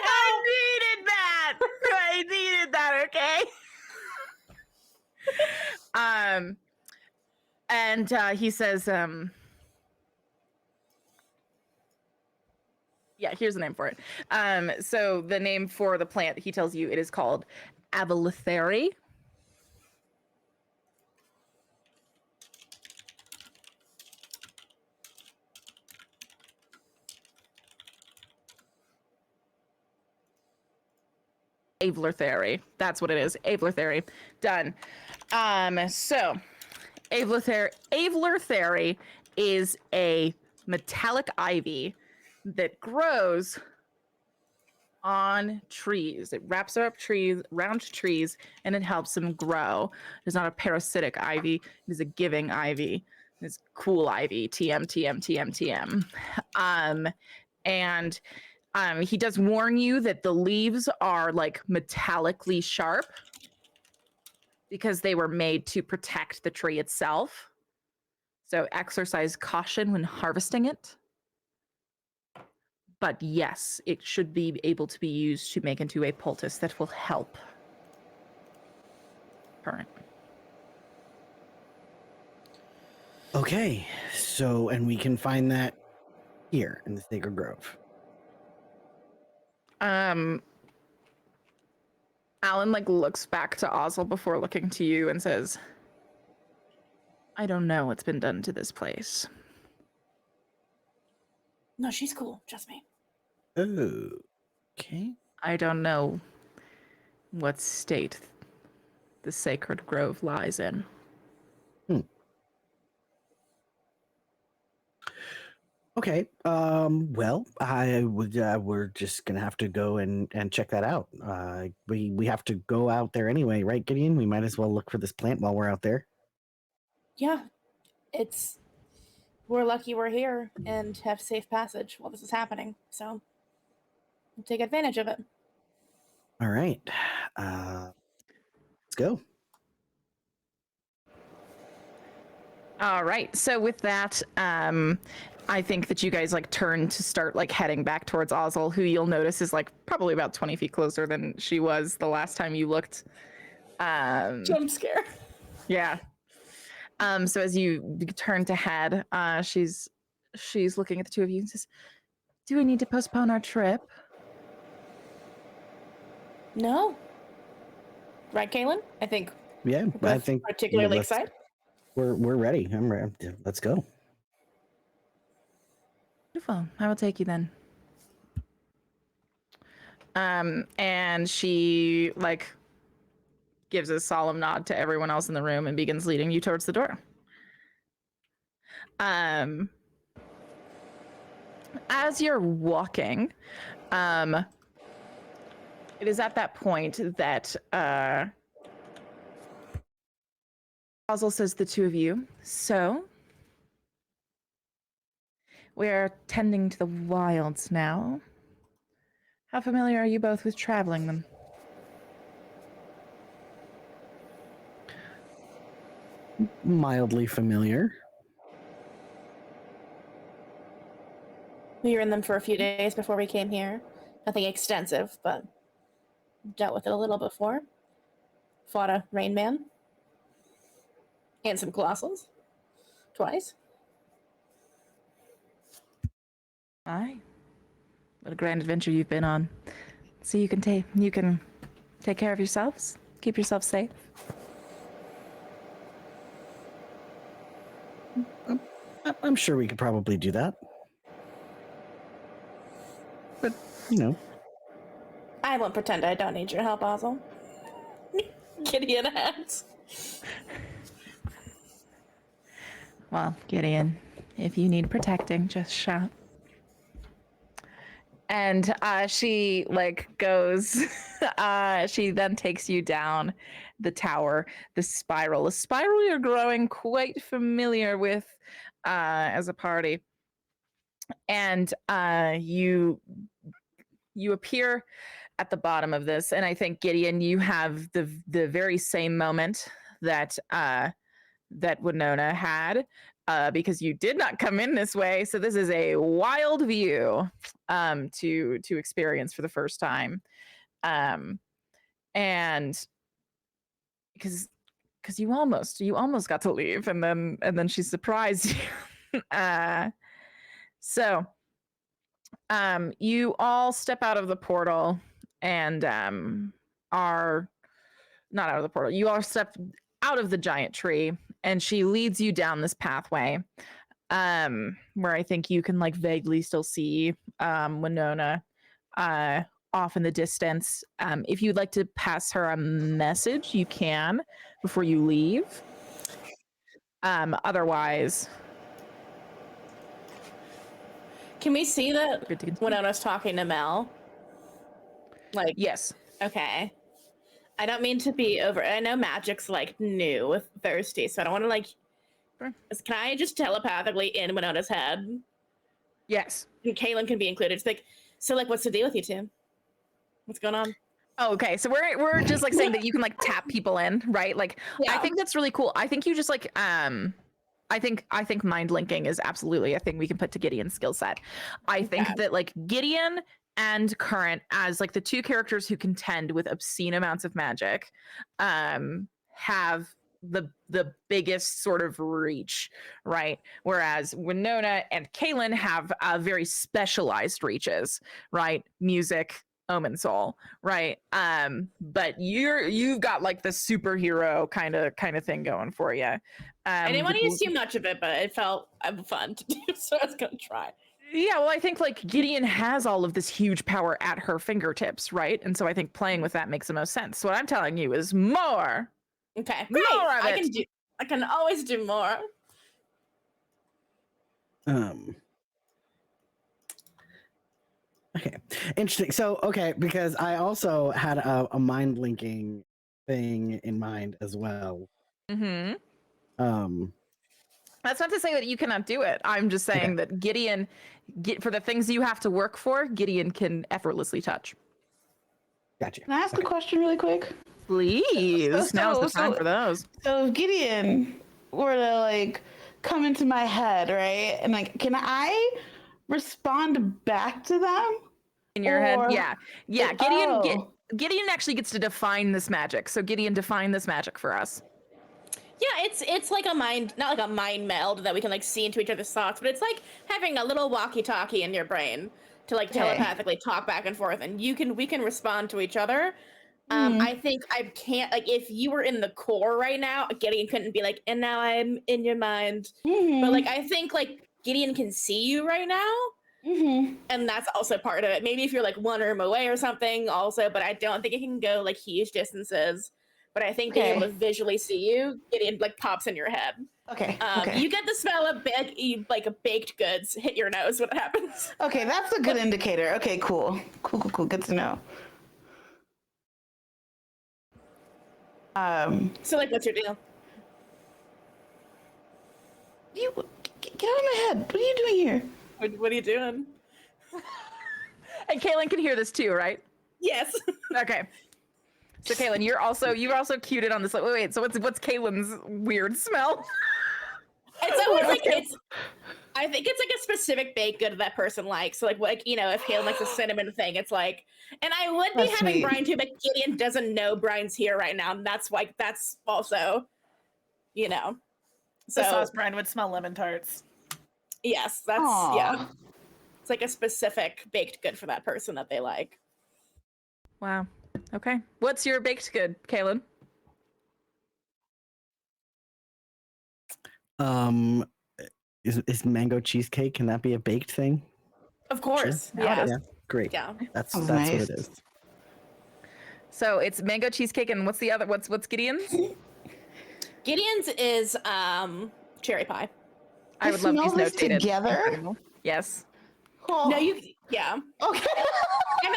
Speaker 4: I needed that. I needed that, okay? And he says, yeah, here's the name for it. So the name for the plant, he tells you it is called Avalitheri. Avalitheri. That's what it is. Avalitheri. Done. So Avalitheri is a metallic ivy that grows on trees. It wraps up trees, around trees, and it helps them grow. It's not a parasitic ivy. It is a giving ivy. It's cool ivy. TM. And He does warn you that the leaves are like metallically sharp because they were made to protect the tree itself. So exercise caution when harvesting it. But yes, it should be able to be used to make into a poultice that will help. Current.
Speaker 3: Okay, so, and we can find that here in the Sacred Grove.
Speaker 4: Alan like looks back to Ozzel before looking to you and says, I don't know what's been done to this place.
Speaker 1: No, she's cool. Trust me.
Speaker 3: Oh, okay.
Speaker 4: I don't know what state the Sacred Grove lies in.
Speaker 3: Okay. Well, I would. We're just gonna have to go and check that out. We have to go out there anyway, right, Gideon? We might as well look for this plant while we're out there.
Speaker 1: Yeah, we're lucky we're here and have safe passage while this is happening. So we'll take advantage of it.
Speaker 3: All right. Let's go.
Speaker 4: All right. So with that, I think that you guys like turn to start like heading back towards Ozzel, who you'll notice is like probably about 20 feet closer than she was the last time you looked.
Speaker 1: Jump scare.
Speaker 4: Yeah. So as you turn to head, she's looking at the two of you and says, do we need to postpone our trip?
Speaker 1: No. Right, Kaylin? I think.
Speaker 3: Yeah, I think
Speaker 1: particularly excited.
Speaker 3: We're ready. I'm ready. Let's go.
Speaker 4: Beautiful. I will take you then. And she like gives a solemn nod to everyone else in the room and begins leading you towards the door. As you're walking, it is at that point that Ozzel says the two of you, so we're tending to the wilds now. How familiar are you both with traveling them?
Speaker 3: Mildly familiar.
Speaker 1: We were in them for a few days before we came here. Nothing extensive, but dealt with it a little before. Fought a Rain Man. And some Colossals. Twice.
Speaker 4: Aye. What a grand adventure you've been on. So you can take care of yourselves, keep yourself safe.
Speaker 3: I'm sure we could probably do that. But, you know.
Speaker 1: I won't pretend I don't need your help, Ozzel. Gideon hands.
Speaker 4: Well, Gideon, if you need protecting, just shout. And she like goes, she then takes you down the tower, the spiral. A spiral you're growing quite familiar with as a party. And you appear at the bottom of this. And I think, Gideon, you have the very same moment that that Winona had, because you did not come in this way. So this is a wild view to experience for the first time. And because you almost got to leave, and then she surprised you. So you all step out of the portal and are not out of the portal. You all step out of the giant tree, and she leads you down this pathway, where I think you can like vaguely still see Winona off in the distance. If you'd like to pass her a message, you can before you leave. Otherwise,
Speaker 1: can we see that Winona's talking to Mel? Like,
Speaker 4: yes.
Speaker 1: Okay. I don't mean to be over. I know magic's like new with Thirsty, so I don't want to like. Can I just telepathically in Winona's head?
Speaker 4: Yes.
Speaker 1: And Kaylin can be included. It's like, So like, what's the deal with you two? What's going on?
Speaker 4: Oh, okay. So we're just like saying that you can like tap people in, right? Like I think that's really cool. I think you just like I think mind linking is absolutely a thing we can put to Gideon's skill set. I think that like Gideon and Current as like the two characters who contend with obscene amounts of magic have the biggest sort of reach, right? Whereas Winona and Kaylin have very specialized reaches, right? Music, Omen Soul, right? But you've got like the superhero kind of thing going for you.
Speaker 1: I didn't want to use too much of it, but it felt fun to do, so I was gonna try.
Speaker 4: Yeah, well, I think like Gideon has all of this huge power at her fingertips, right? And so I think playing with that makes the most sense. So what I'm telling you is more.
Speaker 1: Okay, great.
Speaker 4: More of it.
Speaker 1: I can always do more.
Speaker 3: Okay, interesting. So, okay, because I also had a mind linking thing in mind as well.
Speaker 4: Mm-hmm.
Speaker 3: Um,
Speaker 4: That's not to say that you cannot do it. I'm just saying that Gideon, for the things you have to work for, Gideon can effortlessly touch.
Speaker 3: Gotcha.
Speaker 5: Can I ask a question really quick?
Speaker 4: Please, now's the time for those.
Speaker 5: So if Gideon were to like come into my head, right, and like, can I respond back to them
Speaker 4: in your head? Yeah.
Speaker 5: Like,
Speaker 4: Gideon actually gets to define this magic. So Gideon, define this magic for us.
Speaker 1: Yeah, it's like a mind, not like a mind meld that we can like see into each other's thoughts, but it's like having a little walkie-talkie in your brain to like telepathically talk back and forth, and we can respond to each other. I think I can't, like, if you were in the core right now, Gideon couldn't be like, and now I'm in your mind. But like, I think like Gideon can see you right now. And that's also part of it. Maybe if you're like one room away or something also, but I don't think it can go like huge distances. But I think being able to visually see you, Gideon like pops in your head.
Speaker 5: Okay.
Speaker 1: You get the smell of baked goods hit your nose when it happens.
Speaker 5: Okay, that's a good indicator. Okay, cool. Good to know.
Speaker 1: So like, what's your deal?
Speaker 5: You get out of my head. What are you doing here?
Speaker 1: What are you doing?
Speaker 4: And Kaylin can hear this too, right?
Speaker 1: Yes.
Speaker 4: Okay. So Kaylin, you're also cued in on this. Like, wait. So what's Kaylin's weird smell?
Speaker 1: It's always like I think it's like a specific baked good that person likes. So like you know, if Kaylin likes a cinnamon thing, it's like, and I would be having Brian too, but Gideon doesn't know Brian's here right now, and that's also, you know. So
Speaker 2: sauce Brian would smell lemon tarts.
Speaker 1: Yes, that's it's like a specific baked good for that person that they like.
Speaker 4: Wow. Okay. What's your baked good, Kaylin?
Speaker 3: Is mango cheesecake? Can that be a baked thing?
Speaker 1: Of course.
Speaker 3: Sure.
Speaker 1: Yeah.
Speaker 3: Great.
Speaker 1: Yeah.
Speaker 3: That's
Speaker 5: nice.
Speaker 3: what it is.
Speaker 4: So it's mango cheesecake, and what's the other? What's Gideon's?
Speaker 1: Gideon's is cherry pie.
Speaker 4: I would love these
Speaker 5: this
Speaker 4: notated.
Speaker 5: together.
Speaker 4: Yes.
Speaker 5: Oh.
Speaker 1: No, yeah.
Speaker 5: Okay.
Speaker 1: I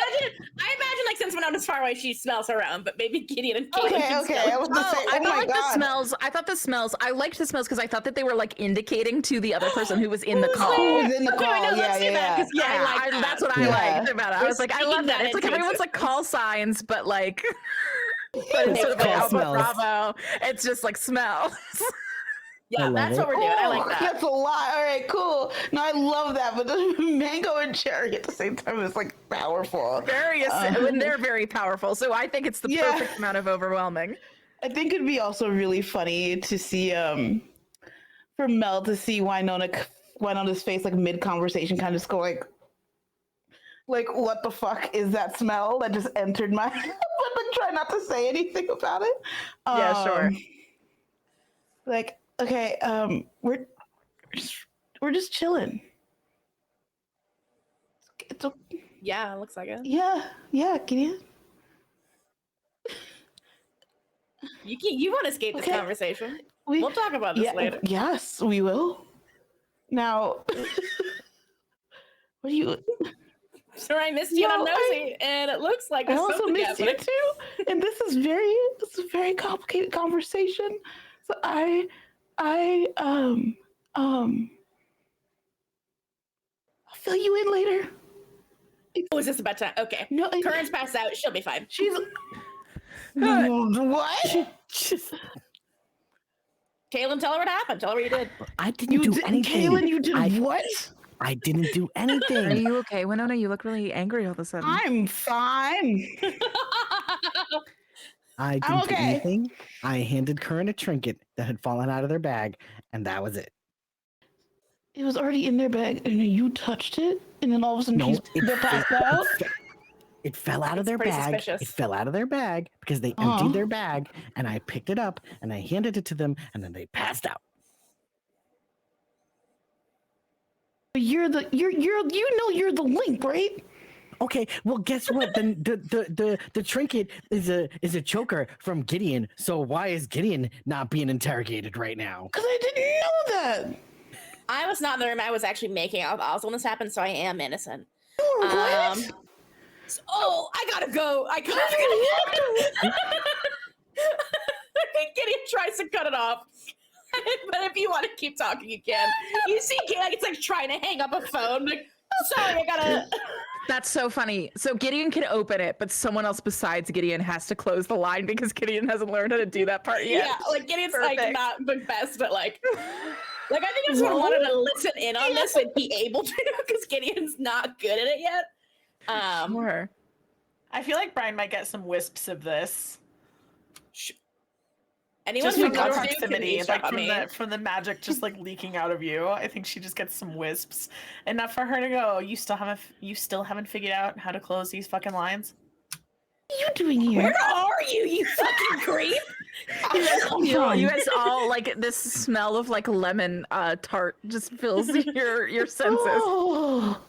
Speaker 1: imagine like since Winona's far away, she smells her own, but maybe Gideon and Kaylin can
Speaker 5: Okay.
Speaker 1: still.
Speaker 5: I was gonna say,
Speaker 4: I
Speaker 5: oh my
Speaker 4: like
Speaker 5: god.
Speaker 4: the smells. I liked the smells because I thought that they were like indicating to the other person who was in the call.
Speaker 5: Who was in the call?
Speaker 1: No, let's do that, 'cause I like that.
Speaker 4: That's what I liked about it. I was like, I love that.
Speaker 1: that
Speaker 4: It's like
Speaker 1: into
Speaker 4: everyone's like call signs, but like, but instead of like
Speaker 3: Call
Speaker 4: Alpha
Speaker 3: smells.
Speaker 4: Bravo, it's just like smells.
Speaker 1: Yeah, that's what we're doing. I like that.
Speaker 5: That's a lot. All right, cool. No, I love that, but the mango and cherry at the same time is like powerful.
Speaker 4: And they're very powerful. So I think it's the perfect amount of overwhelming.
Speaker 5: I think it'd be also really funny to see for Mel to see Winona's face like mid conversation kind of just go like what the fuck is that smell that just entered my but like try not to say anything about it.
Speaker 4: Yeah, sure.
Speaker 5: Like, okay, we're just chilling. It's okay.
Speaker 1: Yeah, it looks like it.
Speaker 5: Yeah, Gideon.
Speaker 1: You want to escape this conversation? We'll talk about this later.
Speaker 5: Yes, we will. Now, what do you?
Speaker 1: Sure, I missed you and I'm nosy, and it looks like
Speaker 5: I also missed you too. And this is a very complicated conversation. So I'll fill you in later.
Speaker 1: Oh, is this about time? Okay.
Speaker 5: No,
Speaker 1: Current's passed out. She'll be fine.
Speaker 5: she's what?
Speaker 1: Kaylin, tell her what happened. Tell her what you did.
Speaker 3: I didn't do anything.
Speaker 5: Kaylin, you did what?
Speaker 3: I didn't do
Speaker 4: Are
Speaker 3: anything.
Speaker 4: you okay, Winona? You look really angry all of a sudden.
Speaker 5: I'm fine.
Speaker 3: I
Speaker 5: I'm
Speaker 3: didn't do
Speaker 5: okay.
Speaker 3: anything. I handed Curran a trinket that had fallen out of their bag, and that was it.
Speaker 5: It was already in their bag, and then you touched it, and then all of a sudden they're passed out.
Speaker 3: It fell out of their
Speaker 1: pretty
Speaker 3: bag.
Speaker 1: suspicious.
Speaker 3: It fell out of their bag because they emptied their bag, and I picked it up and I handed it to them, and then they passed out.
Speaker 5: But you're the link, right?
Speaker 3: Okay, well, guess what? Then the trinket is a choker from Gideon. So why is Gideon not being interrogated right now?
Speaker 5: Because I didn't know that.
Speaker 1: I was not in the room. I was actually making out with Oz when this happened, so I am innocent.
Speaker 5: You were what?
Speaker 1: Oh, I gotta go. I gotta. I think Gideon tries to cut it off. But if you want to keep talking, you can. You see, it's like trying to hang up a phone. Like, sorry, I gotta.
Speaker 4: That's so funny. So Gideon can open it, but someone else besides Gideon has to close the line because Gideon hasn't learned how to do that part yet.
Speaker 1: Yeah, like Gideon's
Speaker 4: Perfect.
Speaker 1: like not the best, but like I think I just wanted to listen in on this and be able to because Gideon's not good at it yet.
Speaker 4: Sure.
Speaker 2: I feel like Brian might get some wisps of this.
Speaker 1: Anyone
Speaker 2: Just
Speaker 1: who
Speaker 2: from the
Speaker 1: knows
Speaker 2: proximity,
Speaker 1: like
Speaker 2: like from the magic just like leaking out of you. I think she just gets some wisps. Enough for her to go, you still haven't figured out how to close these fucking lines?
Speaker 5: What are you doing here?
Speaker 1: Where are you, you fucking creep?
Speaker 4: You guys all like this smell of like lemon tart just fills your senses.
Speaker 5: Oh.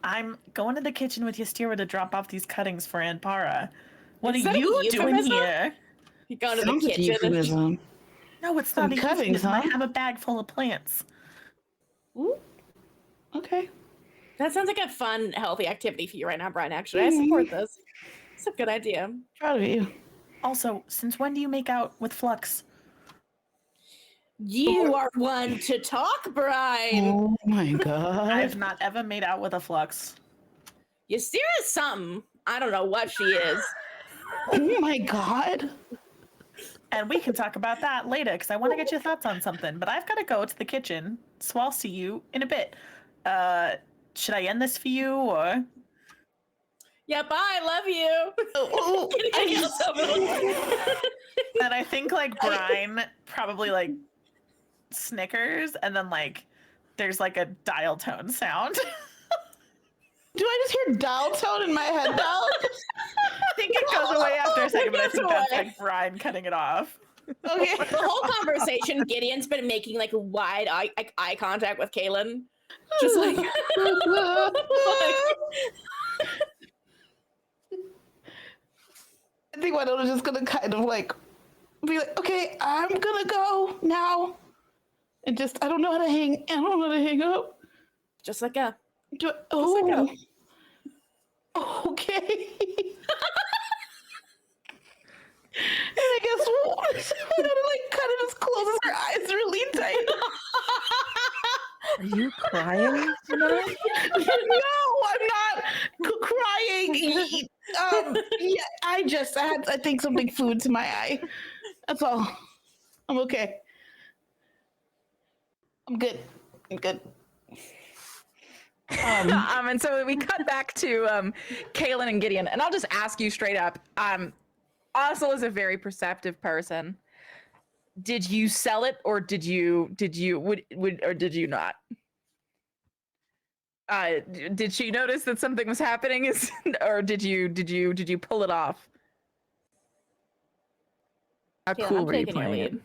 Speaker 2: I'm going to the kitchen with Yastira to drop off these cuttings for Anpara. What
Speaker 1: Is
Speaker 2: are
Speaker 1: that a
Speaker 2: you doing
Speaker 1: euphemism?
Speaker 2: here?
Speaker 1: You go to the
Speaker 5: Sounds like
Speaker 1: kitchen.
Speaker 5: euphemism.
Speaker 2: No, it's
Speaker 5: Some
Speaker 2: not a
Speaker 5: cuttings,
Speaker 2: euphemism. I
Speaker 5: huh?
Speaker 2: have a bag full of plants.
Speaker 5: Ooh. Okay.
Speaker 1: That sounds like a fun, healthy activity for you right now, Brian. Actually, I support this. It's a good idea.
Speaker 5: Proud of you.
Speaker 2: Also, since when do you make out with Flux?
Speaker 1: You are one to talk, Brian.
Speaker 5: Oh my god.
Speaker 2: I've not ever made out with a Flux.
Speaker 1: Yastira is something. I don't know what she is.
Speaker 5: Oh my god.
Speaker 2: And we can talk about that later because I want to get your thoughts on something. But I've got to go to the kitchen, so I'll see you in a bit. Should I end this for you or?
Speaker 1: Yeah, bye. Love you.
Speaker 5: Oh,
Speaker 2: And I think like Brian probably like snickers and then like there's like a dial tone sound.
Speaker 5: do I just hear dial tone in my head now?
Speaker 2: I think it goes away after a second, but I
Speaker 1: It
Speaker 2: think
Speaker 1: goes
Speaker 2: that's
Speaker 1: away.
Speaker 2: like Brian cutting it off.
Speaker 5: Okay.
Speaker 1: The whole conversation, Gideon's been making like wide eye contact with Kaylin. Just like,
Speaker 5: I think Winona's just gonna kind of like be like, okay, I'm gonna go now. And just I don't know how to hang up.
Speaker 1: just like a.
Speaker 5: Do
Speaker 1: like
Speaker 5: oh. Okay. And I guess Winona like kind of just closes her eyes really tight.
Speaker 4: Are you crying?
Speaker 5: No, I'm not crying. Yeah, I think something flew into my eye. That's all. I'm okay. I'm good.
Speaker 4: And so we cut back to Kaylin and Gideon, and I'll just ask you straight up. Osel is a very perceptive person. Did you sell it, or did you or did you not? Did she notice that something was happening, or did you pull it off? How
Speaker 1: Kaylin,
Speaker 4: cool
Speaker 1: I'm
Speaker 4: were you
Speaker 1: taking your
Speaker 4: playing it?
Speaker 1: lead.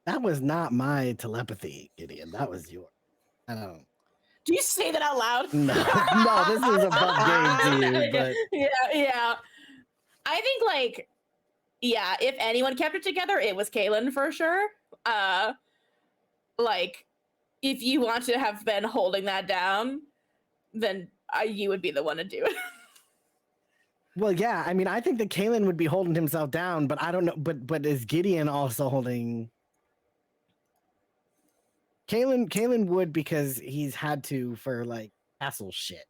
Speaker 3: That was not my telepathy, Gideon. That was yours. I don't.
Speaker 1: Do you say that out loud?
Speaker 3: No, no, this is above game to you, but
Speaker 1: Yeah. I think like, yeah, if anyone kept it together, it was Kaylin for sure. Like, if you want to have been holding that down, then you would be the one to do it.
Speaker 3: well, yeah. I mean, I think that Kaylin would be holding himself down, but I don't know. But is Gideon also holding? Kaylin would because he's had to for like castle shit.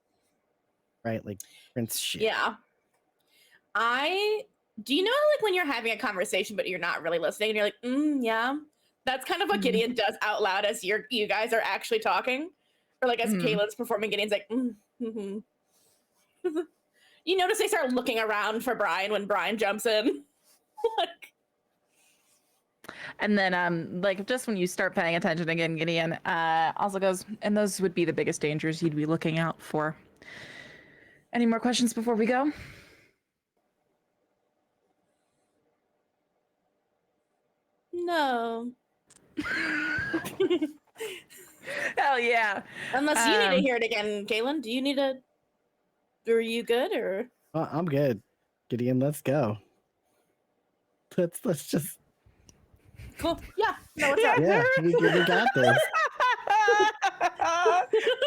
Speaker 3: right? Like Prince shit.
Speaker 1: Yeah. Do you know like when you're having a conversation but you're not really listening and you're like, yeah. That's kind of what Gideon does out loud as you guys are actually talking. Or like as Kaylin's performing, Gideon's like, mm-hmm. You notice they start looking around for Brian when Brian jumps in. Like,
Speaker 4: and then like just when you start paying attention again, Gideon also goes, and those would be the biggest dangers you'd be looking out for. Any more questions before we go?
Speaker 1: no.
Speaker 4: Hell yeah.
Speaker 1: Unless you need to hear it again, Kaylin. Do you need a... Are you good, or...
Speaker 3: I'm good. Gideon, let's go. Let's just...
Speaker 1: Cool. Yeah. No, what's up?
Speaker 3: Yeah, we got this.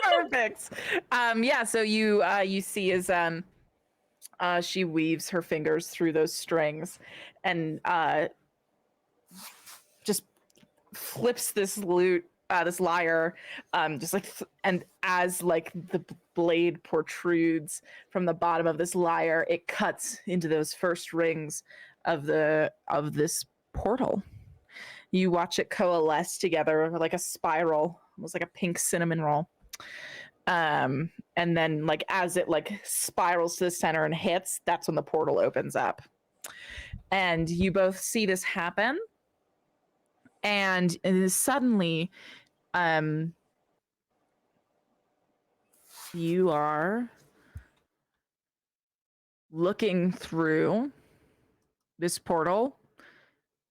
Speaker 4: Perfect. Yeah, so you see as she weaves her fingers through those strings and just flips this lute, this lyre, just like, and as like the blade protrudes from the bottom of this lyre, it cuts into those first rings of this portal. You watch it coalesce together like a spiral, almost like a pink cinnamon roll. And then like as it like spirals to the center and hits, that's when the portal opens up. And you both see this happen. And suddenly, you are looking through this portal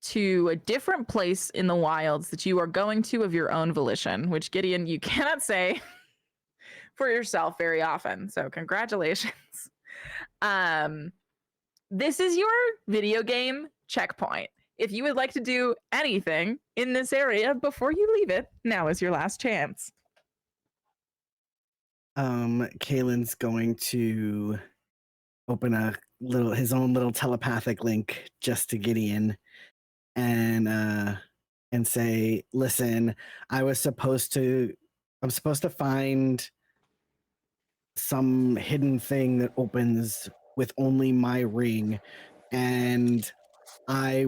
Speaker 4: to a different place in the wilds that you are going to of your own volition, which, Gideon, you cannot say for yourself very often. So congratulations. This is your video game checkpoint. If you would like to do anything in this area before you leave it, now is your last chance.
Speaker 3: Kaylin's going to open his own little telepathic link just to Gideon and say, listen, I'm supposed to find some hidden thing that opens with only my ring, and I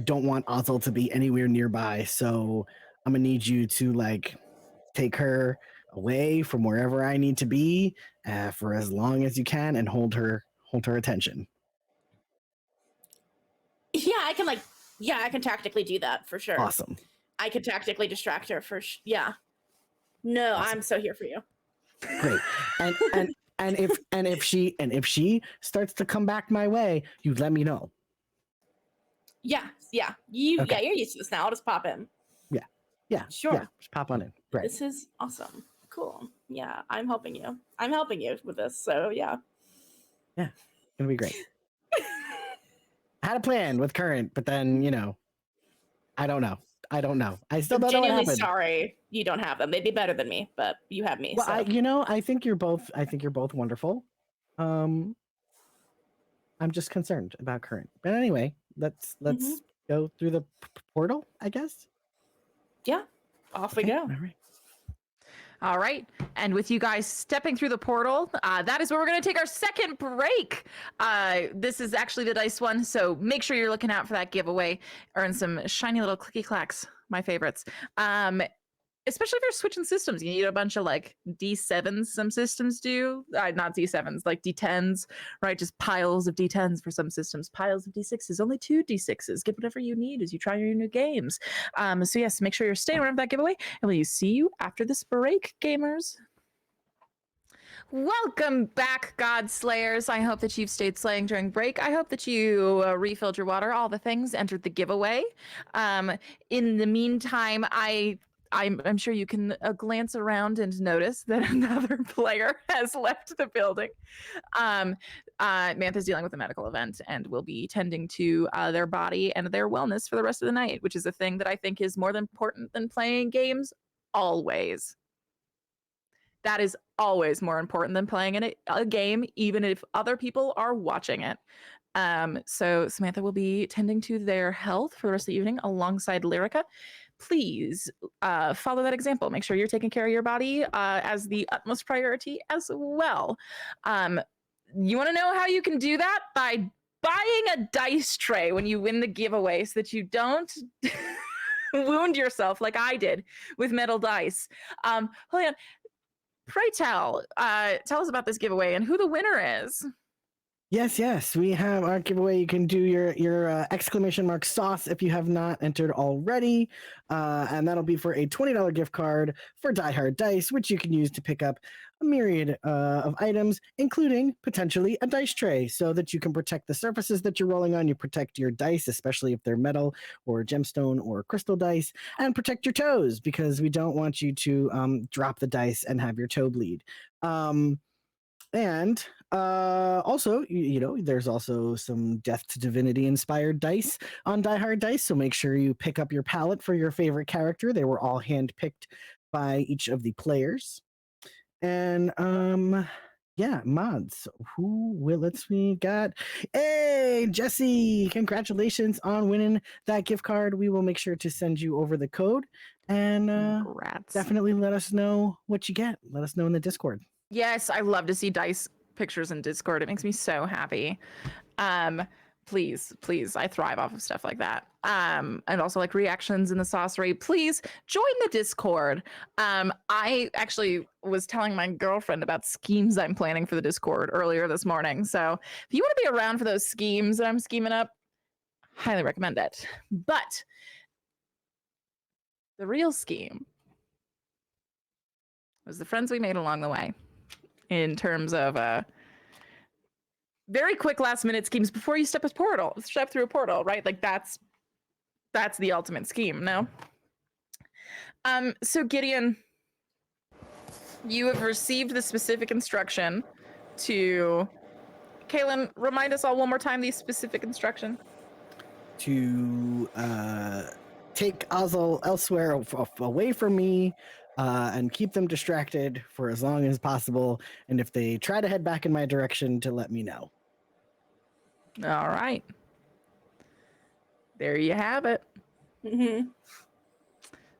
Speaker 3: don't want Ozil to be anywhere nearby, so I'm gonna need you to like take her away from wherever I need to be for as long as you can and hold her attention.
Speaker 1: Yeah, I can tactically do that for sure.
Speaker 3: Awesome.
Speaker 1: I could tactically distract her yeah. No, awesome. I'm so here for you.
Speaker 3: Great. And if she starts to come back my way, you let me know.
Speaker 1: Yeah. Okay. Yeah, you're used to this now. I'll just pop in.
Speaker 3: Yeah.
Speaker 1: Sure.
Speaker 3: Yeah, just pop on in. Right.
Speaker 1: This is awesome. Cool. Yeah, I'm helping you. With this. So yeah.
Speaker 3: Yeah. It's gonna be great. I had a plan with Current, but then, I don't know. I still don't know what happened.
Speaker 1: Sorry you don't have them. They'd be better than me, but you have me.
Speaker 3: Well,
Speaker 1: so.
Speaker 3: I think you're both wonderful. I'm just concerned about Current. But anyway, let's go through the portal, I guess.
Speaker 1: Yeah. Off we go.
Speaker 4: All right. And with you guys stepping through the portal, that is where we're going to take our second break. This is actually the dice one, so make sure you're looking out for that giveaway. Earn some shiny little clicky clacks, my favorites. Especially if you're switching systems, you need a bunch of like D7s. Some systems do, not D7s, like D10s, right? Just piles of D10s for some systems, piles of D6s, only 2 D6s. Get whatever you need as you try your new games. So yes, make sure you're staying around for that giveaway, and we'll see you after this break, gamers. Welcome back, God Slayers. I hope that you've stayed slaying during break. I hope that you refilled your water, all the things, entered the giveaway. In the meantime, I'm sure you can glance around and notice that another player has left the building. Mantha's dealing with a medical event and will be tending to their body and their wellness for the rest of the night, which is a thing that I think is more important than playing games, always. That is always more important than playing a game, even if other people are watching it. So Samantha will be tending to their health for the rest of the evening alongside Lyrica. please follow that example. Make sure you're taking care of your body as the utmost priority as well. You want to know how you can do that? By buying a dice tray when you win the giveaway so that you don't wound yourself like I did with metal dice. Julian, pray tell us about this giveaway and who the winner is.
Speaker 3: Yes, we have our giveaway. You can do your exclamation mark sauce if you have not entered already, and that'll be for a $20 gift card for Die Hard Dice, which you can use to pick up a myriad of items, including potentially a dice tray, so that you can protect the surfaces that you're rolling on. You protect your dice, especially if they're metal or gemstone or crystal dice, and protect your toes because we don't want you to drop the dice and have your toe bleed. And also, there's also some Death2Divinity inspired dice on Die Hard Dice. So make sure you pick up your palette for your favorite character. They were all handpicked by each of the players. And mods. We got? Hey, Jesse! Congratulations on winning that gift card. We will make sure to send you over the code and definitely let us know what you get. Let us know in the Discord.
Speaker 4: Yes, I love to see dice pictures in Discord. It makes me so happy. Please, I thrive off of stuff like that. And also like reactions in the saucery. Please join the Discord. I actually was telling my girlfriend about schemes I'm planning for the Discord earlier this morning. So if you want to be around for those schemes that I'm scheming up, highly recommend it. But the real scheme was the friends we made along the way. In terms of very quick last minute schemes before you step through a portal, right? Like that's the ultimate scheme, no? So Gideon, you have received the specific instruction to Kaylin, remind us all one more time the specific instruction.
Speaker 3: To take Ozzel elsewhere away from me. And keep them distracted for as long as possible. And if they try to head back in my direction, to let me know.
Speaker 4: All right. There you have it.
Speaker 1: Mm-hmm.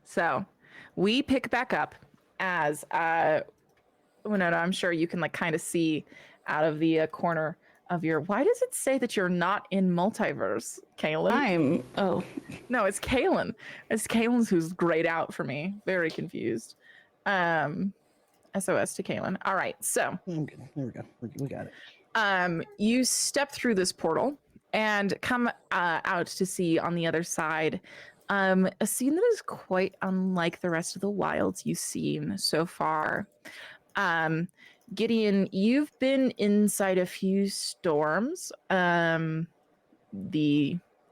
Speaker 4: So we pick back up as, Winona, I'm sure you can like kind of see out of the corner of your, why does it say that you're not in multiverse, Kaylin? No, it's Kaylin. It's Kaylin's who's grayed out for me. Very confused. SOS to Kaylin. All right, so.
Speaker 3: There we go. We got it.
Speaker 4: You step through this portal and come out to see on the other side a scene that is quite unlike the rest of the wilds you've seen so far. Gideon, you've been inside a few storms. The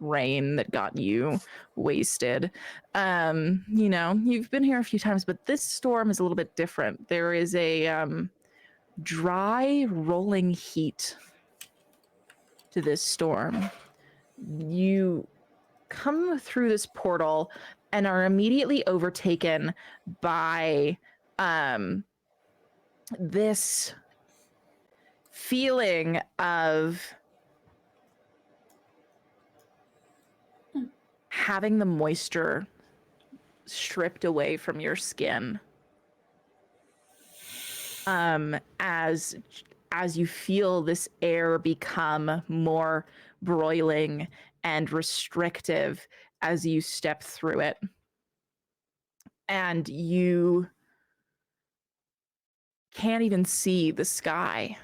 Speaker 4: rain that got you wasted. You've been here a few times, but this storm is a little bit different. There is a dry, rolling heat to this storm. You come through this portal and are immediately overtaken by this feeling of having the moisture stripped away from your skin. As you feel this air become more broiling and restrictive as you step through it. And you can't even see the sky.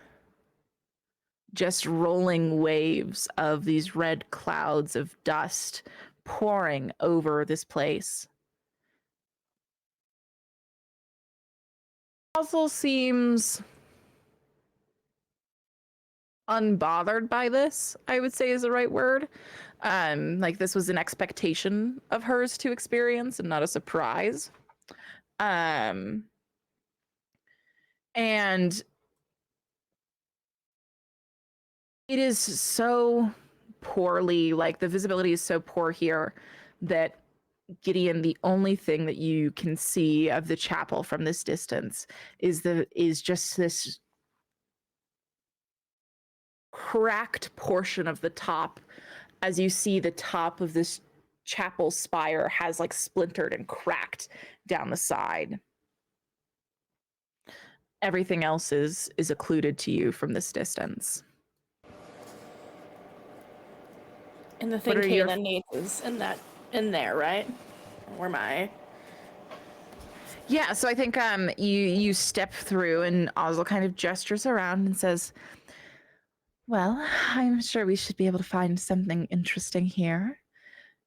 Speaker 4: Just rolling waves of these red clouds of dust pouring over this place. Also seems unbothered by this, I would say is the right word. Like this was an expectation of hers to experience and not a surprise. And it is so poorly, like the visibility is so poor here that Gideon, the only thing that you can see of the chapel from this distance is just this cracked portion of the top, as you see the top of this chapel spire has like splintered and cracked down the side. Everything else is occluded to you from this distance.
Speaker 1: And the thing
Speaker 4: What are your-
Speaker 1: Caitlin needs is in there, right? Or am I?
Speaker 4: Yeah, so I think you step through and Ozil kind of gestures around and says, well, I'm sure we should be able to find something interesting here.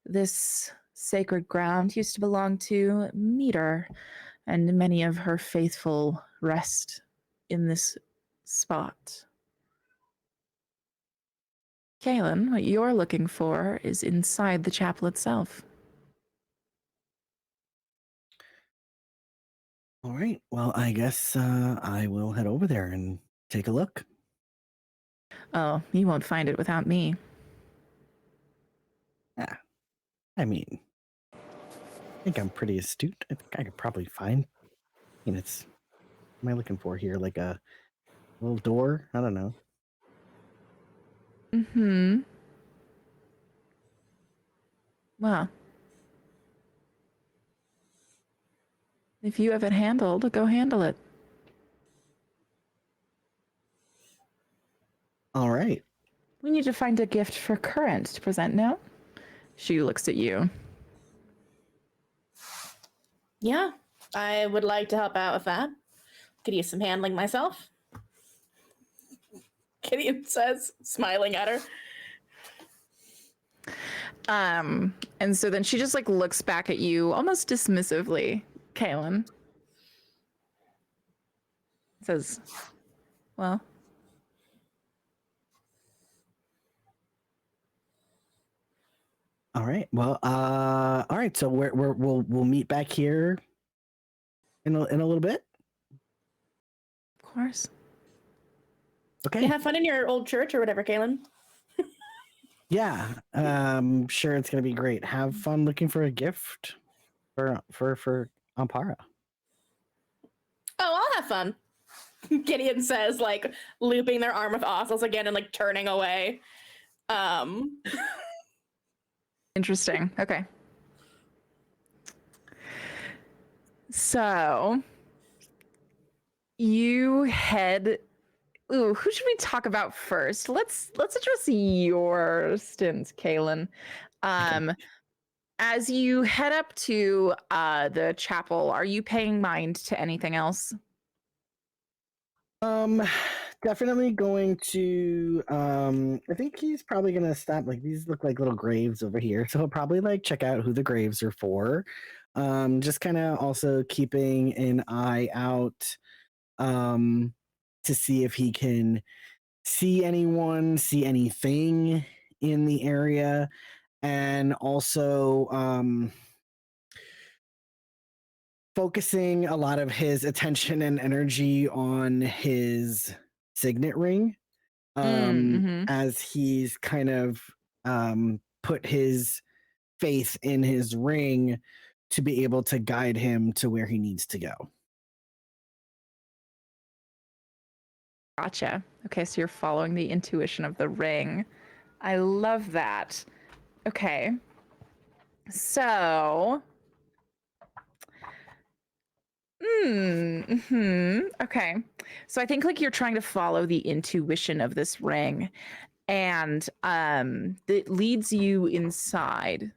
Speaker 4: This sacred ground used to belong to Meter, and many of her faithful rest in this spot. Kaylin, what you're looking for is inside the chapel itself.
Speaker 3: All right. Well, I guess I will head over there and take a look.
Speaker 4: Oh, you won't find it without me.
Speaker 3: Yeah. I mean, I think I'm pretty astute. I think I could probably find. I mean, it's. What am I looking for here? Like a little door? I don't know.
Speaker 4: Mm-hmm. Well, if you have it handled, go handle it.
Speaker 3: All right.
Speaker 4: We need to find a gift for Current to present now. She looks at you.
Speaker 1: Yeah, I would like to help out with that. Could use some handling myself. Gideon says, smiling at her.
Speaker 4: And so then she just like looks back at you almost dismissively, Kaylin. Says, well.
Speaker 3: All right. Well, all right. So we'll meet back here in a little bit.
Speaker 4: Of course.
Speaker 3: Okay.
Speaker 1: You have fun in your old church or whatever, Kaylin.
Speaker 3: Yeah. Sure, it's gonna be great. Have fun looking for a gift for Ampara.
Speaker 1: Oh, I'll have fun. Gideon says, like looping their arm with Ossel's again and like turning away.
Speaker 4: Interesting. Okay. So you head. Ooh, who should we talk about first? Let's address your stint, Kaylin. As you head up to the chapel, are you paying mind to anything else?
Speaker 3: Definitely going to I think he's probably gonna stop. Like, these look like little graves over here, so he'll probably like check out who the graves are for. Just kind of also keeping an eye out to see if he can see anyone, see anything in the area, and also focusing a lot of his attention and energy on his signet ring, as he's kind of put his faith in his ring to be able to guide him to where he needs to go.
Speaker 4: Gotcha. Okay, so you're following the intuition of the ring. I love that. Okay. So. Okay. So I think like you're trying to follow the intuition of this ring, and it leads you inside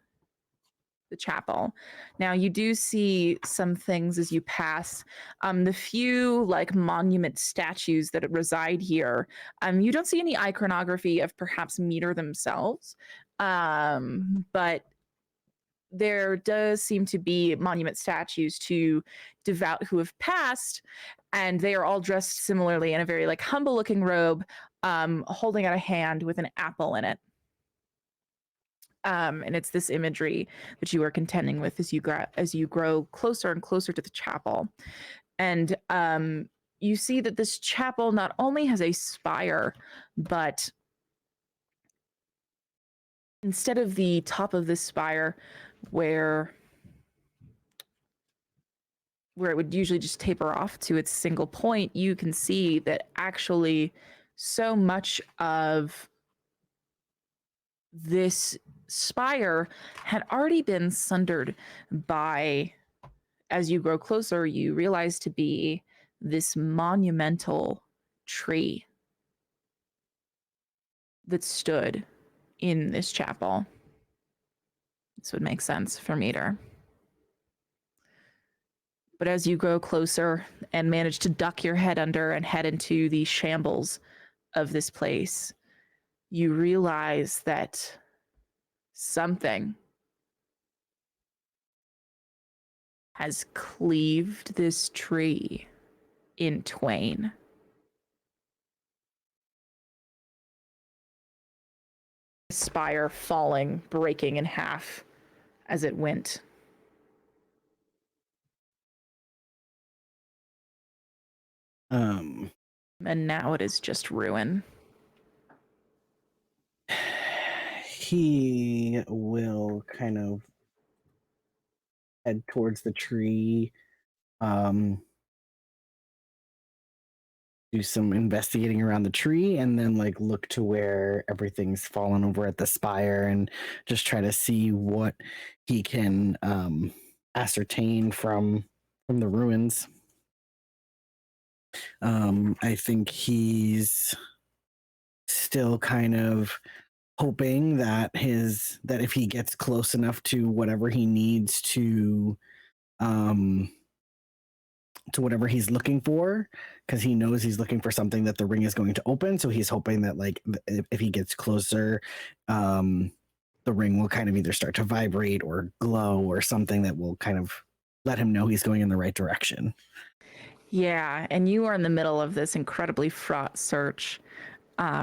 Speaker 4: the chapel. Now you do see some things as you pass. The few like monument statues that reside here, you don't see any iconography of perhaps Meter themselves, but there does seem to be monument statues to devout who have passed, and they are all dressed similarly in a very like humble looking robe, holding out a hand with an apple in it. And it's this imagery that you are contending with as you grow closer and closer to the chapel. And you see that this chapel not only has a spire, but instead of the top of this spire where it would usually just taper off to its single point, you can see that actually so much of this spire had already been sundered by, as you grow closer, you realize to be this monumental tree that stood in this chapel. This would make sense for Meter. But as you grow closer and manage to duck your head under and head into the shambles of this place, you realize that something has cleaved this tree in twain. The spire falling, breaking in half as it went. And now it is just ruin.
Speaker 3: He will kind of head towards the tree, do some investigating around the tree, and then like look to where everything's fallen over at the spire and just try to see what he can ascertain from the ruins. I think he's still kind of hoping that if he gets close enough to whatever he needs to whatever he's looking for, because he knows he's looking for something that the ring is going to open, so he's hoping that like if he gets closer, the ring will kind of either start to vibrate or glow or something that will kind of let him know he's going in the right direction.
Speaker 4: Yeah, and you are in the middle of this incredibly fraught search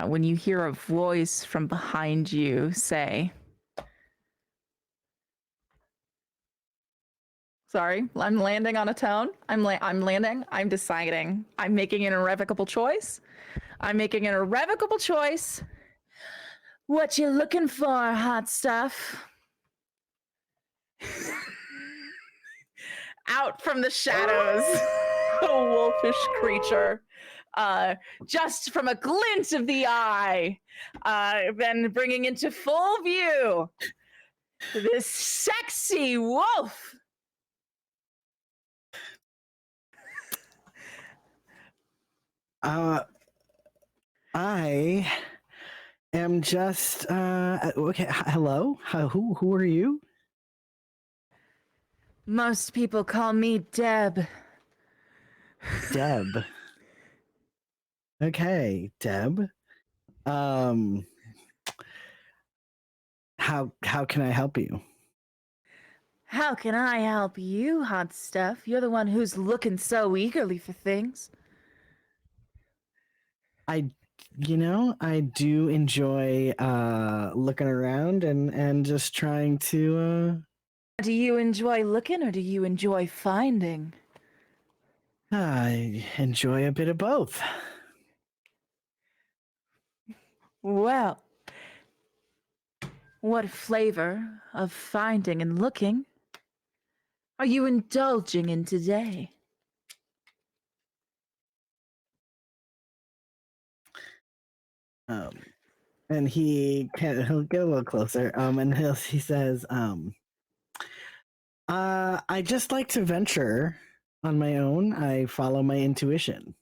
Speaker 4: when you hear a voice from behind you say, sorry, I'm landing on a tone. I'm landing. I'm deciding. I'm making an irrevocable choice. What you looking for, hot stuff? Out from the shadows, a wolfish creature, just from a glint of the eye, then bringing into full view this sexy wolf.
Speaker 3: I am just okay. Hello. Who are you?
Speaker 4: Most people call me Deb.
Speaker 3: Deb. Okay, Deb. How can I help you?
Speaker 4: How can I help you, hot stuff? You're the one who's looking so eagerly for things.
Speaker 3: I do enjoy looking around and just trying to
Speaker 4: Do you enjoy looking or do you enjoy finding?
Speaker 3: I enjoy a bit of both.
Speaker 4: Well, what flavor of finding and looking are you indulging in today?
Speaker 3: And he'll get a little closer. And he says, I just like to venture on my own. I follow my intuition.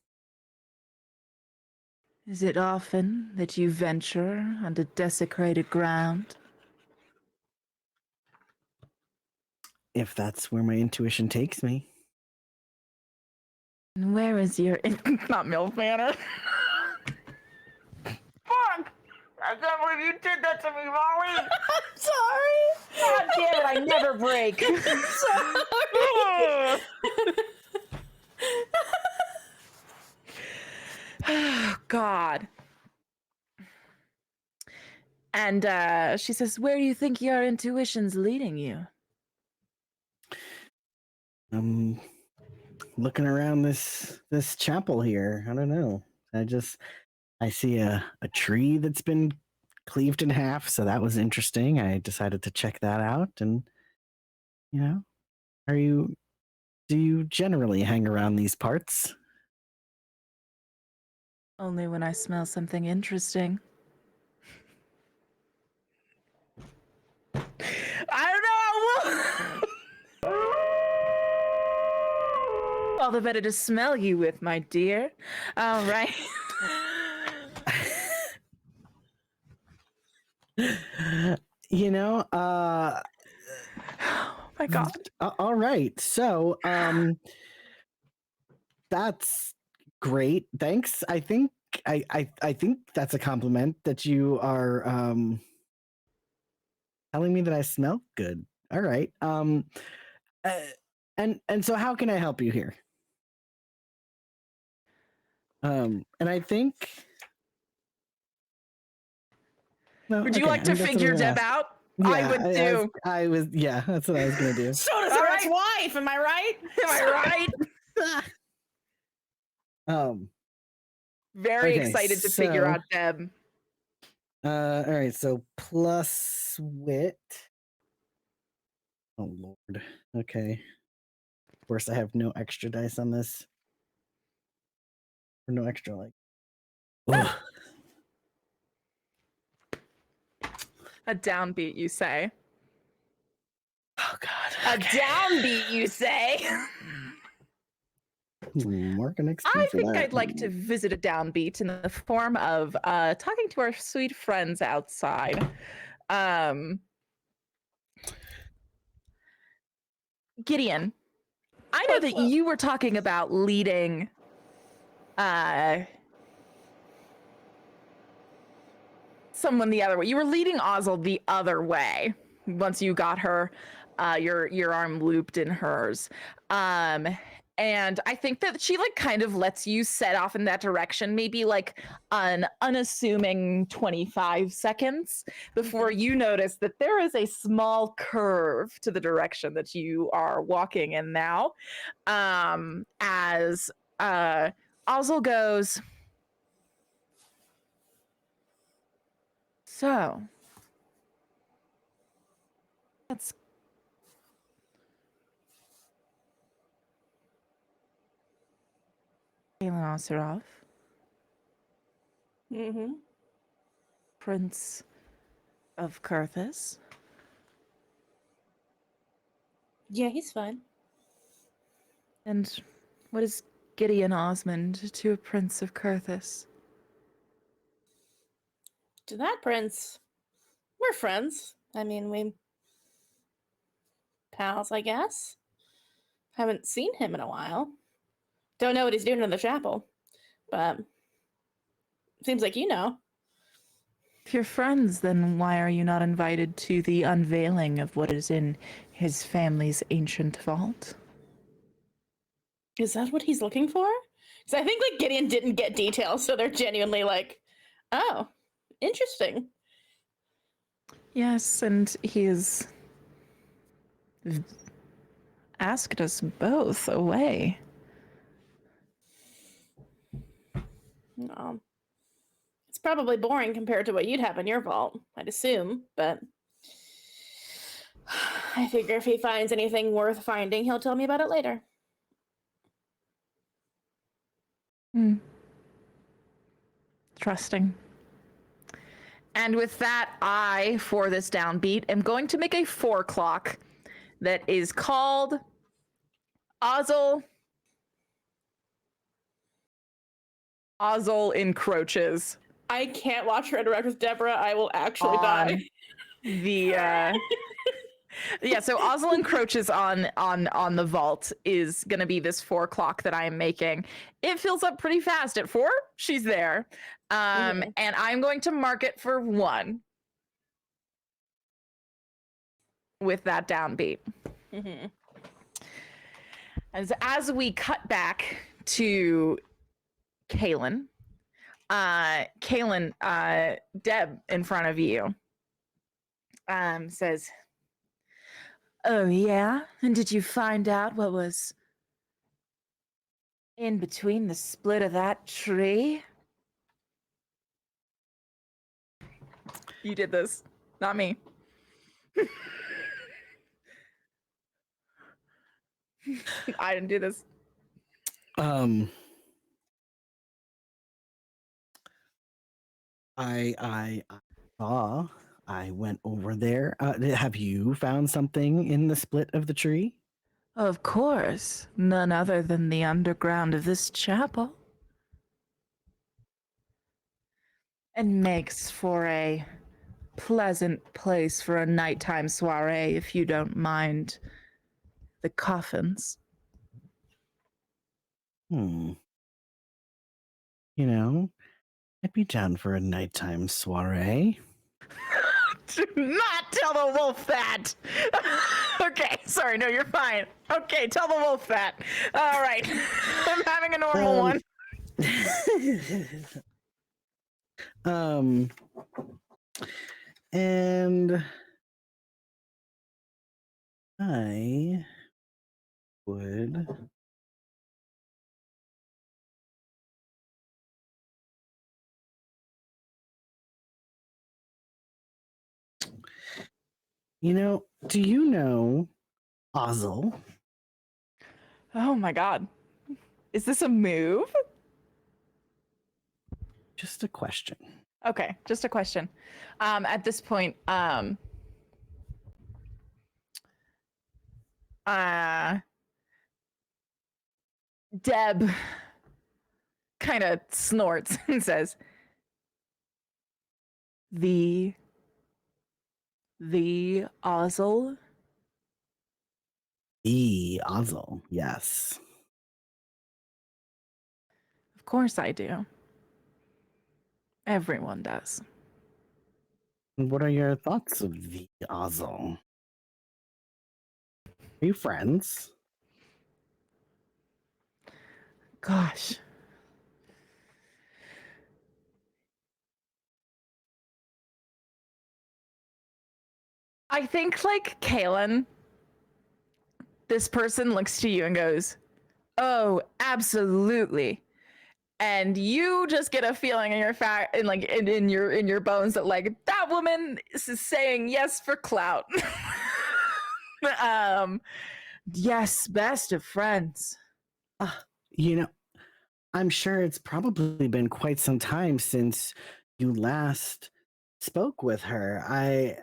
Speaker 4: Is it often that you venture onto desecrated ground?
Speaker 3: If that's where my intuition takes me.
Speaker 4: And where is your... Not MILF Manor. Fuck! I can't believe you did that to me, Molly!
Speaker 1: I'm sorry.
Speaker 4: God damn it, I never break.
Speaker 1: Sorry.
Speaker 4: Oh, God. And she says, where do you think your intuition's leading you?
Speaker 3: I'm looking around this chapel here. I don't know. I see a tree that's been cleaved in half, so that was interesting. I decided to check that out. And do you generally hang around these parts?
Speaker 4: Only when I smell something interesting. I don't know. All the better to smell you with, my dear. All right.
Speaker 3: You know,
Speaker 4: Oh my God.
Speaker 3: all right. So, that's great. Thanks. I think I think that's a compliment that you are telling me that I smell good. All right. And so how can I help you here? And I think no,
Speaker 4: Would you
Speaker 3: okay,
Speaker 4: like
Speaker 3: I
Speaker 4: to
Speaker 3: think that's what
Speaker 4: figure
Speaker 3: I'm gonna
Speaker 4: Deb
Speaker 3: ask.
Speaker 4: out?
Speaker 3: Yeah,
Speaker 4: I would too.
Speaker 3: I was yeah, that's what I was gonna do.
Speaker 1: So does
Speaker 4: All
Speaker 1: her
Speaker 4: right.
Speaker 1: ex-wife, am I right?
Speaker 4: Am I right? Very
Speaker 3: Okay,
Speaker 4: excited to figure
Speaker 3: so-
Speaker 4: out Deb.
Speaker 3: All right, so plus wit. Oh Lord. Okay. Of course, I have no extra dice on this. Or no extra like. Ugh.
Speaker 4: A downbeat, you say?
Speaker 3: Oh God.
Speaker 4: A downbeat, you say?
Speaker 3: Mark an XP
Speaker 4: I
Speaker 3: for
Speaker 4: think
Speaker 3: that.
Speaker 4: I'd like to visit a downbeat in the form of talking to our sweet friends outside. Gideon, I know that you were talking about leading someone the other way. You were leading Ozil the other way once you got her your arm looped in hers. And I think that she like kind of lets you set off in that direction, maybe like an unassuming 25 seconds before you notice that there is a small curve to the direction that you are walking in now. As Ozil goes, so that's Galen Oserov,
Speaker 1: Mm-hmm.
Speaker 4: Prince of Kurthis.
Speaker 1: Yeah, he's fine.
Speaker 4: And what is Gideon Osmond to a Prince of Kurthis?
Speaker 1: To that prince, we're friends. I mean, we pals, I guess. Haven't seen him in a while. Don't know what he's doing in the chapel, but seems like you know.
Speaker 4: If you're friends, then why are you not invited to the unveiling of what is in his family's ancient vault?
Speaker 1: Is that what he's looking for? Because I think like Gideon didn't get details, so they're genuinely like, oh, interesting.
Speaker 4: Yes, and he has asked us both away.
Speaker 1: No. It's probably boring compared to what you'd have in your vault, I'd assume, but I figure if he finds anything worth finding, he'll tell me about it later.
Speaker 4: Trusting. And with that, I, for this downbeat, am going to make a 4 o'clock that is called Ozil encroaches.
Speaker 1: I can't watch her interact with Deborah. I will actually die.
Speaker 4: The yeah, so Ozil encroaches on the vault is gonna be this 4 o'clock that I am making. It fills up pretty fast at 4. She's there. And I'm going to mark it for 1 with that downbeat.
Speaker 1: Mm-hmm.
Speaker 4: As we cut back to Kaylin, Deb in front of you says, "Oh yeah, and did you find out what was in between the split of that tree?" You did this, not me. I didn't do this.
Speaker 3: I saw I went over there. Have you found something in the split of the tree?
Speaker 4: Of course, none other than the underground of this chapel. And makes for a pleasant place for a nighttime soiree, if you don't mind the coffins.
Speaker 3: You know, I'd be down for a nighttime soiree.
Speaker 4: Do not tell the wolf that. Okay, sorry, no, you're fine. Okay, tell the wolf that. All right, I'm having a normal one.
Speaker 3: And I would do you know Ozzel?
Speaker 4: Oh my god. Is this a move?
Speaker 3: Just a question.
Speaker 4: Okay, just a question. At this point, Deb kind of snorts and says, The Ozzel?
Speaker 3: The Ozzel, yes.
Speaker 4: Of course I do. Everyone does.
Speaker 3: What are your thoughts of the Ozzel? Are you friends?
Speaker 4: Gosh. I think, like, Kaylin, this person looks to you and goes, oh, absolutely. And you just get a feeling in your in your bones that, like, that woman is saying yes for clout. Yes, best of friends.
Speaker 3: I'm sure it's probably been quite some time since you last spoke with her.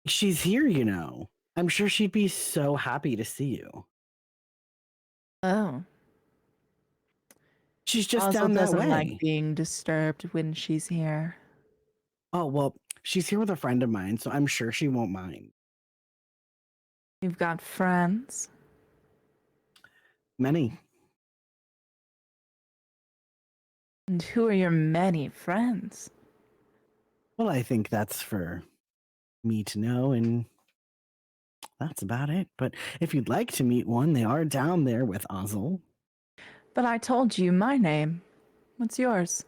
Speaker 3: She's here, I'm sure she'd be so happy to see you.
Speaker 4: Oh.
Speaker 3: She's just
Speaker 4: Ozzel
Speaker 3: down that
Speaker 4: doesn't
Speaker 3: way.
Speaker 4: like being disturbed when she's here.
Speaker 3: Oh, well, she's here with a friend of mine, so I'm sure she won't mind.
Speaker 4: You've got friends?
Speaker 3: Many.
Speaker 4: And who are your many friends?
Speaker 3: Well, I think that's for me to know, and that's about it. But if you'd like to meet one, they are down there with Ozzel.
Speaker 4: But I told you my name. What's yours?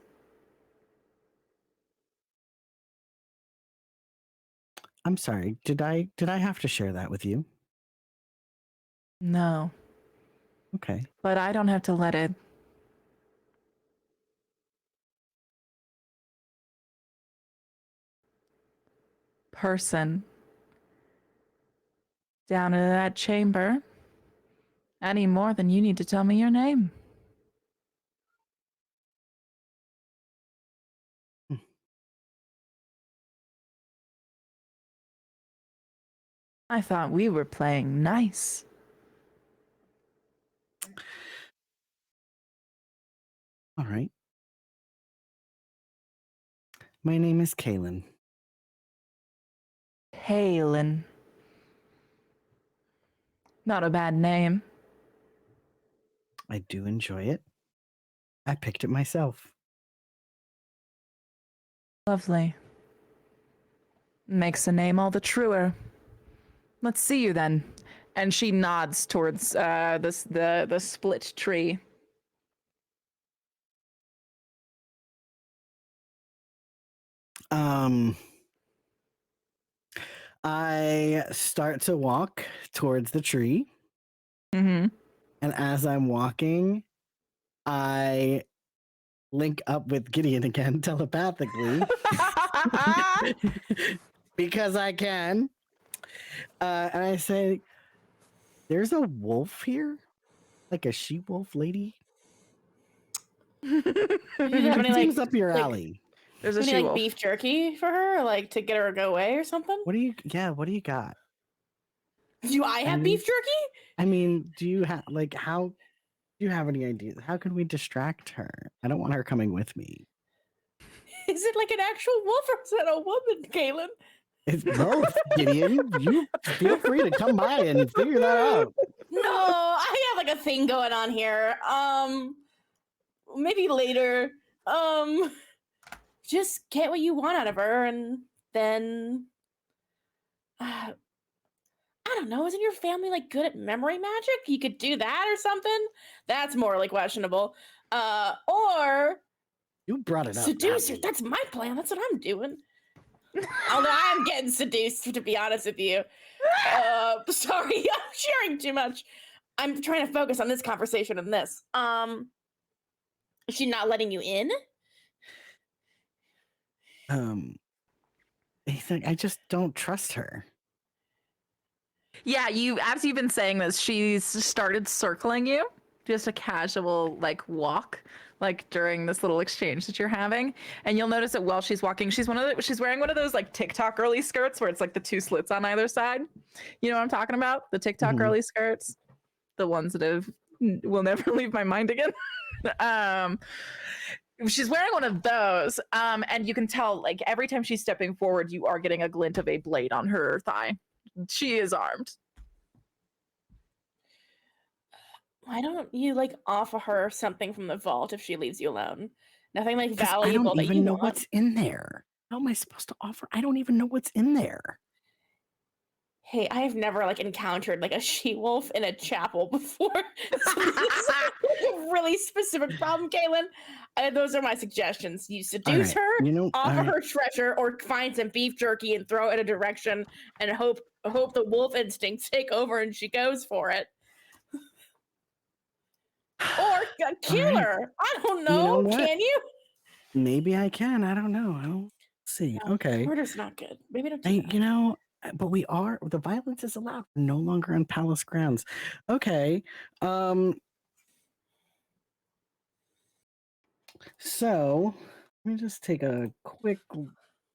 Speaker 3: I'm sorry. Did I have to share that with you?
Speaker 4: No.
Speaker 3: Okay.
Speaker 4: But I don't have to let it. Person down into that chamber any more than you need to tell me your name. I thought we were playing nice.
Speaker 3: All right. My name is Kaylin.
Speaker 4: Kaylin. Not a bad name.
Speaker 3: I do enjoy it. I picked it myself.
Speaker 4: Lovely. Makes the name all the truer. Let's see you then. And she nods towards the split tree.
Speaker 3: I start to walk towards the tree.
Speaker 4: Mm-hmm.
Speaker 3: And as I'm walking, I link up with Gideon again telepathically. Because I can. And I say, there's a wolf here? Like a she-wolf lady?
Speaker 1: Do you have any,
Speaker 3: Seems
Speaker 1: like,
Speaker 3: up your alley.
Speaker 4: There's a
Speaker 1: Do you
Speaker 4: she
Speaker 1: need, like
Speaker 4: wolf.
Speaker 1: beef jerky for her, or, like to get her to go away or something?
Speaker 3: What do you got?
Speaker 1: Do I have beef jerky?
Speaker 3: I mean, do you have how do you have any ideas? How can we distract her? I don't want her coming with me.
Speaker 1: Is it like an actual wolf or is it a woman, Kaylin?
Speaker 3: It's both, Gideon. You feel free to come by and figure that out.
Speaker 1: No, I have like a thing going on here. Maybe later. Just get what you want out of her, and then I don't know. Isn't your family like good at memory magic? You could do that or something. That's morally questionable. Or
Speaker 3: You brought it up.
Speaker 1: seduce her. That's my plan. That's what I'm doing. Although I'm getting seduced, to be honest with you. Sorry, I'm sharing too much. I'm trying to focus on this conversation and this. Is she not letting you in?
Speaker 3: I just don't trust her.
Speaker 4: Yeah, as you've been saying this, she's started circling you, just a casual like walk, like during this little exchange that you're having. And you'll notice that while she's walking, she's wearing one of those like TikTok girly skirts where it's like the two slits on either side. You know what I'm talking about? The TikTok girly skirts, the ones that will never leave my mind again. She's wearing one of those, and you can tell like every time she's stepping forward, you are getting a glint of a blade on her thigh. She is armed.
Speaker 1: Why don't you like offer her something from the vault if she leaves you alone? Nothing like
Speaker 3: 'Cause
Speaker 1: valuable
Speaker 3: I don't
Speaker 1: that you
Speaker 3: even know
Speaker 1: want.
Speaker 3: what's in there. How am I supposed to offer? I don't even know what's in there.
Speaker 1: Hey, I've never like encountered like a she-wolf in a chapel before. So this is like, a really specific problem, Kaylin. Those are my suggestions. You seduce
Speaker 3: right,
Speaker 1: her, offer her treasure, or find some beef jerky and throw it in a direction and hope the wolf instincts take over and she goes for it. Or kill her. I don't know.
Speaker 3: what?
Speaker 1: Can you?
Speaker 3: Maybe I can. I don't know. I'll see.
Speaker 1: No,
Speaker 3: Okay.
Speaker 1: murder's not good. Maybe don't do that.
Speaker 3: But the violence is allowed. We're no longer on palace grounds. Okay. So let me just take a quick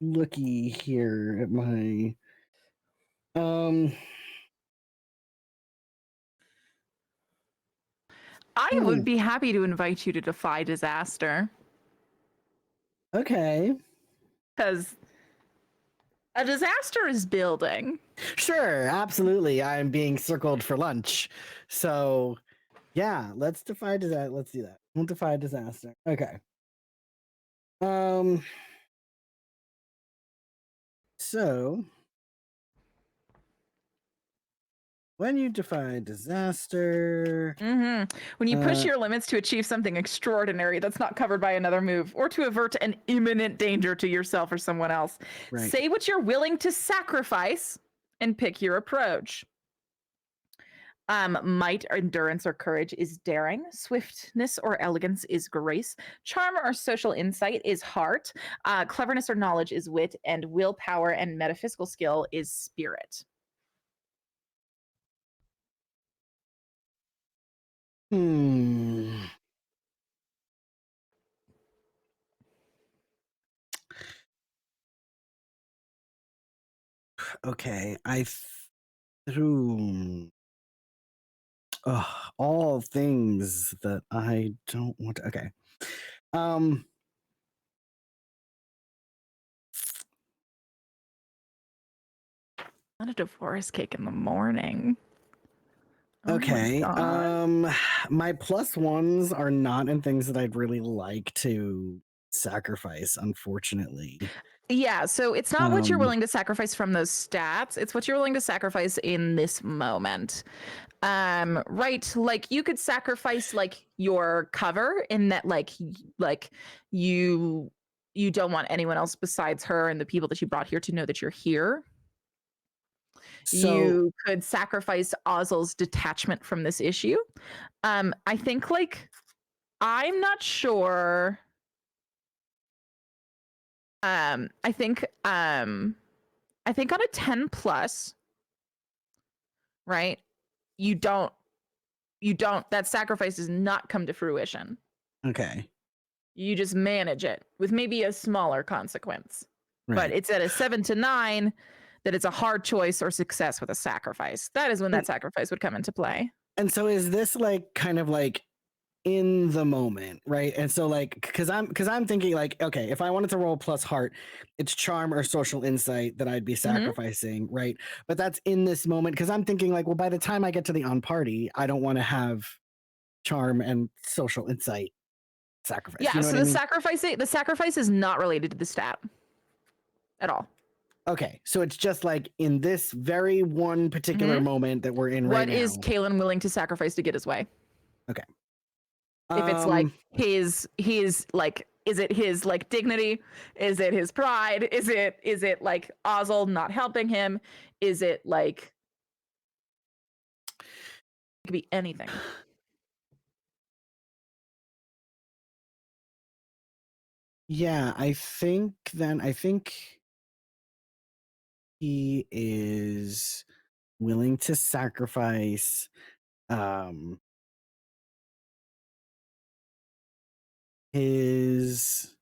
Speaker 3: looky here at my
Speaker 4: I would be happy to invite you to defy disaster.
Speaker 3: Okay.
Speaker 4: Because a disaster is building.
Speaker 3: Sure, absolutely. I'm being circled for lunch. So yeah, let's defy disaster. Let's do that. We'll defy disaster. Okay. So when you defy disaster,
Speaker 4: when you push your limits to achieve something extraordinary that's not covered by another move, or to avert an imminent danger to yourself or someone else, say what you're willing to sacrifice and pick your approach. Might, endurance, or courage is daring. Swiftness or elegance is grace. Charm or social insight is heart. Cleverness or knowledge is wit. And willpower and metaphysical skill is spirit.
Speaker 3: Okay, I threw all things that I don't want to. Okay.
Speaker 4: Not a divorce cake in the morning.
Speaker 3: Okay. My plus ones are not in things that I'd really like to sacrifice, unfortunately.
Speaker 4: Yeah, so it's not what you're willing to sacrifice from those stats. It's what you're willing to sacrifice in this moment. Right, like you could sacrifice like your cover in that like you don't want anyone else besides her and the people that you brought here to know that you're here. So, you could sacrifice Ozzel's detachment from this issue. I think like I'm not sure. I think on a 10 plus, right? You don't that sacrifice does not come to fruition.
Speaker 3: Okay.
Speaker 4: You just manage it with maybe a smaller consequence. But
Speaker 3: Right.
Speaker 4: it's at a 7 to 9 that it's a hard choice or success with a sacrifice. That is when that sacrifice would come into play.
Speaker 3: And so is this like kind of like in the moment, right? And so like because I'm thinking like, okay, if I wanted to roll plus heart, it's charm or social insight that I'd be sacrificing, right? But that's in this moment because I'm thinking like, well, by the time I get to the on party, I don't want to have charm and social insight sacrifice.
Speaker 4: Yeah,
Speaker 3: You know
Speaker 4: so
Speaker 3: what I mean?
Speaker 4: the sacrifice is not related to the stat at all.
Speaker 3: Okay, so it's just like in this very one particular moment that we're in right now.
Speaker 4: What is Kalen willing to sacrifice to get his way?
Speaker 3: Okay.
Speaker 4: If it's like his like, is it his like dignity? Is it his pride? Is it like Ozzel not helping him? Is it like, it could be anything.
Speaker 3: Yeah, I think he is willing to sacrifice his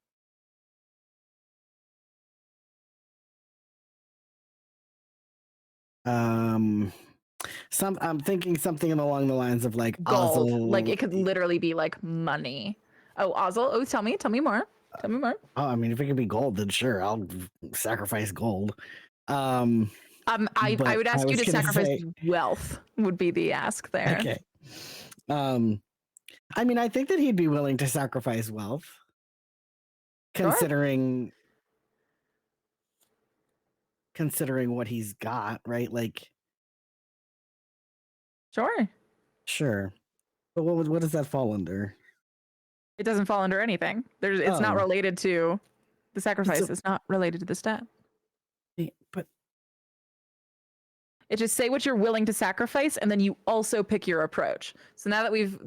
Speaker 3: I'm thinking something along the lines of like
Speaker 4: Gold.
Speaker 3: Ozzel.
Speaker 4: Like it could literally be like money. Oh, Ozzel. Oh, tell me more. Tell me more.
Speaker 3: Oh, I mean, if it could be gold, then sure, I'll sacrifice gold.
Speaker 4: I would ask you to sacrifice wealth. Would be the ask there.
Speaker 3: Okay. I mean, I think that he'd be willing to sacrifice wealth, considering what he's got, right? Like, sure. But what does that fall under?
Speaker 4: It doesn't fall under anything. It's not related to the sacrifice. It's not related to the stat.
Speaker 3: But
Speaker 4: it just say what you're willing to sacrifice, and then you also pick your approach. So now that we've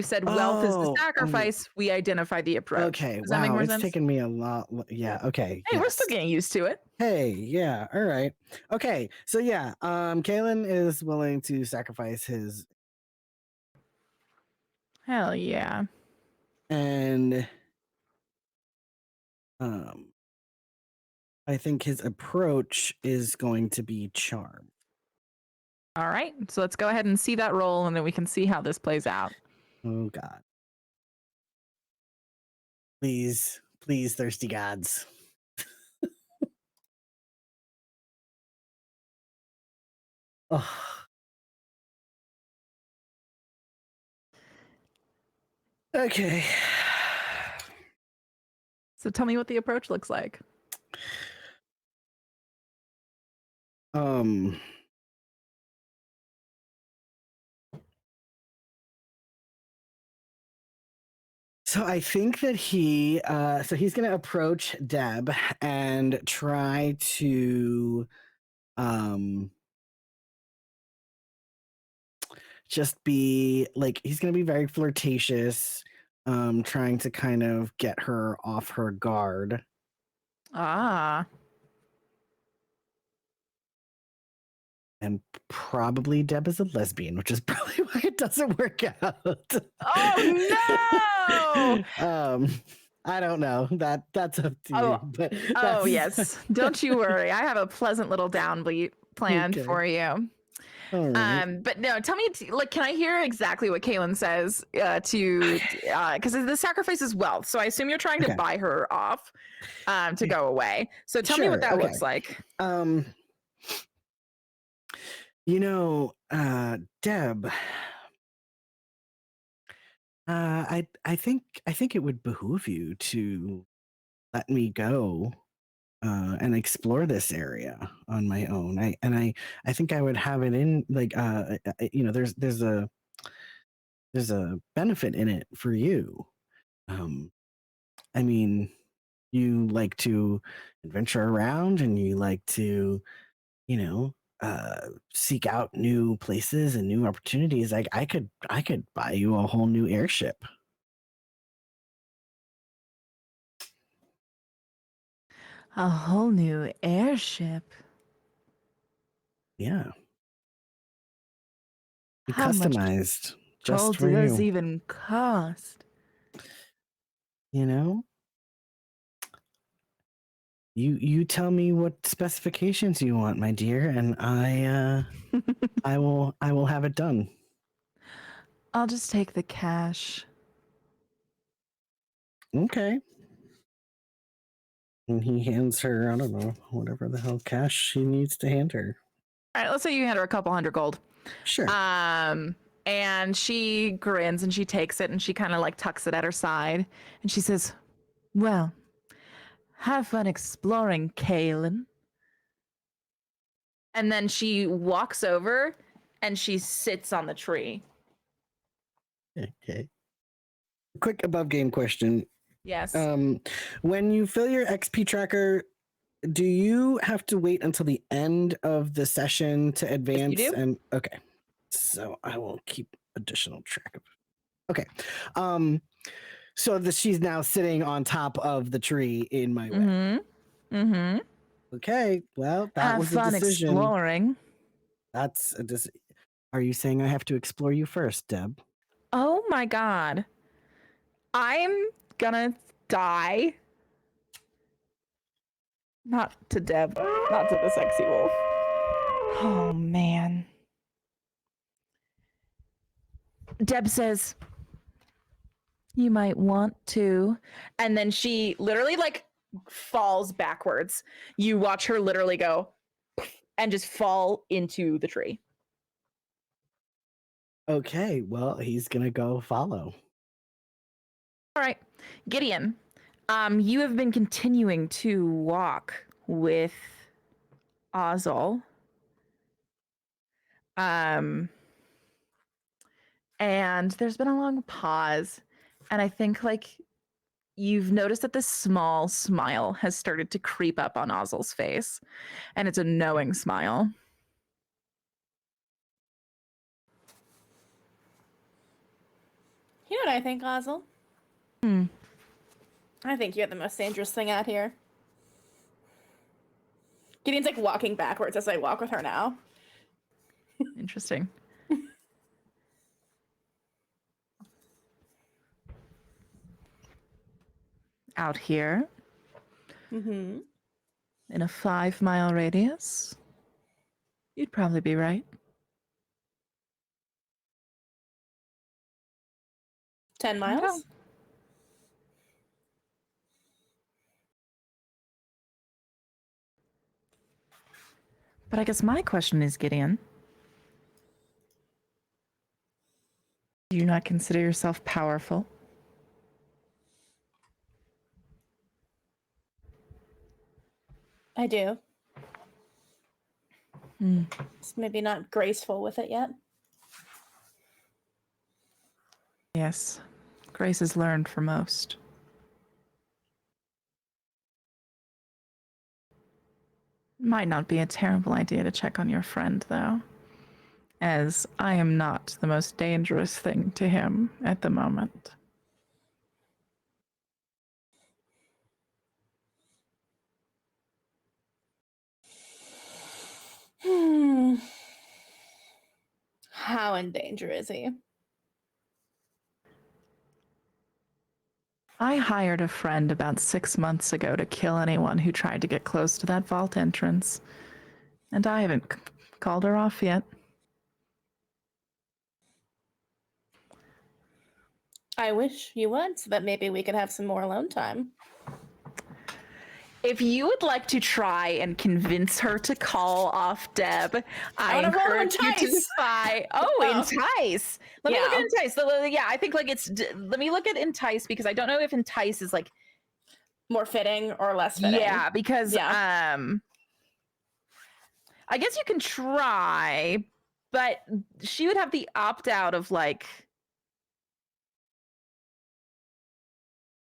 Speaker 4: said wealth is the sacrifice, we identify the approach.
Speaker 3: Okay,
Speaker 4: does that make more sense?
Speaker 3: It's taken me a lot. Yeah. Okay.
Speaker 4: Hey, we're still getting used to it.
Speaker 3: Hey, yeah. All right. Okay. So yeah, Kalen is willing to sacrifice his.
Speaker 4: Hell yeah.
Speaker 3: And I think his approach is going to be charm.
Speaker 4: All right. So let's go ahead and see that roll, and then we can see how this plays out.
Speaker 3: Oh God. Please, thirsty gods. Oh. Okay.
Speaker 4: So tell me what the approach looks like.
Speaker 3: So I think that he's going to approach Deb and try to just be like, he's going to be very flirtatious, trying to kind of get her off her guard. And probably Deb is a lesbian, which is probably why it doesn't work out.
Speaker 4: Oh no!
Speaker 3: I don't know. That's up to you. But
Speaker 4: yes. Don't you worry. I have a pleasant little downbeat planned for you.
Speaker 3: Right.
Speaker 4: But no, tell me, like, can I hear exactly what Kalen says because the sacrifice is wealth. So I assume you're trying to buy her off to go away. So tell me what that looks like.
Speaker 3: Deb, I think it would behoove you to let me go and explore this area on my own. I think I would have it in like there's a benefit in it for you. I mean, you like to adventure around and you like to, seek out new places and new opportunities. Like I could buy you a whole new airship.
Speaker 4: A whole new airship.
Speaker 3: Yeah.
Speaker 4: How
Speaker 3: Customized
Speaker 4: much
Speaker 3: just
Speaker 4: gold
Speaker 3: for
Speaker 4: do those
Speaker 3: you.
Speaker 4: even cost?
Speaker 3: you know, you tell me what specifications you want, my dear, and I will have it done.
Speaker 4: I'll just take the cash.
Speaker 3: Okay. And he hands her, I don't know, whatever the hell cash she needs to hand her.
Speaker 4: All right, let's say you hand her a couple $100 gold.
Speaker 3: Sure.
Speaker 4: And she grins and she takes it and she kind of like tucks it at her side and she says, "Well, have fun exploring, Kaylin." And then she walks over and she sits on the tree.
Speaker 3: Okay. Quick above game question.
Speaker 4: Yes.
Speaker 3: When you fill your XP tracker, do you have to wait until the end of the session to advance?
Speaker 4: do.
Speaker 3: And okay, so I will keep additional track of. Okay, so she's now sitting on top of the tree in my way. Okay, well that
Speaker 4: have
Speaker 3: was
Speaker 4: fun
Speaker 3: a decision.
Speaker 4: exploring.
Speaker 3: That's a Are you saying I have to explore you first, Deb?
Speaker 4: Oh my god. I'm gonna die. Not to Deb, not to the sexy wolf. Oh man. Deb says, "You might want to." And then she literally like falls backwards. You watch her literally go and just fall into the tree.
Speaker 3: Okay, well he's gonna go follow.
Speaker 4: All right, Gideon, you have been continuing to walk with Ozzel. And there's been a long pause, and I think like you've noticed that this small smile has started to creep up on Ozzel's face, and it's a knowing smile.
Speaker 1: You know what I think, Ozzel? I think you're the most dangerous thing out here. Gideon's like walking backwards as I walk with her now.
Speaker 4: Interesting. Out here, in a 5-mile radius, you'd probably be right.
Speaker 1: 10 miles?
Speaker 4: But I guess my question is, Gideon, do you not consider yourself powerful?
Speaker 1: I do. Just maybe not graceful with it yet.
Speaker 4: Yes, grace is learned for most. Might not be a terrible idea to check on your friend, though, as I am not the most dangerous thing to him at the moment.
Speaker 1: How in danger is he?
Speaker 4: I hired a friend about 6 months ago to kill anyone who tried to get close to that vault entrance, and I haven't called her off yet.
Speaker 1: I wish you would, so that maybe we could have some more alone time.
Speaker 4: If you would like to try and convince her to call off Deb, I encourage you to defy. Entice. Let me look at entice. Yeah, I think like it's. Let me look at entice because I don't know if entice is like
Speaker 1: more fitting or less fitting.
Speaker 4: Yeah, because I guess you can try, but she would have the opt out of like.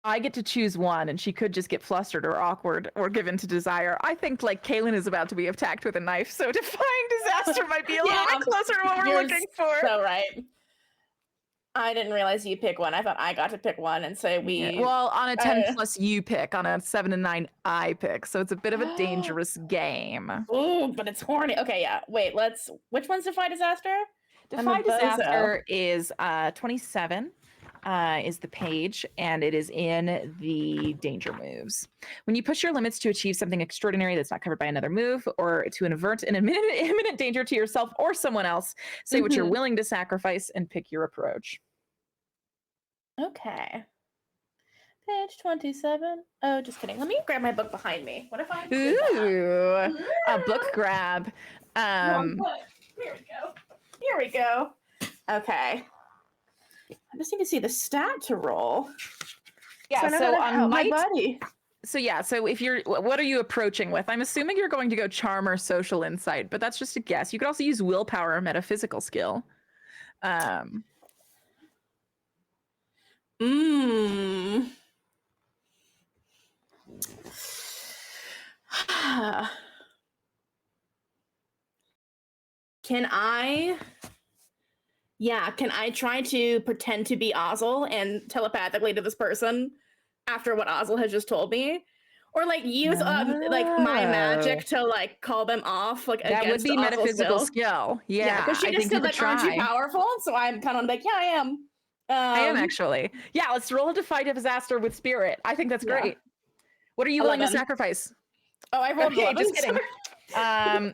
Speaker 4: I get to choose one, and she could just get flustered or awkward or give in to desire. I think like Kaylin is about to be attacked with a knife, so defying disaster might be a little bit closer to what we're looking for.
Speaker 1: So right. I didn't realize you pick one. I thought I got to pick one, and so we.
Speaker 4: Yeah. Well, on a 10 plus you pick, on a 7 and 9 I pick, so it's a bit of a dangerous game.
Speaker 1: Ooh, but it's horny. Okay, yeah. Wait, which one's defy disaster?
Speaker 4: Defy disaster is 27. is the page, and it is in the danger moves. When you push your limits to achieve something extraordinary that's not covered by another move, or to avert an imminent danger to yourself or someone else, say what you're willing to sacrifice and pick your approach.
Speaker 1: Okay. Page 27. Oh, just kidding. Let me grab my book behind me. What if I did
Speaker 4: Ooh,
Speaker 1: that?
Speaker 4: a book grab.
Speaker 1: Wrong book. Here we go. Here we go. Okay. I just need to see the stat to roll.
Speaker 4: Yeah,
Speaker 1: so
Speaker 4: so
Speaker 1: on
Speaker 4: on
Speaker 1: my
Speaker 4: my
Speaker 1: buddy.
Speaker 4: So yeah, so if you're, what are you approaching with? I'm assuming you're going to go charm or social insight, but that's just a guess. You could also use willpower or metaphysical skill.
Speaker 1: Can I try to pretend to be Ozzel and telepathically to this person after what Ozzel has just told me? Or like use like my magic to like call them off, like
Speaker 4: that would
Speaker 1: against
Speaker 4: be
Speaker 1: Ozzel's
Speaker 4: metaphysical
Speaker 1: will?
Speaker 4: skill. Yeah,
Speaker 1: because she
Speaker 4: I
Speaker 1: just
Speaker 4: think you
Speaker 1: said
Speaker 4: could
Speaker 1: like, aren't you
Speaker 4: try.
Speaker 1: powerful? So I'm kind of like, yeah, I am.
Speaker 4: I am actually. Yeah, let's roll a defy disaster with spirit. I think that's great. What are you willing to
Speaker 1: 11.
Speaker 4: sacrifice?
Speaker 1: Oh, I rolled 11.
Speaker 4: Just kidding.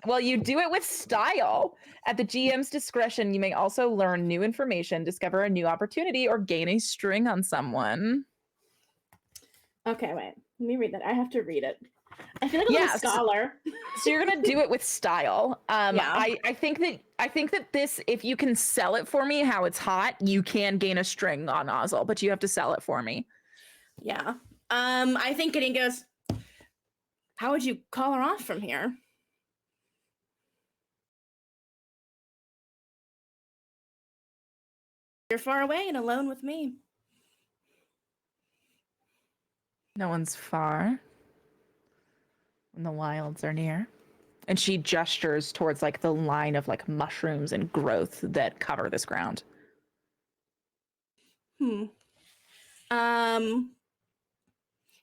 Speaker 4: Well, you do it with style. At the GM's discretion, you may also learn new information, discover a new opportunity, or gain a string on someone.
Speaker 1: Okay, wait. Let me read that. I have to read it. I feel like a little scholar.
Speaker 4: So you're gonna do it with style.
Speaker 1: Yeah.
Speaker 4: I think that this, if you can sell it for me how it's hot, you can gain a string on Ozzel, but you have to sell it for me.
Speaker 1: Yeah. I think Gideon goes, how would you call her off from here? You're far away and alone with me.
Speaker 4: No one's far when the wilds are near. And she gestures towards like the line of like mushrooms and growth that cover this ground.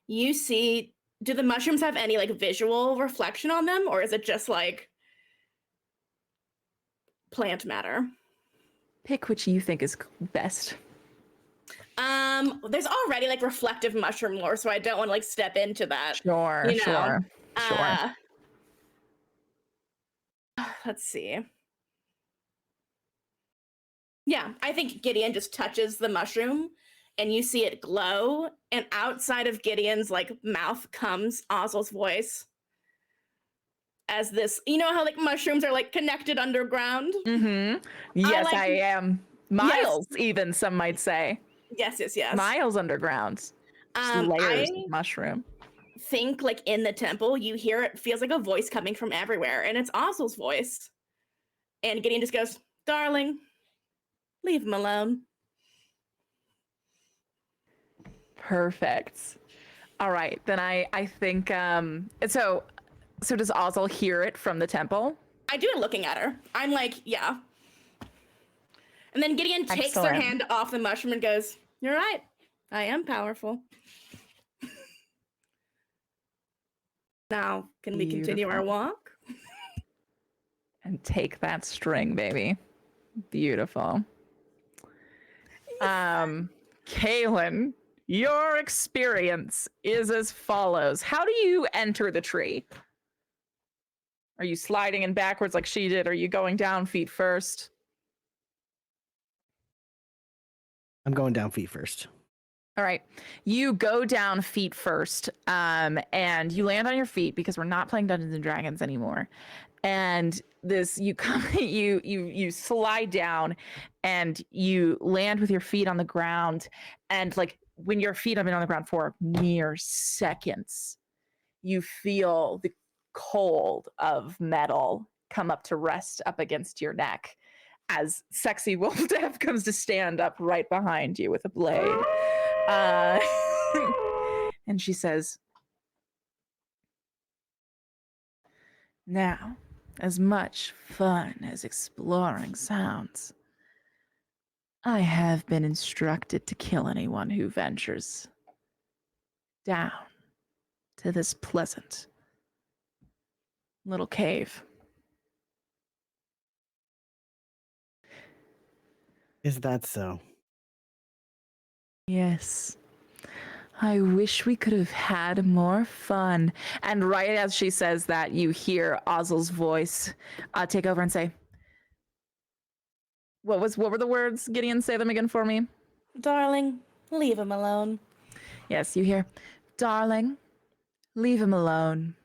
Speaker 1: You see, do the mushrooms have any like visual reflection on them, or is it just like plant matter?
Speaker 4: Pick which you think is best.
Speaker 1: There's already like reflective mushroom lore, so I don't want to like step into that.
Speaker 4: Sure.
Speaker 1: Let's see. Yeah, I think Gideon just touches the mushroom and you see it glow, and outside of Gideon's like mouth comes Ozzel's voice. As this, you know how like mushrooms are like connected underground?
Speaker 4: Mm-hmm. Yes, I am. Miles, even some might say.
Speaker 1: Yes.
Speaker 4: Miles underground. Layers of mushroom.
Speaker 1: Think like in the temple, you hear it feels like a voice coming from everywhere, and it's Ozzel's voice. And Gideon just goes, darling, leave him alone.
Speaker 4: Perfect. All right, then I think so does Ozzel hear it from the temple?
Speaker 1: I do it looking at her. I'm like, yeah. And then Gideon takes her hand off the mushroom and goes, you're right. I am powerful. Now, can we continue our walk?
Speaker 4: And take that string, baby. Beautiful. Kaylin, your experience is as follows. How do you enter the tree? Are you sliding in backwards like she did? Are you going down feet first?
Speaker 3: I'm going down feet first.
Speaker 4: All right. You go down feet first, and you land on your feet because we're not playing Dungeons and Dragons anymore. And this, you come, you slide down, and you land with your feet on the ground. And like when your feet have been on the ground for mere seconds, you feel the cold of metal come up to rest up against your neck as sexy Wolf Death comes to stand up right behind you with a blade. And she says, now, as much fun as exploring sounds, I have been instructed to kill anyone who ventures down to this pleasant little cave.
Speaker 3: Is that so?
Speaker 4: Yes. I wish we could have had more fun. And right as she says that, you hear Ozzel's voice take over and say, what were the words? Gideon, say them again for me.
Speaker 1: Darling, leave him alone.
Speaker 4: Yes, you hear, darling, leave him alone.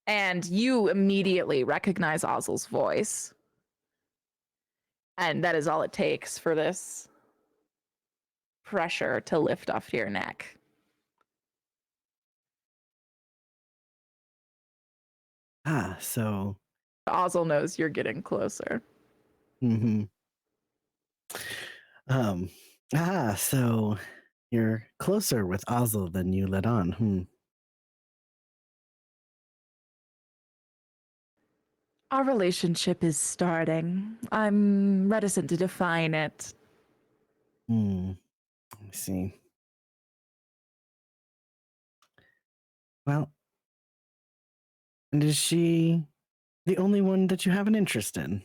Speaker 4: And you immediately recognize Ozzel's voice. And that is all it takes for this pressure to lift off your neck.
Speaker 3: So
Speaker 4: Ozzel knows you're getting closer.
Speaker 3: So you're closer with Ozzel than you let on.
Speaker 4: Our relationship is starting. I'm reticent to define it.
Speaker 3: I see. Well, and is she the only one that you have an interest in?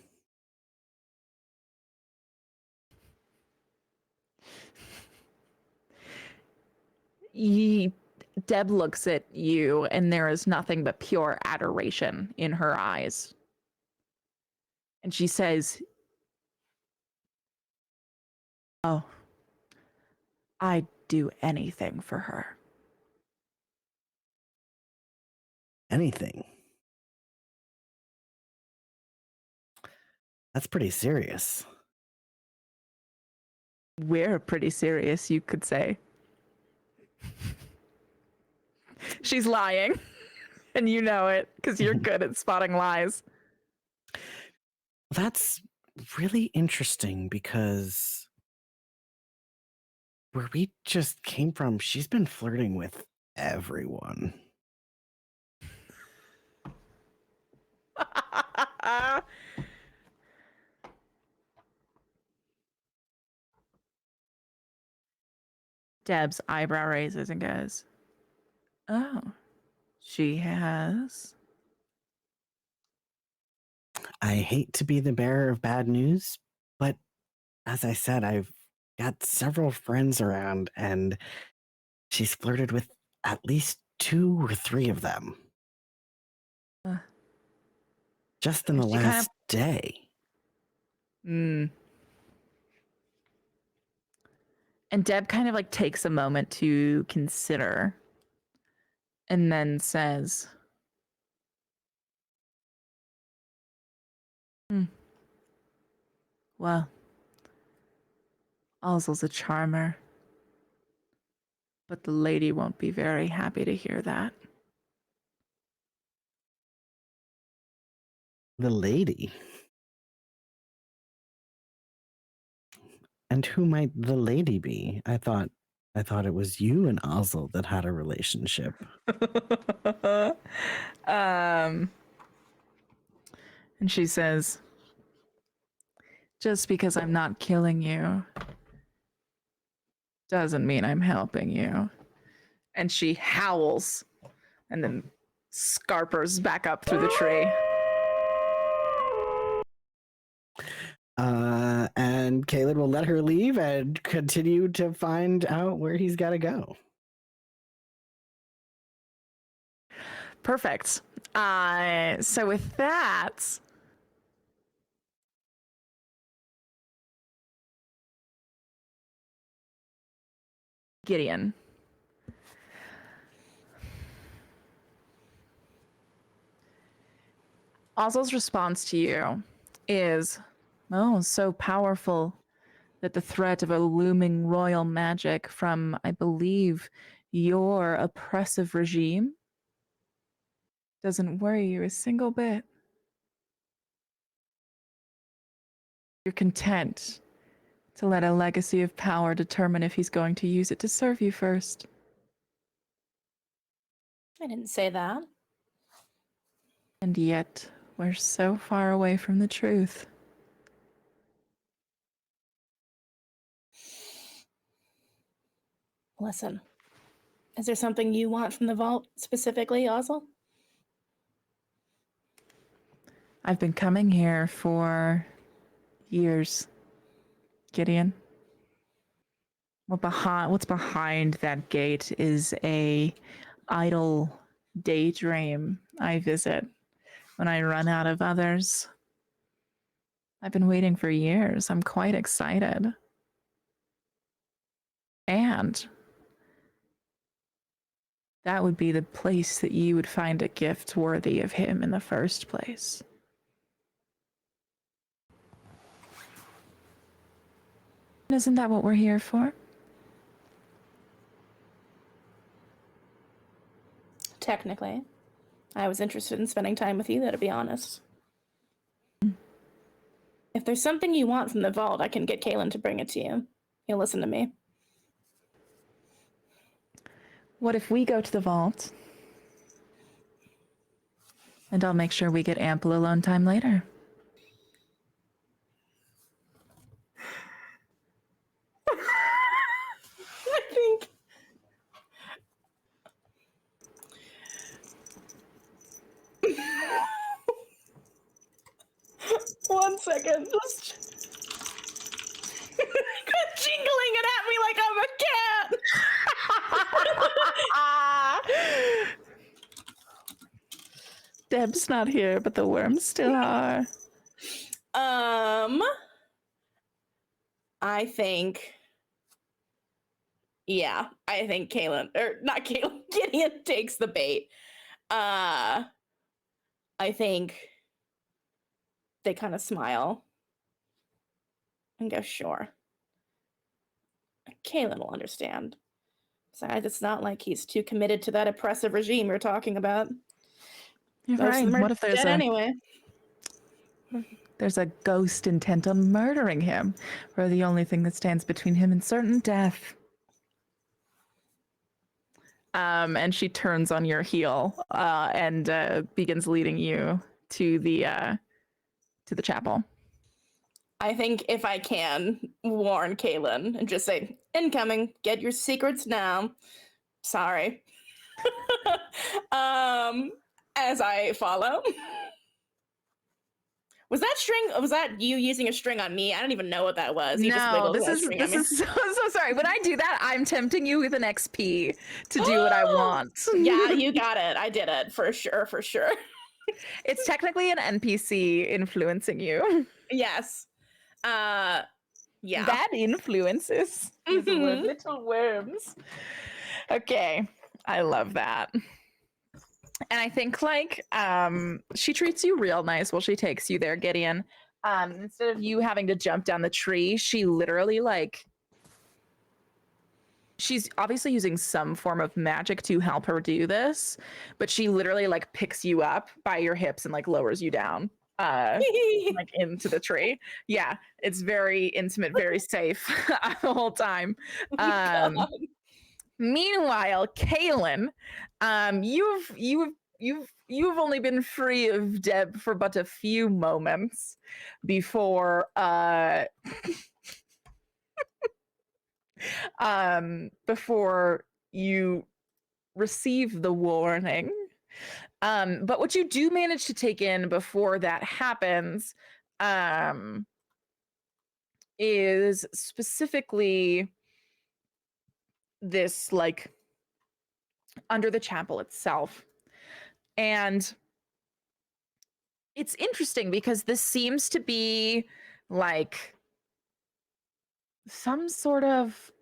Speaker 4: Deb looks at you, and there is nothing but pure adoration in her eyes. And she says, "Oh, I'd do anything for her."
Speaker 3: Anything? That's pretty serious.
Speaker 4: We're pretty serious, you could say. She's lying, and you know it because you're good at spotting lies.
Speaker 3: That's really interesting because where we just came from, she's been flirting with everyone.
Speaker 4: Deb's eyebrow raises and goes, "Oh, she has."
Speaker 3: I hate to be the bearer of bad news, but as I said, I've got several friends around and she's flirted with at least 2 or 3 of them. Just in the last day.
Speaker 4: And Deb kind of like takes a moment to consider and then says, "Well, Ozzel's a charmer, but the lady won't be very happy to hear that."
Speaker 3: The lady? And who might the lady be? I thought it was you and Ozzel that had a relationship.
Speaker 4: And she says, "Just because I'm not killing you doesn't mean I'm helping you." And she howls and then scarpers back up through the tree.
Speaker 3: And Caleb will let her leave and continue to find out where he's got to go.
Speaker 4: Perfect. So with that, Gideon. Ozzel's response to you is, "Oh, so powerful that the threat of a looming royal magic from, I believe, your oppressive regime doesn't worry you a single bit. You're content to let a legacy of power determine if he's going to use it to serve you first."
Speaker 1: I didn't say that.
Speaker 4: And yet, we're so far away from the truth.
Speaker 1: Listen, is there something you want from the vault specifically, Ozzel?
Speaker 4: I've been coming here for years, Gideon. What's behind that gate is a idle daydream I visit when I run out of others. I've been waiting for years. I'm quite excited. And that would be the place that you would find a gift worthy of him in the first place. Isn't that what we're here for?
Speaker 1: Technically. I was interested in spending time with you, though, to be honest. If there's something you want from the vault, I can get Kalen to bring it to you. He'll listen to me.
Speaker 4: What if we go to the vault? And I'll make sure we get ample alone time later.
Speaker 1: I think... One second. Just jingling it at me like I'm a cat.
Speaker 4: Deb's not here, but the worms still are.
Speaker 1: I think... Yeah, I think Kalen, or not Kalen, Gideon takes the bait. I think they kind of smile and go, sure. Kalen will understand. Besides, it's not like he's too committed to that oppressive regime you're talking about.
Speaker 4: You're
Speaker 1: Most
Speaker 4: right.
Speaker 1: of them are
Speaker 4: What if
Speaker 1: dead anyway?
Speaker 4: there's a ghost intent on murdering him, or the only thing that stands between him and certain death? And she turns on your heel and begins leading you to the chapel.
Speaker 1: I think if I can warn Kalen and just say, incoming, get your secrets now. Sorry. As I follow. Was that you using a string on me? I don't even know what that was. You
Speaker 4: No, this is so sorry. When I do that, I'm tempting you with an XP to do what I want.
Speaker 1: Yeah, you got it. I did it for sure.
Speaker 4: It's technically an NPC influencing you.
Speaker 1: Yes. Yeah.
Speaker 4: That influences these little worms. Okay, I love that. And I think she treats you real nice while she takes you there, Gideon. Instead of you having to jump down the tree, she literally she's obviously using some form of magic to help her do this, but she literally picks you up by your hips and lowers you down into the tree. Yeah, it's very intimate, very safe the whole time. Meanwhile, Kalen, you've only been free of Deb for but a few moments before before you receive the warning. But what you do manage to take in before that happens is specifically this under the chapel itself. And it's interesting because this seems to be some sort of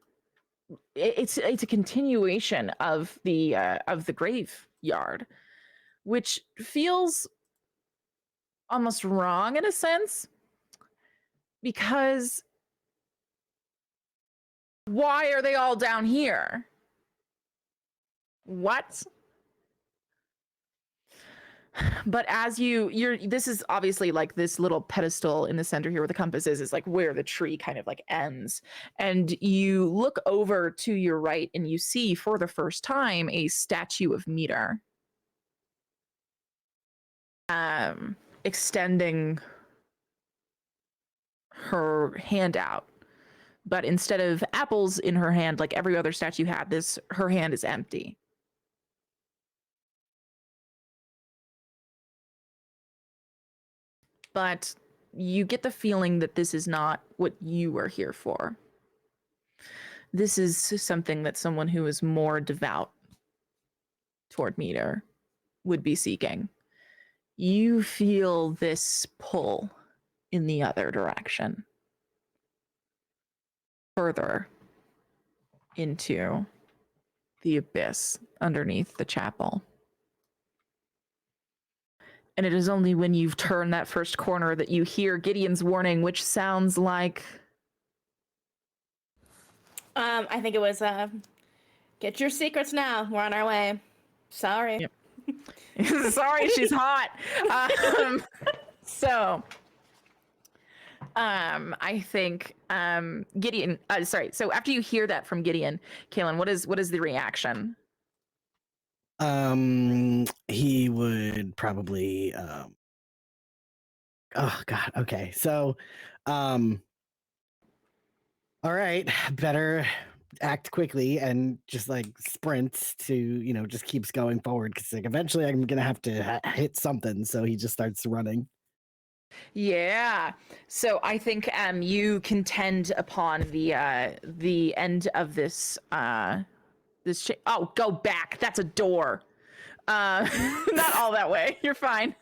Speaker 4: it's a continuation of the graveyard, which feels almost wrong in a sense, because why are they all down here? What? But as this is obviously this little pedestal in the center here where the compass is where the tree kind of ends. And you look over to your right and you see for the first time a statue of Meter. Extending her hand out. But instead of apples in her hand like every other statue had, her hand is empty. But you get the feeling that this is not what you are here for. this is something that someone who is more devout toward meter would be seeking. You feel this pull in the other direction, further into the abyss underneath the chapel. And it is only when you've turned that first corner that you hear Gideon's warning, which sounds like...
Speaker 1: I think it was, get your secrets now. We're on our way. Sorry.
Speaker 4: Yep. Sorry, she's hot. I think Gideon. Sorry. So after you hear that from Gideon, Kaylin, what is the reaction?
Speaker 3: He would probably. Oh God. Okay. So, all right. Better act quickly and just like sprint to just keeps going forward because like eventually I'm gonna have to hit something. So he just starts running.
Speaker 4: Yeah. So I think you contend upon the end of this oh, go back. That's a door. Not all that way. You're fine.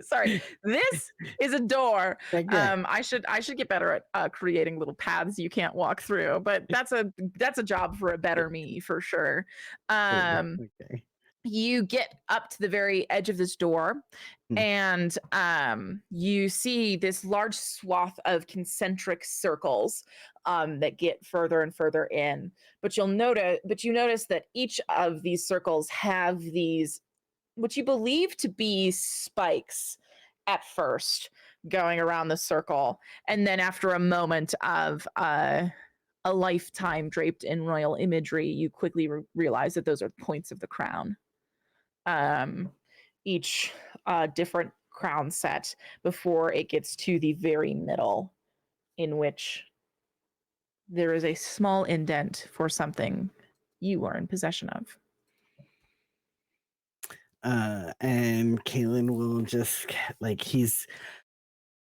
Speaker 4: Sorry. This is a door. I should get better at creating little paths you can't walk through, but that's a job for a better me for sure.
Speaker 3: Okay.
Speaker 4: You get up to the very edge of this door and you see this large swath of concentric circles that get further and further in. But you notice that each of these circles have these, what you believe to be spikes at first, going around the circle. And then after a moment of a lifetime draped in royal imagery, you quickly realize that those are points of the crown. Each different crown set before it gets to the very middle, in which there is a small indent for something you are in possession of.
Speaker 3: And Kaylin will just he's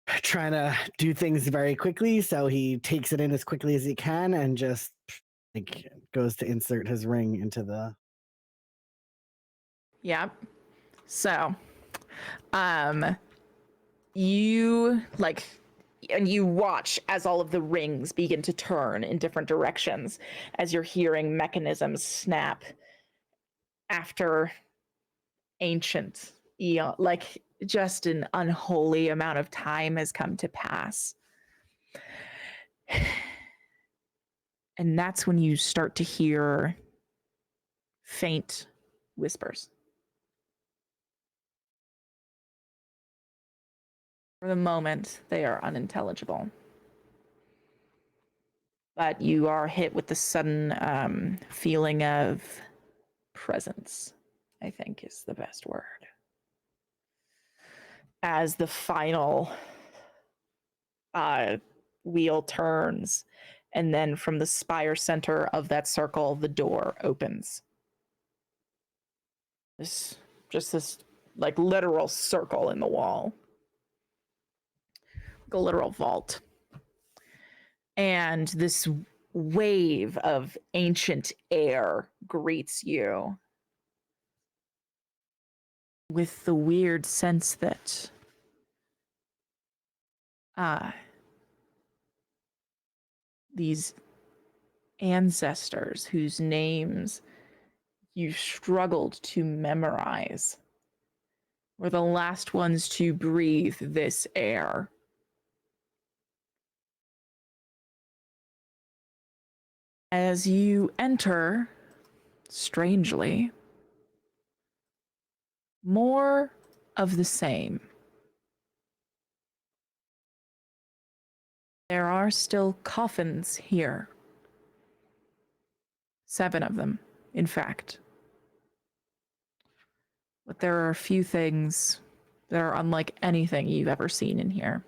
Speaker 3: trying to do things very quickly, so he takes it in as quickly as he can and just goes to insert his ring into the.
Speaker 4: Yeah. So, you and you watch as all of the rings begin to turn in different directions as you're hearing mechanisms snap after ancient just an unholy amount of time has come to pass. And that's when you start to hear faint whispers. For the moment, they are unintelligible. But you are hit with the sudden feeling of presence, I think is the best word. As the final wheel turns, and then from the spire center of that circle, the door opens. This literal circle in the wall. A literal vault. And this wave of ancient air greets you with the weird sense that these ancestors whose names you struggled to memorize were the last ones to breathe this air. As you enter, strangely, more of the same. There are still coffins here. 7 of them, in fact. But there are a few things that are unlike anything you've ever seen in here.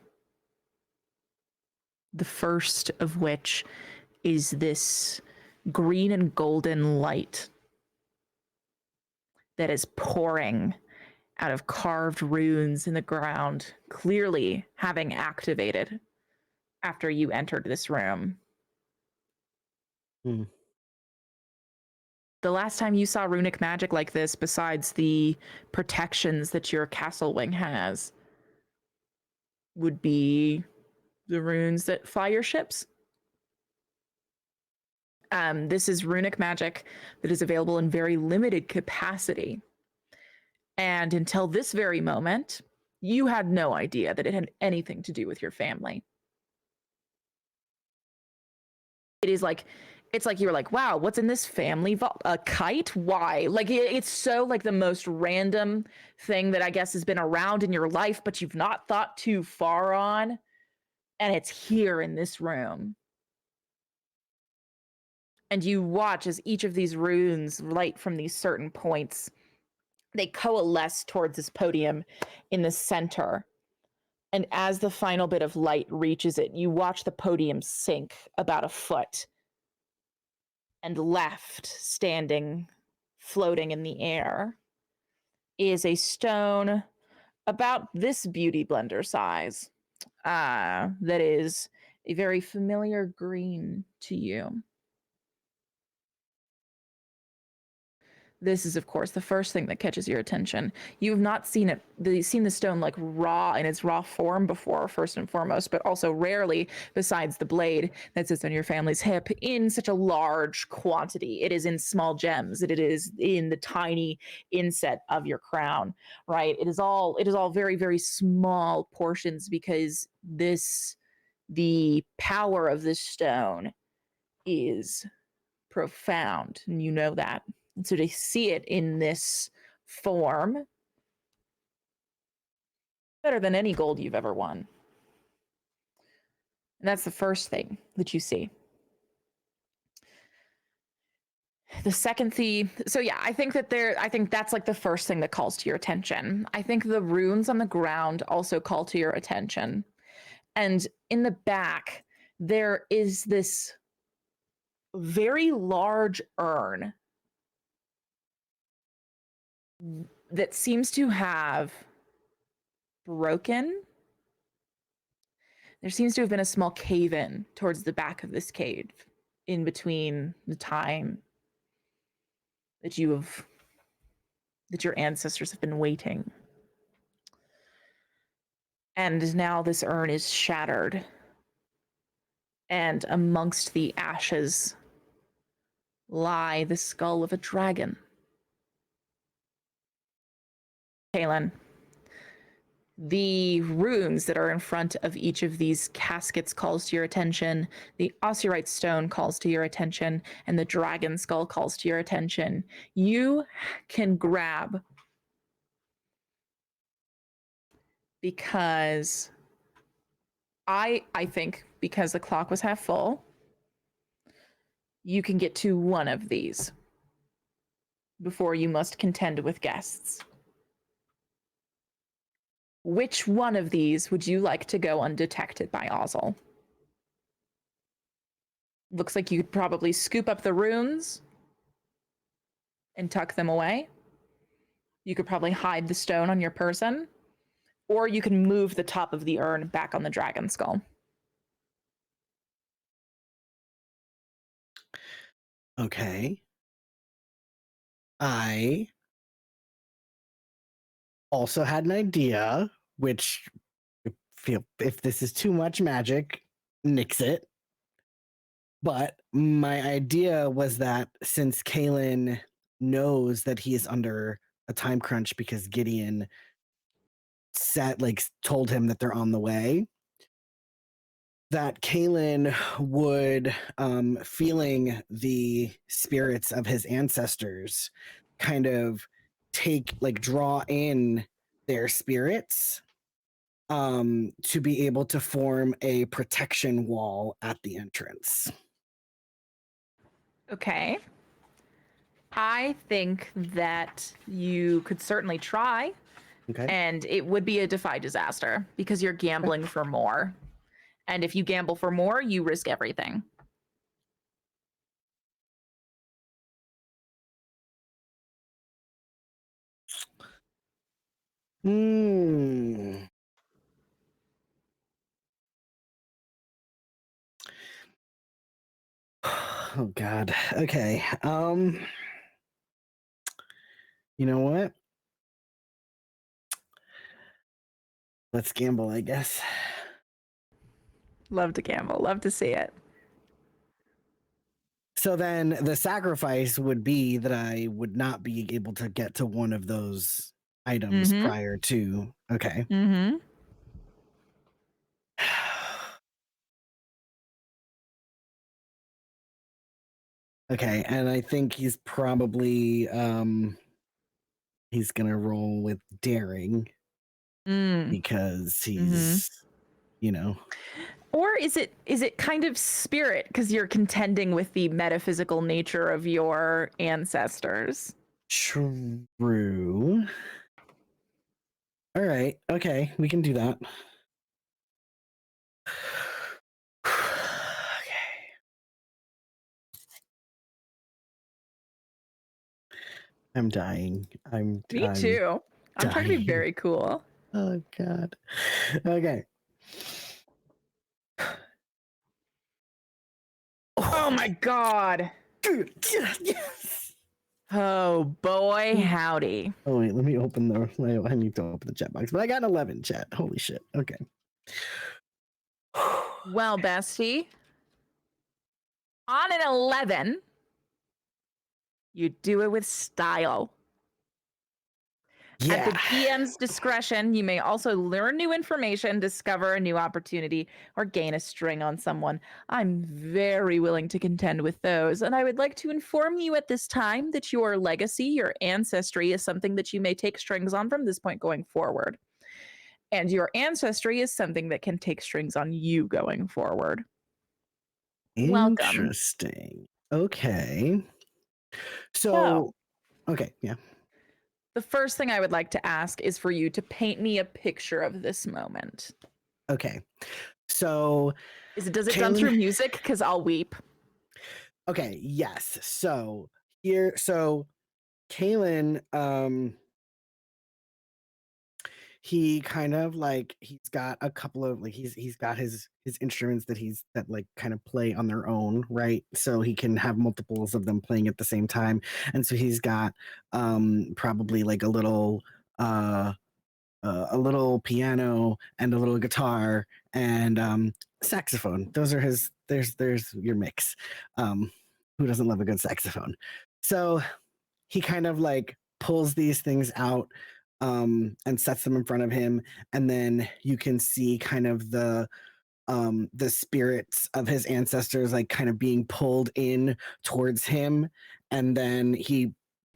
Speaker 4: The first of which is this green and golden light that is pouring out of carved runes in the ground, clearly having activated after you entered this room.
Speaker 3: Hmm.
Speaker 4: The last time you saw runic magic like this, besides the protections that your castle wing has, would be the runes that fly your ships. This is runic magic that is available in very limited capacity. And until this very moment, you had no idea that it had anything to do with your family. It is like, it's like you were like, wow, what's in this family vault? A kite? Why? Like, it's so like the most random thing that I guess has been around in your life, but you've not thought too far on. And it's here in this room. And you watch as each of these runes light from these certain points. They coalesce towards this podium in the center. And as the final bit of light reaches it, you watch the podium sink about a foot. And left, standing, floating in the air, is a stone about this beauty blender size, that is a very familiar green to you. This is, of course, the first thing that catches your attention. You have not seen seen the stone like raw in its raw form before, first and foremost, but also rarely, besides the blade that sits on your family's hip, in such a large quantity. It is in small gems. It is in the tiny inset of your crown, right? It is all very, very small portions because the power of this stone is profound, and you know that. And so to see it in this form, better than any gold you've ever won. And that's the first thing that you see. The second thing, so yeah, I think that's like the first thing that calls to your attention. I think the runes on the ground also call to your attention. And in the back, there is this very large urn that seems to have broken. There seems to have been a small cave-in towards the back of this cave in between the time that your ancestors have been waiting. And now this urn is shattered. And amongst the ashes lie the skull of a dragon. Kaylin, the runes that are in front of each of these caskets calls to your attention. The ossurite stone calls to your attention, and the dragon skull calls to your attention. You can grab, because I think because the clock was half full, you can get to one of these before you must contend with guests. Which one of these would you like to go undetected by Ozzel? Looks like you could probably scoop up the runes and tuck them away. You could probably hide the stone on your person, or you can move the top of the urn back on the dragon skull.
Speaker 3: Okay. I also had an idea, which feel if this is too much magic, nix it. But my idea was that since Kaylin knows that he is under a time crunch because Gideon told him that they're on the way, that Kaylin would, feeling the spirits of his ancestors, kind of draw in their spirits, to be able to form a protection wall at the entrance.
Speaker 4: Okay. I think that you could certainly try.
Speaker 3: Okay.
Speaker 4: And it would be a defy disaster because you're gambling for more. And if you gamble for more, you risk everything.
Speaker 3: Hmm. Oh God. Okay. You know what? Let's gamble, I guess.
Speaker 4: Love to gamble. Love to see it.
Speaker 3: So then the sacrifice would be that I would not be able to get to one of those items prior to. Okay.
Speaker 4: Mm-hmm.
Speaker 3: Okay, and I think he's probably he's gonna roll with daring because he's you know.
Speaker 4: Or is it kind of spirit because you're contending with the metaphysical nature of your ancestors?
Speaker 3: True. All right. Okay, we can do that. Okay. I'm dying.
Speaker 4: Me too. I'm trying to be
Speaker 3: dying.
Speaker 4: very cool.
Speaker 3: Oh God. Okay.
Speaker 4: Oh my God.
Speaker 3: Yes.
Speaker 4: Oh boy, howdy.
Speaker 3: Oh wait, let me open I need to open the chat box. But I got an 11 chat. Holy shit. Okay.
Speaker 4: Well, bestie, on an 11, you do it with style.
Speaker 3: Yeah.
Speaker 4: At the DM's discretion, you may also learn new information, discover a new opportunity, or gain a string on someone. I'm very willing to contend with those, and I would like to inform you at this time that your legacy, your ancestry, is something that you may take strings on from this point going forward. And your ancestry is something that can take strings on you going forward. Welcome.
Speaker 3: Interesting. Okay. So, okay, yeah.
Speaker 4: The first thing I would like to ask is for you to paint me a picture of this moment.
Speaker 3: Okay. So,
Speaker 4: Does it done
Speaker 3: Kaylin-
Speaker 4: through music? Because I'll weep.
Speaker 3: okay, yes. So Kalen, he kind of like he's got a couple of like he's got his instruments that like kind of play on their own, right? So he can have multiples of them playing at the same time. And so he's got probably like a little piano and a little guitar and saxophone. Those are his there's your mix. Who doesn't love a good saxophone? So he kind of like pulls these things out and sets them in front of him, and then you can see kind of the spirits of his ancestors like kind of being pulled in towards him, and then he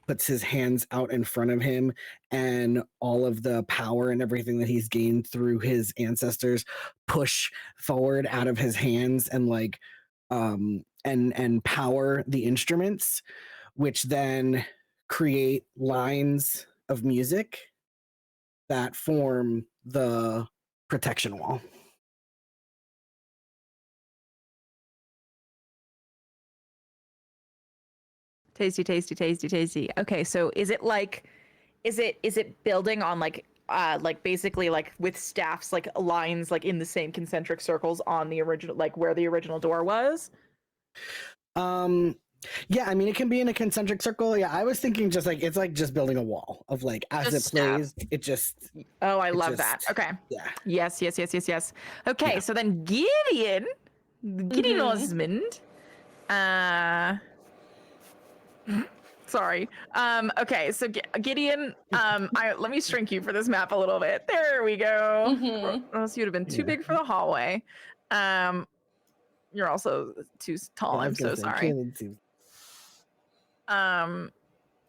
Speaker 3: puts his hands out in front of him, and all of the power and everything that he's gained through his ancestors push forward out of his hands and like and power the instruments, which then create lines of music that form the protection wall.
Speaker 4: Tasty, tasty, tasty, tasty. Okay, so is it building on like basically like with staffs like lines like in the same concentric circles on the original like where the original door was?
Speaker 3: Yeah, I mean it can be in a concentric circle. Yeah, I was thinking just like it's like just building a wall of like as
Speaker 4: Just
Speaker 3: it plays, it just
Speaker 4: Oh, I love that.
Speaker 3: just-
Speaker 4: Okay.
Speaker 3: yeah.
Speaker 4: Yes. Okay,
Speaker 3: Yeah.
Speaker 4: so then Gideon Osmond, sorry. Okay, so Gideon, let me shrink you for this map a little bit. There we go. Else you'd have been too
Speaker 3: Yeah.
Speaker 4: big for the hallway. You're also too tall. I'm so sorry. I'll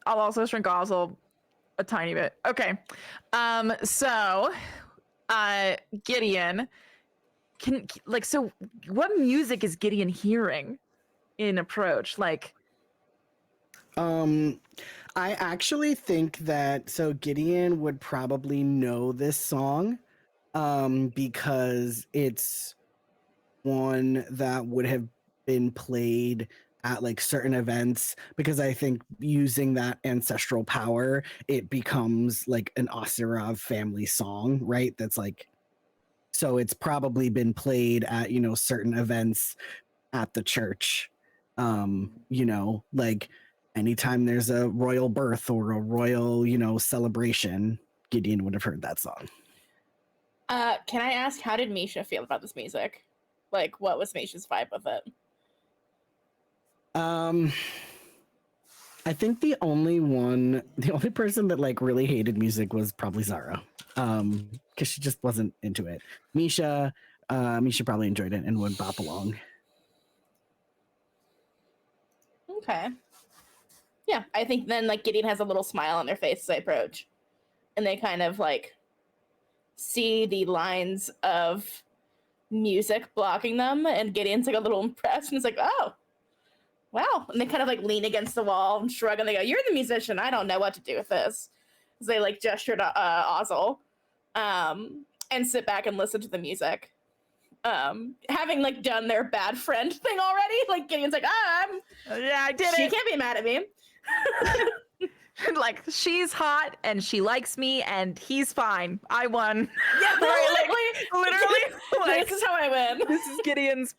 Speaker 4: also shrink Oswald a tiny bit. Okay. So Gideon so what music is Gideon hearing in approach? Like
Speaker 3: I actually think that so Gideon would probably know this song because it's one that would have been played at like certain events, because I think using that ancestral power, it becomes like an Osyarov family song, right? That's like, so it's probably been played at, certain events at the church. You know, like anytime there's a royal birth or a royal, you know, celebration, Gideon would have heard that song.
Speaker 1: Can I ask, how did Misha feel about this music? Like, what was Misha's vibe with it?
Speaker 3: I think the only person that like really hated music was probably Zara. Because she just wasn't into it. Misha probably enjoyed it and would bop along.
Speaker 1: Okay. Yeah, I think then like Gideon has a little smile on their face as they approach. And they kind of like see the lines of music blocking them, and Gideon's like a little impressed and he's like, oh, wow. And they kind of like lean against the wall and shrug and they go, you're the musician, I don't know what to do with this. As they like gesture to Ozzel, and sit back and listen to the music. Having like done their bad friend thing already, like Gideon's like,
Speaker 4: Yeah, I did
Speaker 1: she
Speaker 4: it.
Speaker 1: can't be mad at me.
Speaker 4: Like, she's hot and she likes me and he's fine. I won.
Speaker 1: Yeah,
Speaker 4: Right, literally, like,
Speaker 1: this is how I win.
Speaker 4: this is Gideon's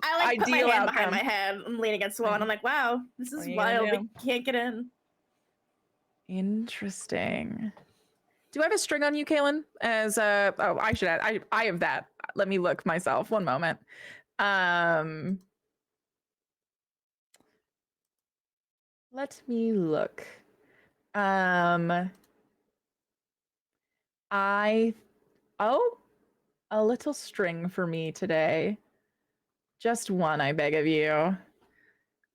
Speaker 1: I like put my
Speaker 4: ideal
Speaker 1: hand behind
Speaker 4: outcome.
Speaker 1: my head and lean against the wall, and I'm like, wow, this
Speaker 4: What
Speaker 1: is
Speaker 4: are you gonna
Speaker 1: wild.
Speaker 4: do?
Speaker 1: We can't get in.
Speaker 4: Interesting. Do I have a string on you, Kaylin? As oh, I should add. I have that. Let me look myself. One moment. Let me look. A little string for me today. Just one, I beg of you.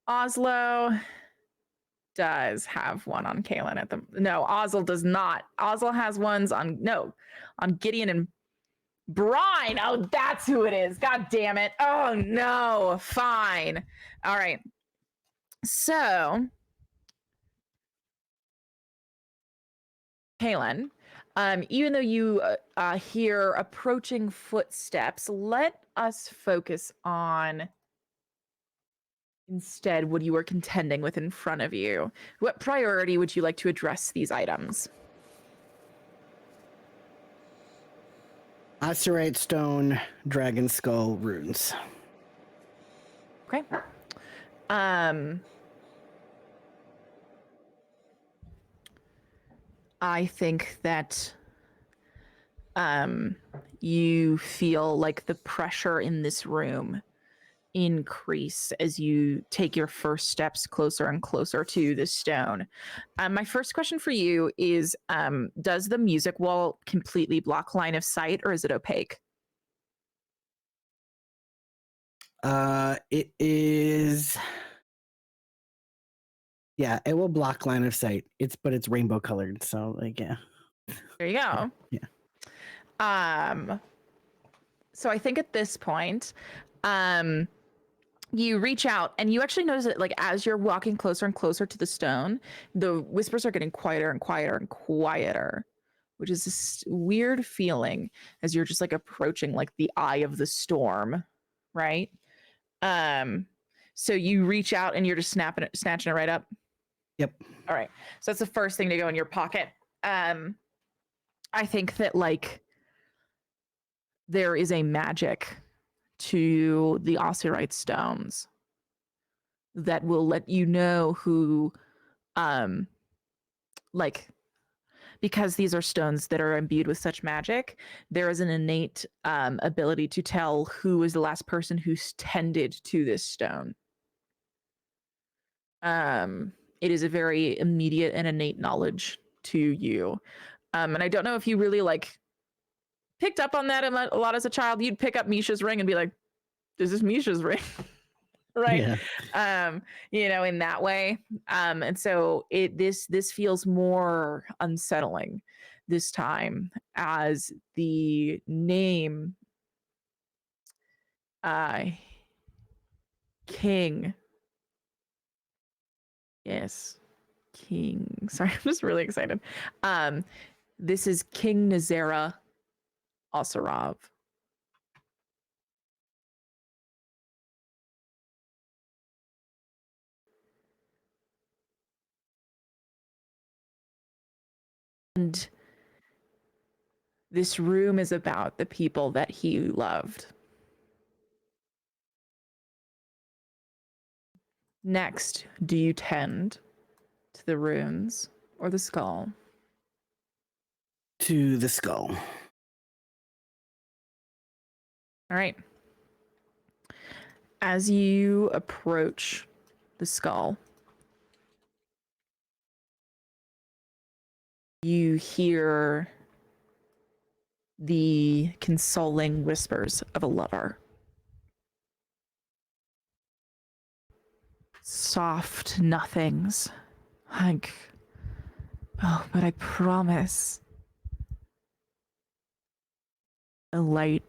Speaker 4: Oslo does have one on Kaylin at the no, Ozzel does not. Ozzel has ones on Gideon and Brine. Oh, that's who it is. God damn it. Oh no. Fine. All right. So Kaylin, even though you hear approaching footsteps, let us focus on instead what you are contending with in front of you. What priority would you like to address these items?
Speaker 3: Osterite stone, dragon skull, runes.
Speaker 4: Okay. I think that you feel like the pressure in this room increase as you take your first steps closer and closer to the stone. My first question for you is, does the music wall completely block line of sight, or is it opaque?
Speaker 3: It is. Yeah, it will block line of sight. But it's rainbow colored, so like yeah.
Speaker 4: There you go.
Speaker 3: Yeah.
Speaker 4: So I think at this point, you reach out and you actually notice that like as you're walking closer and closer to the stone, the whispers are getting quieter and quieter and quieter, which is this weird feeling as you're just like approaching like the eye of the storm, right? So you reach out and you're just snatching it right up.
Speaker 3: Yep.
Speaker 4: All right. So that's the first thing to go in your pocket. I think that like there is a magic to the Osirite stones that will let you know who, like, because these are stones that are imbued with such magic, there is an innate ability to tell who is the last person who's tended to this stone. It is a very immediate and innate knowledge to you. And I don't know if you really like picked up on that a lot as a child. You'd pick up Misha's ring and be like, this is Misha's ring. Right.
Speaker 3: Yeah.
Speaker 4: You know, in that way. And so this feels more unsettling this time as the name King. Yes. King. Sorry, I'm just really excited. This is King Nazera Osirov. And this room is about the people that he loved. Next, do you tend to the runes or the skull?
Speaker 3: To the skull.
Speaker 4: All right. As you approach the skull, you hear the consoling whispers of a lover. Soft nothings. Like, oh, but I promise. The light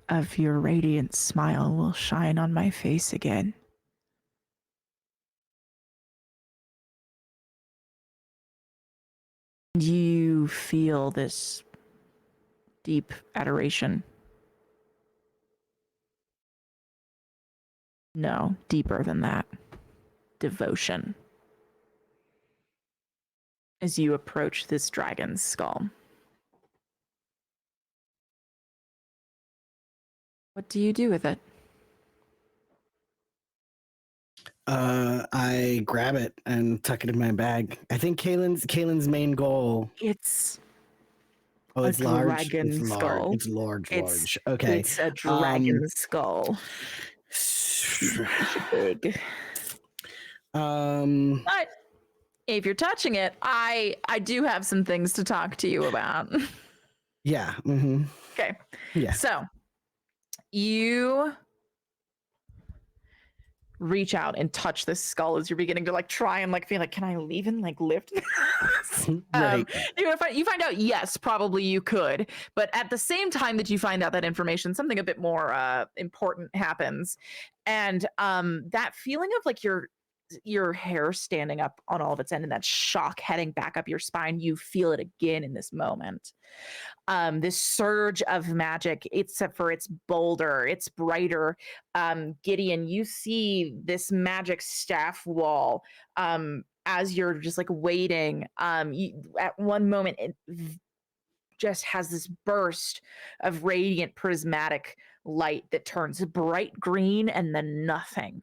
Speaker 4: of your radiant smile will shine on my face again. You feel this deep adoration. No, deeper than that. Devotion. As you approach this dragon's skull. What do you do with it?
Speaker 3: I grab it and tuck it in my bag. I think Kaylin's main goal.
Speaker 4: It's
Speaker 3: It's
Speaker 4: a
Speaker 3: large.
Speaker 4: dragon
Speaker 3: It's
Speaker 4: skull.
Speaker 3: large. It's large.
Speaker 4: It's-
Speaker 3: Large. Okay.
Speaker 4: It's a dragon skull. Big. But if you're touching it, I do have some things to talk to you about.
Speaker 3: Yeah. Mm-hmm.
Speaker 4: Okay.
Speaker 3: Yeah.
Speaker 4: So you reach out and touch this skull as you're beginning to like try and like feel like, can I even like lift this?
Speaker 3: Right.
Speaker 4: You find out, yes, probably you could, but at the same time that you find out that information, something a bit more important happens, and that feeling of like your hair standing up on all of its end and that shock heading back up your spine, you feel it again in this moment. This surge of magic, except for it's bolder, it's brighter. Gideon, you see this magic staff wall as you're just like waiting. At one moment, it just has this burst of radiant prismatic light that turns bright green and then nothing.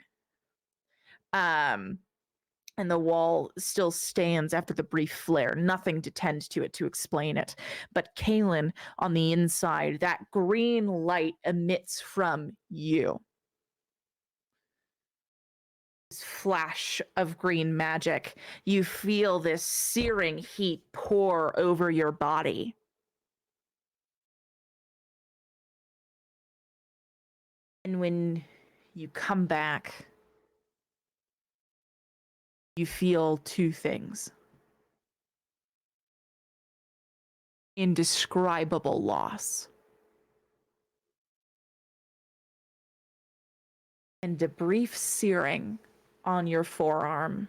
Speaker 4: And the wall still stands after the brief flare, nothing to tend to it to explain it. But Kaylin, on the inside, that green light emits from you. This flash of green magic. You feel this searing heat pour over your body. And when you come back, you feel two things. Indescribable loss. And a brief searing on your forearm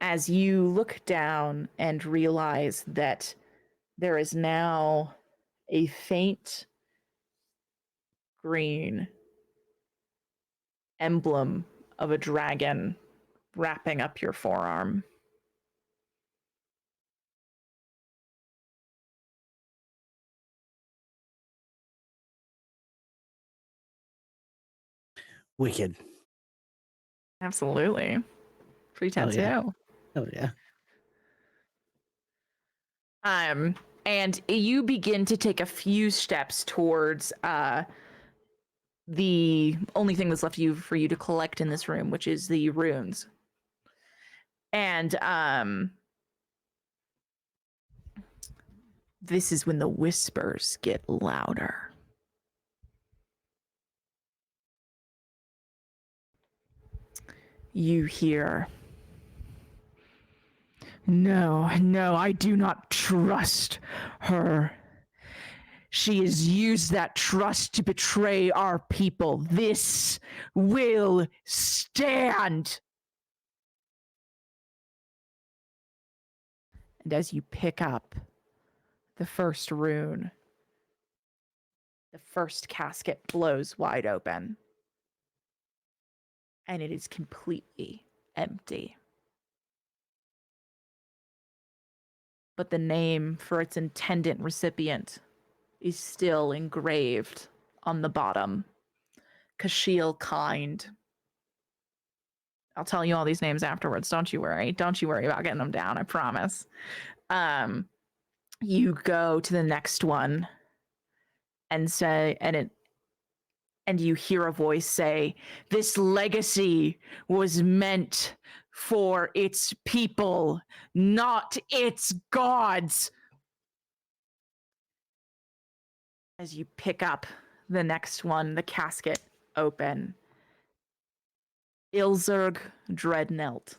Speaker 4: as you look down and realize that there is now a faint green emblem of a dragon wrapping up your forearm.
Speaker 3: Wicked.
Speaker 4: Absolutely. Free
Speaker 3: Hell
Speaker 4: tattoo.
Speaker 3: yeah. Hell yeah.
Speaker 4: And you begin to take a few steps towards the only thing that's left for you to collect in this room, which is the runes. And this is when the whispers get louder. You hear, no, I do not trust her. She has used that trust to betray our people. This will stand. And as you pick up the first rune, the first casket blows wide open. And it is completely empty. But the name for its intended recipient is still engraved on the bottom. Kashiel Kind. I'll tell you all these names afterwards. Don't you worry. Don't you worry about getting them down. I promise. You go to the next one and say, and you hear a voice say, "This legacy was meant for its people, not its gods." As you pick up the next one, the casket open. Ilzurg Dreadnelt.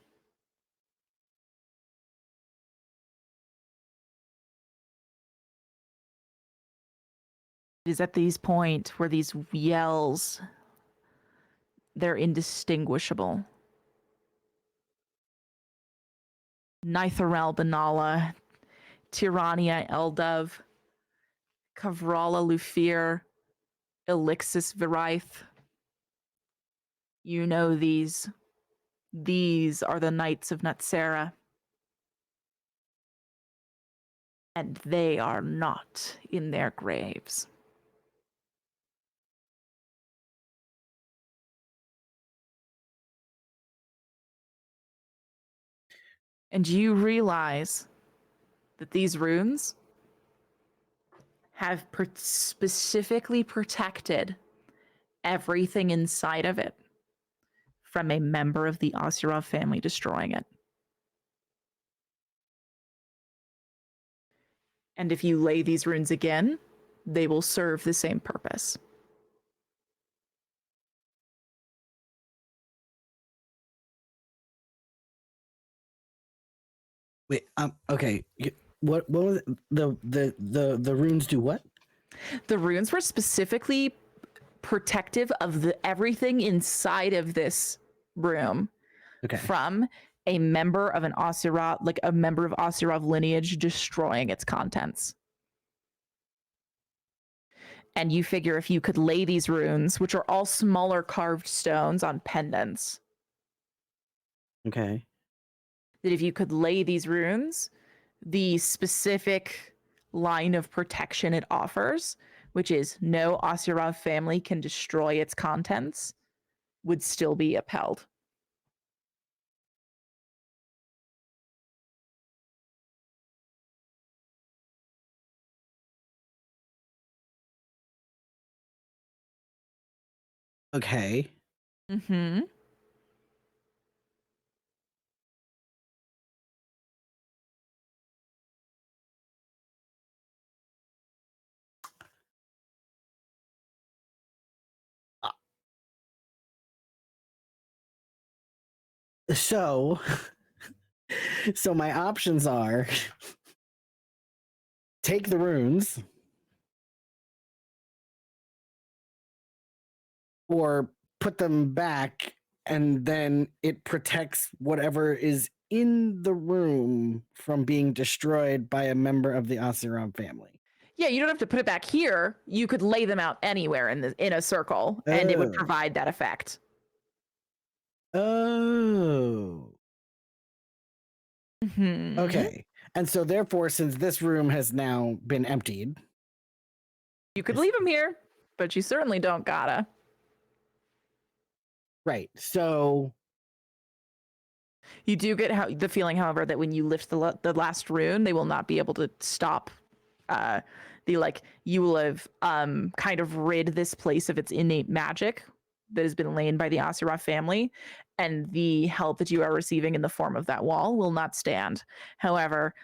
Speaker 4: It is at these point where these yells, they're indistinguishable. Nitharel Benala, Tirania Eldov, Kavrala Lufir, Elixis Viraith. You know these. These are the Knights of Natsera. And they are not in their graves. And you realize that these runes have specifically protected everything inside of it from a member of the Asirov family destroying it. And if you lay these runes again, they will serve the same purpose.
Speaker 3: Wait, okay. What was it? The runes do what?
Speaker 4: The runes were specifically protective of everything inside of this room from a member of an Asirov, like a member of Asirov lineage destroying its contents. And you figure if you could lay these runes, which are all smaller carved stones on pendants.
Speaker 3: Okay.
Speaker 4: That if you could lay these runes, the specific line of protection it offers, which is no Asirov family can destroy its contents, would still be upheld.
Speaker 3: Okay.
Speaker 4: Mm-hmm.
Speaker 3: So my options are take the runes or put them back, and then it protects whatever is in the room from being destroyed by a member of the Asirov family.
Speaker 4: Yeah, you don't have to put it back here. You could lay them out anywhere in a circle, and it would provide that effect.
Speaker 3: Oh.
Speaker 4: Mm-hmm.
Speaker 3: Okay. And so therefore, since this room has now been emptied,
Speaker 4: you could leave them here, but you certainly don't gotta.
Speaker 3: Right. So
Speaker 4: you do get the feeling, however, that when you lift the last rune, they will not be able to stop you will have kind of rid this place of its innate magic that has been lain by the Asirov family, and the help that you are receiving in the form of that wall will not stand. However,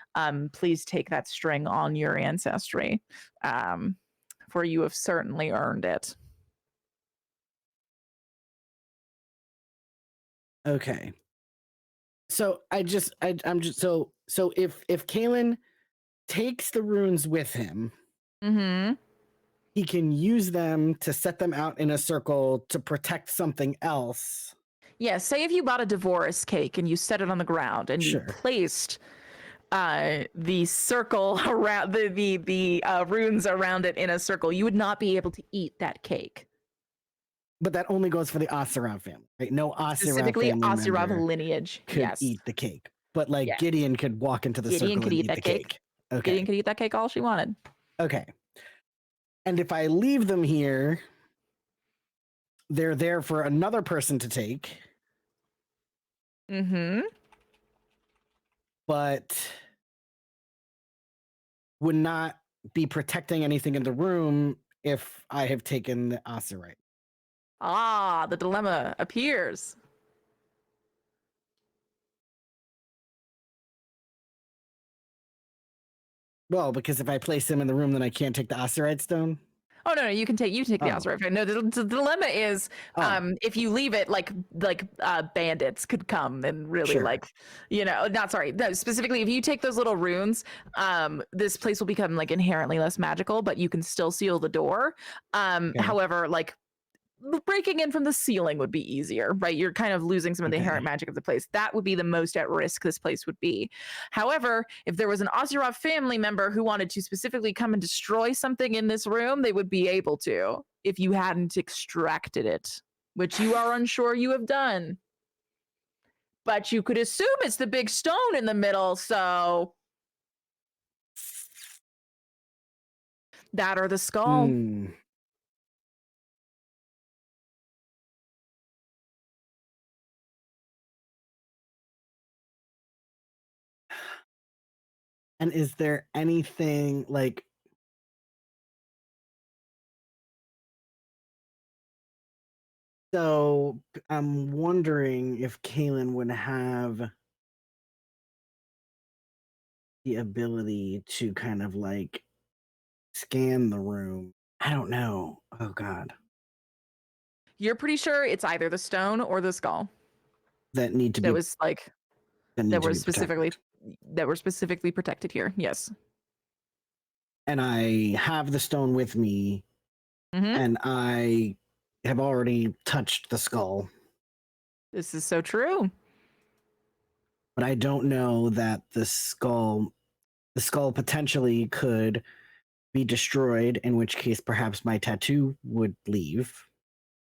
Speaker 4: please take that string on your ancestry, for you have certainly earned it.
Speaker 3: Okay. So I'm just so if Kalen takes the runes with him,
Speaker 4: mm-hmm.
Speaker 3: he can use them to set them out in a circle to protect something else.
Speaker 4: Yeah, say if you bought a divorce cake and you set it on the ground and you placed the circle around the runes around it in a circle, you would not be able to eat that cake.
Speaker 3: But that only goes for the Asirov family, right? No Asirov
Speaker 4: specifically
Speaker 3: family
Speaker 4: Asirov
Speaker 3: member
Speaker 4: lineage
Speaker 3: could eat the cake. But Gideon could walk into the circle and eat the cake. Okay.
Speaker 4: Gideon could eat that cake all she wanted.
Speaker 3: Okay. And if I leave them here, they're there for another person to take.
Speaker 4: Mm-hmm.
Speaker 3: but would not be protecting anything in the room if I have taken the Osurite.
Speaker 4: Ah, the dilemma appears.
Speaker 3: Well, because if I place him in the room, then I can't take the Osurite stone.
Speaker 4: Oh no, you take the
Speaker 3: Oh.
Speaker 4: Osurite. No, the dilemma is if you leave it like bandits could come and really
Speaker 3: Sure.
Speaker 4: like, not sorry, no, specifically if you take those little runes, this place will become like inherently less magical, but you can still seal the door.
Speaker 3: Okay.
Speaker 4: However, like breaking in from the ceiling would be easier, right? You're kind of losing some of the inherent magic of the place. That would be the most at risk this place would be. However, if there was an Ozyrov family member who wanted to specifically come and destroy something in this room, they would be able to if you hadn't extracted it, which you are unsure you have done. But you could assume it's the big stone in the middle, so that or the skull.
Speaker 3: And is there anything like... So I'm wondering if Kaylin would have the ability to kind of like scan the room. I don't know. Oh God.
Speaker 4: You're pretty sure it's either the stone or the skull
Speaker 3: That need to be...
Speaker 4: that was like
Speaker 3: that
Speaker 4: were specifically protected here. Yes.
Speaker 3: And I have the stone with me, and I have already touched the skull.
Speaker 4: This is so true.
Speaker 3: But I don't know that the skull potentially could be destroyed, in which case perhaps my tattoo would leave.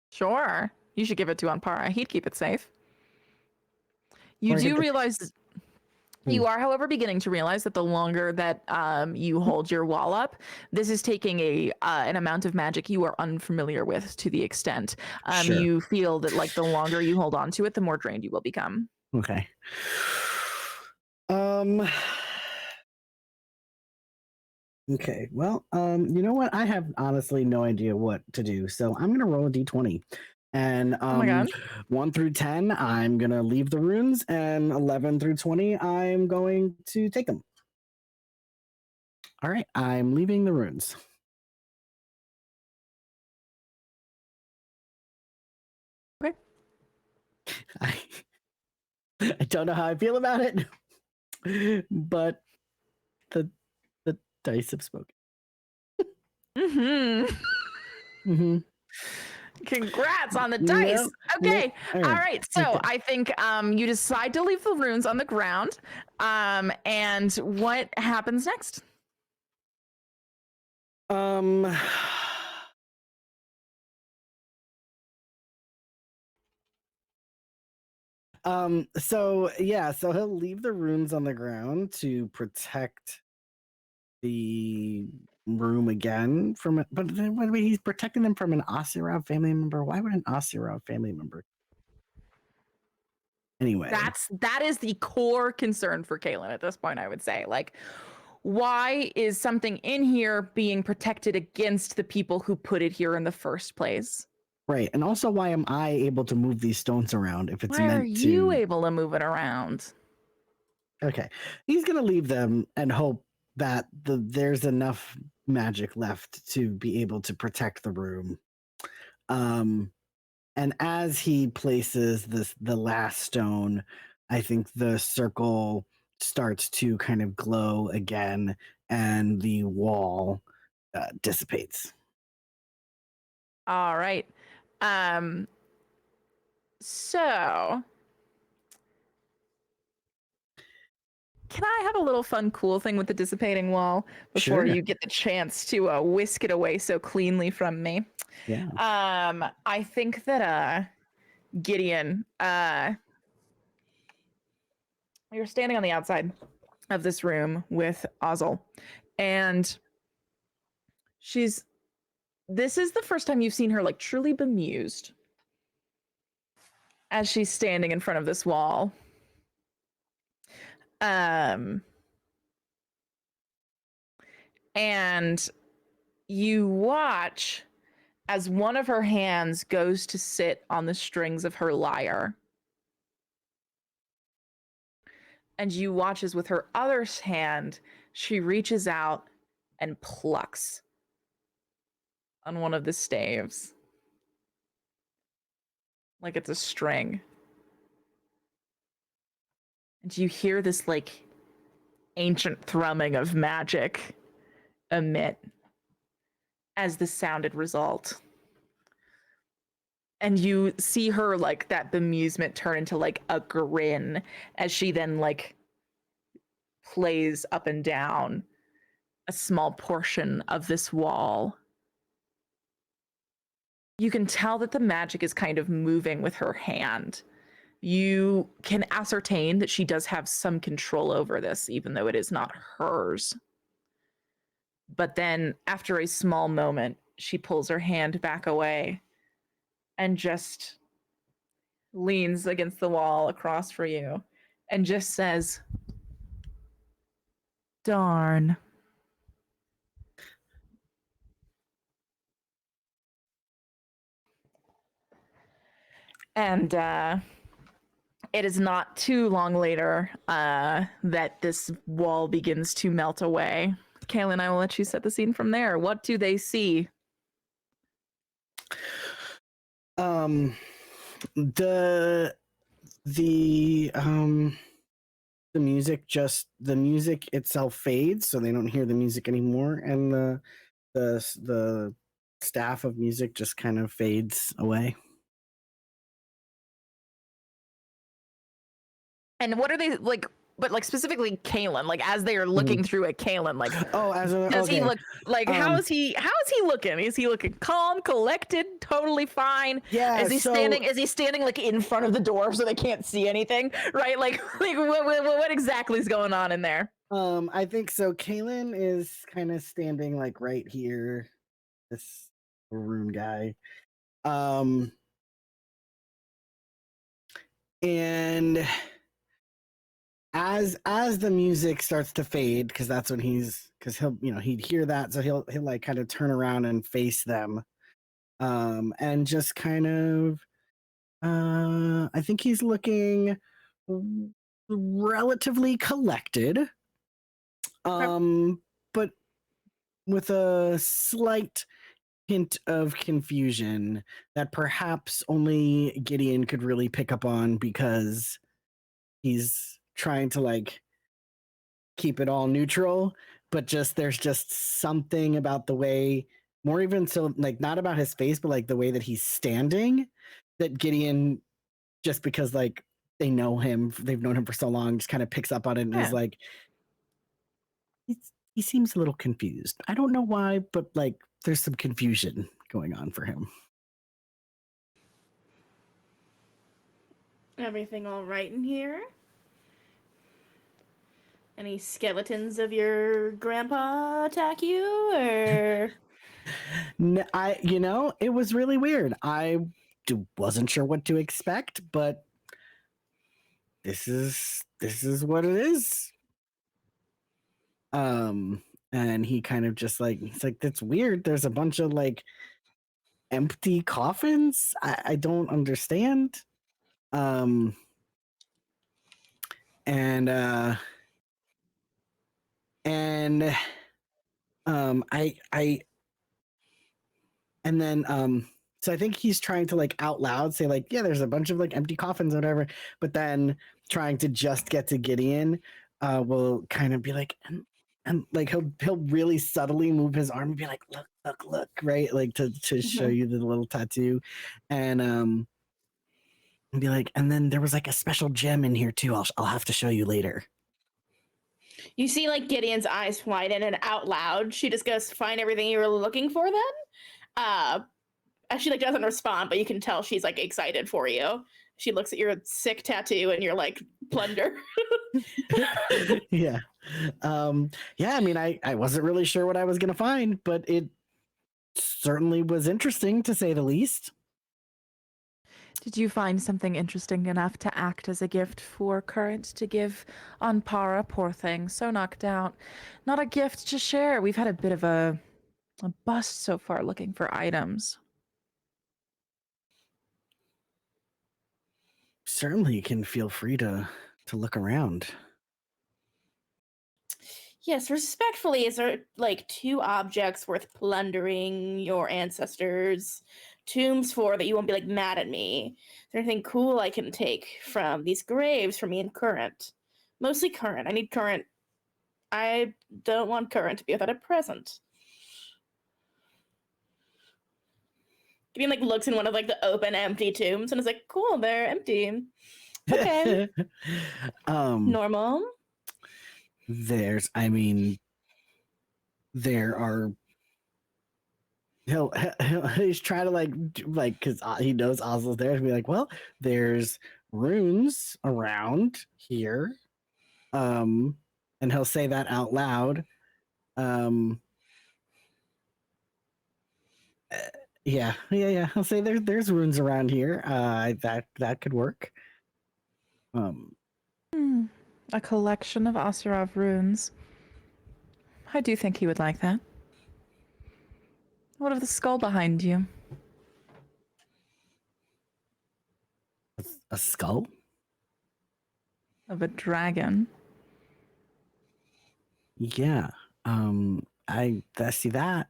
Speaker 4: Sure. You should give it to Anpara. He'd keep it safe. You
Speaker 3: Or
Speaker 4: do
Speaker 3: get
Speaker 4: realize you are, however, beginning to realize that the longer that you hold your wall up, this is taking an amount of magic you are unfamiliar with to the extent
Speaker 3: Sure.
Speaker 4: you feel that like the longer you hold on to it, the more drained you will become.
Speaker 3: Okay. Okay. Well, you know what? I have honestly no idea what to do, so I'm gonna roll a d20. And
Speaker 4: Oh my God.
Speaker 3: 1 through 10, I'm gonna leave the runes, and 11 through 20, I'm going to take them. All right, I'm leaving the runes.
Speaker 4: Okay.
Speaker 3: I don't know how I feel about it, but the dice have spoken.
Speaker 4: Congrats on the dice. Okay. All right. So I think you decide to leave the runes on the ground. And what happens next?
Speaker 3: So he'll leave the runes on the ground to protect the room again from it, but then he's protecting them from an Osurov family member. Why would an Osurov family member? Anyway,
Speaker 4: that is the core concern for Kaylin at this point, I would say. Like, why is something in here being protected against the people who put it here in the first place?
Speaker 3: Right. And also, why am I able to move these stones around if it's
Speaker 4: why
Speaker 3: meant
Speaker 4: are you able to move it around?
Speaker 3: Okay. He's going to leave them and hope that there's enough magic left to be able to protect the room. And as he places the last stone, I think the circle starts to kind of glow again, and the wall dissipates.
Speaker 4: All right. So can I have a little fun, cool thing with the dissipating wall before you get the chance to whisk it away so cleanly from me?
Speaker 3: Yeah.
Speaker 4: I think that Gideon, you're standing on the outside of this room with Ozzel, and this is the first time you've seen her like truly bemused. as she's standing in front of this wall. And you watch as one of her hands goes to sit on the strings of her lyre. And you watch as with her other hand, she reaches out and plucks on one of the staves. Like it's a string. And you hear this like ancient thrumming of magic emit as the sounded result. And you see her like that bemusement turn into like a grin as she then like plays up and down a small portion of this wall. You can tell that the magic is kind of moving with her hand. You can ascertain that she does have some control over this, even though it is not hers. But then after a small moment, she pulls her hand back away and just leans against the wall across for you and just says, "Darn." And it is not too long later that this wall begins to melt away. Kaylin, I will let you set the scene from there. What do they see?
Speaker 3: The music itself fades, so they don't hear the music anymore, and the staff of music just kind of fades away.
Speaker 4: And what are they like? But like specifically Kalen, like as they are looking through at Kalen, like does he look like how is he looking? Is he looking calm, collected, totally fine?
Speaker 3: Yeah.
Speaker 4: Is he standing like in front of the door so they can't see anything? Right? Like what exactly is going on in there?
Speaker 3: I think so. Kalen is kind of standing like right here. This maroon guy. And as the music starts to fade, because that's when he'd hear that, so he'll like kind of turn around and face them, and just kind of I think he's looking relatively collected, but with a slight hint of confusion that perhaps only Gideon could really pick up on, because he's trying to like keep it all neutral, but there's just something about the way, more even so, like not about his face, but like the way that he's standing, that Gideon, just because like they've known him for so long, just kind of picks up on it and is like, he seems a little confused. I don't know why, but like there's some confusion going on for him.
Speaker 1: Everything all right in here? Any skeletons of your grandpa attack you, or?
Speaker 3: No, it was really weird. I wasn't sure what to expect, but this is what it is. And he kind of just like, he's like, that's weird. There's a bunch of like empty coffins. I don't understand. And then so I think he's trying to like out loud say like, yeah, there's a bunch of like empty coffins or whatever, but then trying to just get to Gideon will kind of be like, and like he'll really subtly move his arm and be like, look, right, like to show you the little tattoo, and be like, and then there was like a special gem in here too. I'll have to show you later.
Speaker 1: You see like Gideon's eyes widen, and out loud she just goes, "Find everything you were looking for then?" She like doesn't respond, but you can tell she's like excited for you. She looks at your sick tattoo and you're like, plunder.
Speaker 3: Yeah. I mean, I wasn't really sure what I was gonna find, but it certainly was interesting, to say the least.
Speaker 4: Did you find something interesting enough to act as a gift for Current to give on Para? Poor thing, so knocked out. Not a gift to share. We've had a bit of a bust so far looking for items.
Speaker 3: Certainly, you can feel free to look around.
Speaker 1: Yes, respectfully, is there like 2 objects worth plundering your ancestors' tombs for that you won't be like mad at me? Is there anything cool I can take from these graves for me and Current? Mostly Current. I need Current. I don't want Current to be without a present. Gideon like looks in one of like the open, empty tombs and is like, "Cool, they're empty." Okay. Normal.
Speaker 3: There are. He's trying to like because he knows Oslo's there to be like, well, there's runes around here, and he'll say that out loud. Yeah. He'll say there's runes around here. That could work.
Speaker 4: A collection of Asarov runes. I do think he would like that. What of the skull behind you?
Speaker 3: A skull?
Speaker 4: Of a dragon.
Speaker 3: Yeah. I see that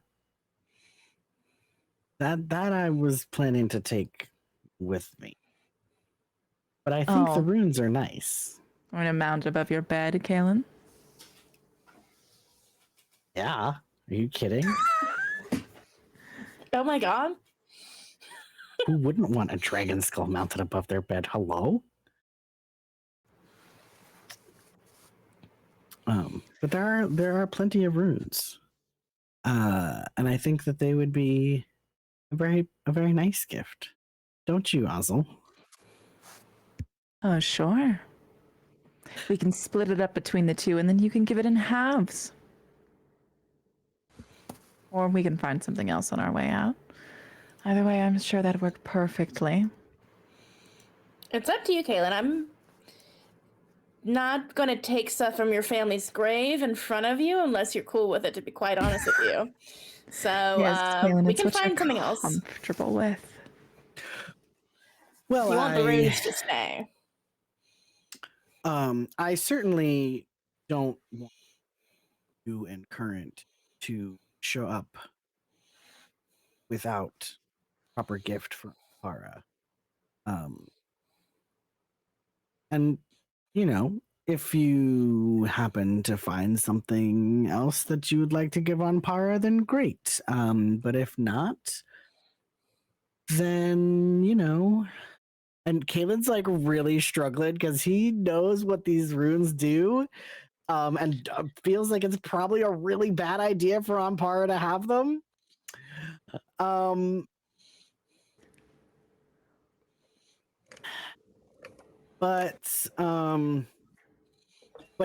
Speaker 3: I was planning to take with me. But I think the runes are nice.
Speaker 4: I'm gonna mount above your bed, Kaelin.
Speaker 3: Yeah. Are you kidding?
Speaker 1: Oh my god.
Speaker 3: Who wouldn't want a dragon skull mounted above their bed? Hello? But there are plenty of runes. And I think that they would be a very nice gift. Don't you, Ozzel?
Speaker 4: Oh, sure. We can split it up between the two and then you can give it in halves. Or we can find something else on our way out. Either way, I'm sure that'd work perfectly.
Speaker 1: It's up to you, Kaelin. I'm not gonna take stuff from your family's grave in front of you unless you're cool with it, to be quite honest with you. So
Speaker 4: Kaelin,
Speaker 1: we
Speaker 4: it's
Speaker 1: can
Speaker 4: what you're
Speaker 1: find something else.
Speaker 4: comfortable with.
Speaker 3: Well,
Speaker 1: You want the runes to stay.
Speaker 3: I certainly don't want you and Current to show up without proper gift for Para. And you know, if you happen to find something else that you would like to give on Para, then great. But if not, then you know. And Caelin's like really struggling because he knows what these runes do, and feels like it's probably a really bad idea for Ampara to have them. But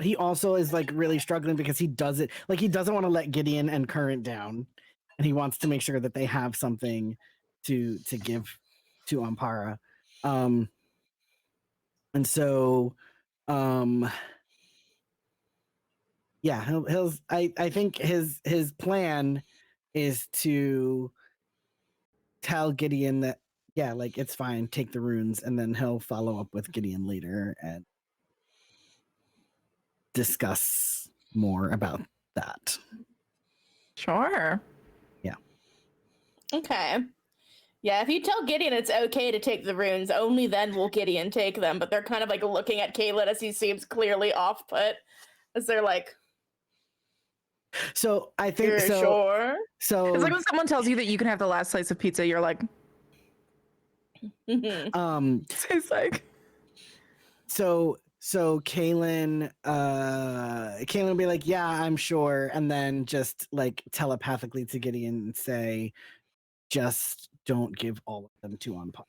Speaker 3: he also is like really struggling because he doesn't want to let Gideon and Current down, and he wants to make sure that they have something to give to Ampara. And so, yeah, I think his plan is to tell Gideon that, yeah, like it's fine, take the runes, and then he'll follow up with Gideon later and discuss more about that.
Speaker 4: Sure.
Speaker 3: Yeah.
Speaker 1: Okay. Yeah, if you tell Gideon it's okay to take the runes, only then will Gideon take them. But they're kind of like looking at Kaelin as he seems clearly off put, as they're like,
Speaker 3: so I think
Speaker 1: you're
Speaker 3: so.
Speaker 1: Sure.
Speaker 3: So
Speaker 4: it's like when someone tells you that you can have the last slice of pizza, you're like,
Speaker 3: it's
Speaker 4: like,
Speaker 3: so Kaelin will be like, yeah, I'm sure, and then just like telepathically to Gideon and say, just don't give all of them to Ampara.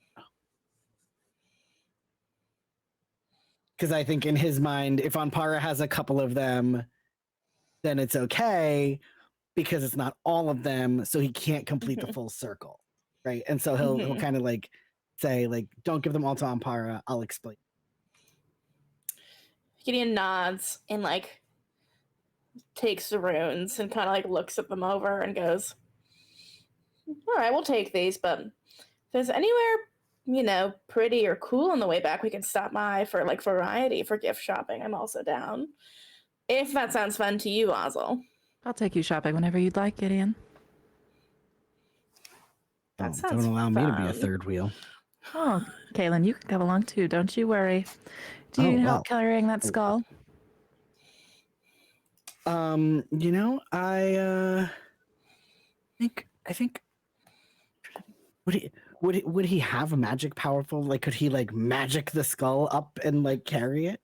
Speaker 3: Because I think in his mind, if Ampara has a couple of them, then it's okay because it's not all of them, so he can't complete the full circle, right? And so he'll kind of like say like, don't give them all to Ampara. I'll explain.
Speaker 1: Gideon nods and like takes the runes and kind of like looks at them over and goes, all right, we'll take these, but if there's anywhere, pretty or cool on the way back, we can stop by for like variety for gift shopping. I'm also down. If that sounds fun to you, Ozzel.
Speaker 4: I'll take you shopping whenever you'd like, Gideon.
Speaker 1: That
Speaker 3: Don't
Speaker 1: sounds
Speaker 3: allow me to be a
Speaker 1: fun.
Speaker 3: third wheel.
Speaker 4: Oh, Kaylin, you can come along too. Don't you worry. Do you need help carrying that skull?
Speaker 3: I think would he have a magic powerful? Like, could he like magic the skull up and like carry it?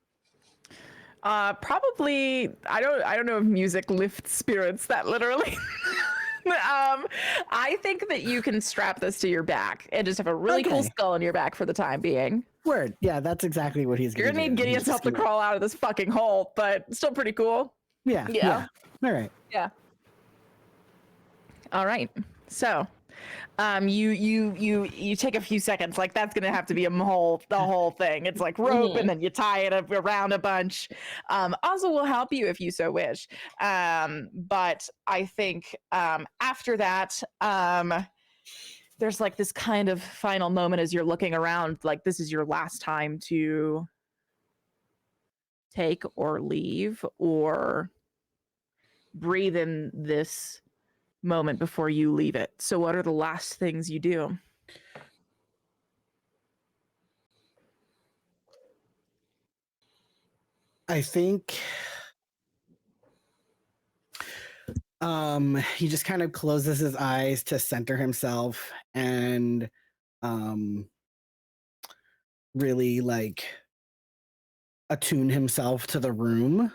Speaker 4: Probably. I don't know if music lifts spirits that literally. I think that you can strap this to your back and just have a really cool skull on your back for the time being.
Speaker 3: Word. Yeah, that's exactly what he's
Speaker 4: You're gonna need Gideon's help to crawl out of this fucking hole, but still pretty cool.
Speaker 3: Yeah. All right.
Speaker 4: Yeah. All right. So, you take a few seconds. Like that's gonna have to be the whole thing. It's like rope, and then you tie it up around a bunch. Ozzel will help you if you so wish. But I think after that, there's like this kind of final moment as you're looking around. Like this is your last time to take or leave or breathe in this moment before you leave it. So what are the last things you do?
Speaker 3: I think he just kind of closes his eyes to center himself and really like attune himself to the room.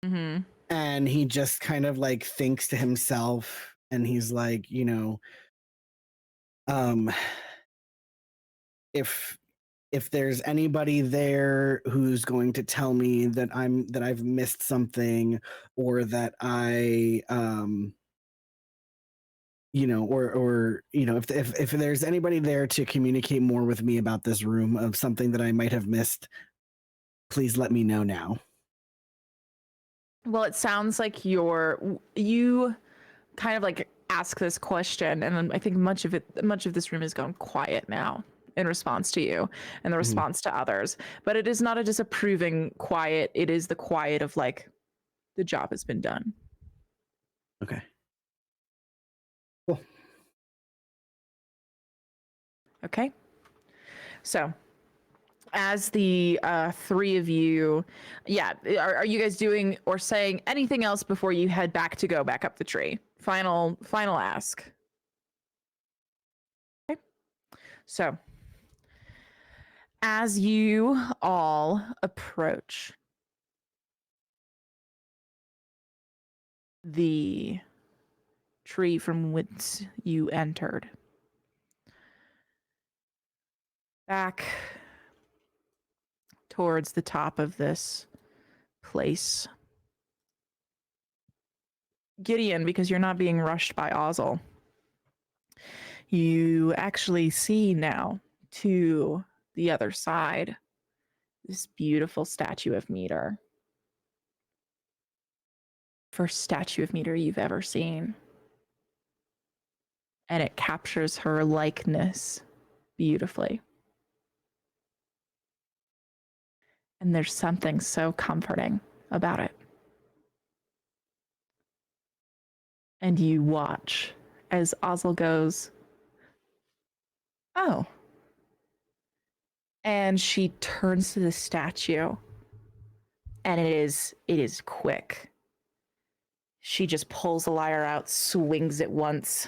Speaker 4: Mm-hmm.
Speaker 3: And he just kind of like thinks to himself, and he's like, if there's anybody there who's going to tell me that I've missed something, or that I if there's anybody there to communicate more with me about this room of something that I might have missed, please let me know now.
Speaker 4: Well, it sounds like you kind of like ask this question, and I think much of this room has gone quiet now in response to you and the response to others. But it is not a disapproving quiet. It is the quiet of like, the job has been done.
Speaker 3: Okay. Cool.
Speaker 4: Okay. So as the three of you, are you guys doing or saying anything else before you head back up the tree? Final ask. Okay. So as you all approach the tree from which you entered, back towards the top of this place, Gideon, because you're not being rushed by Ozzel, you actually see now to the other side this beautiful statue of Meter. First statue of Meter you've ever seen. And it captures her likeness beautifully. And there's something so comforting about it. And you watch as Ozzel goes, oh. And she turns to the statue, and it is quick. She just pulls the lyre out, swings it once,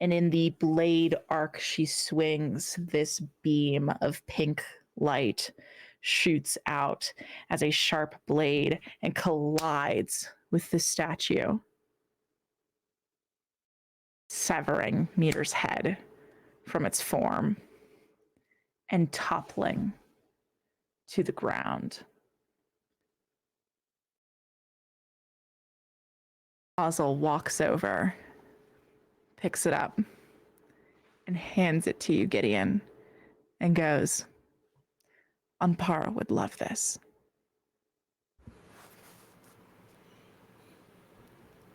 Speaker 4: and in the blade arc she swings, this beam of pink light shoots out as a sharp blade and collides with the statue, severing Meter's head from its form and toppling to the ground. Ozzel walks over, picks it up, and hands it to you, Gideon, and goes, Ampara would love this.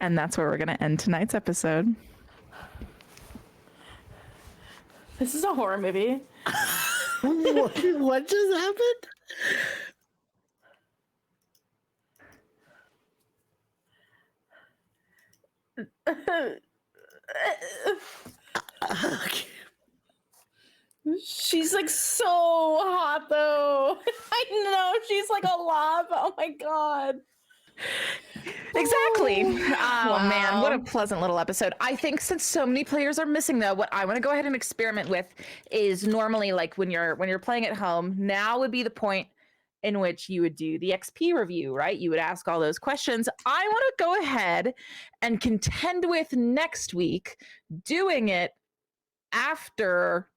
Speaker 4: And that's where we're going to end tonight's episode.
Speaker 1: This is a horror movie.
Speaker 3: What just happened? Okay.
Speaker 1: She's like so hot though. I know, she's like a lava. Oh my god.
Speaker 4: Exactly. Oh man, what a
Speaker 1: Wow.
Speaker 4: pleasant little episode. I think since so many players are missing though, what I want to go ahead and experiment with is normally like when you're playing at home, now would be the point in which you would do the XP review, right? You would ask all those questions. I want to go ahead and contend with next week doing it after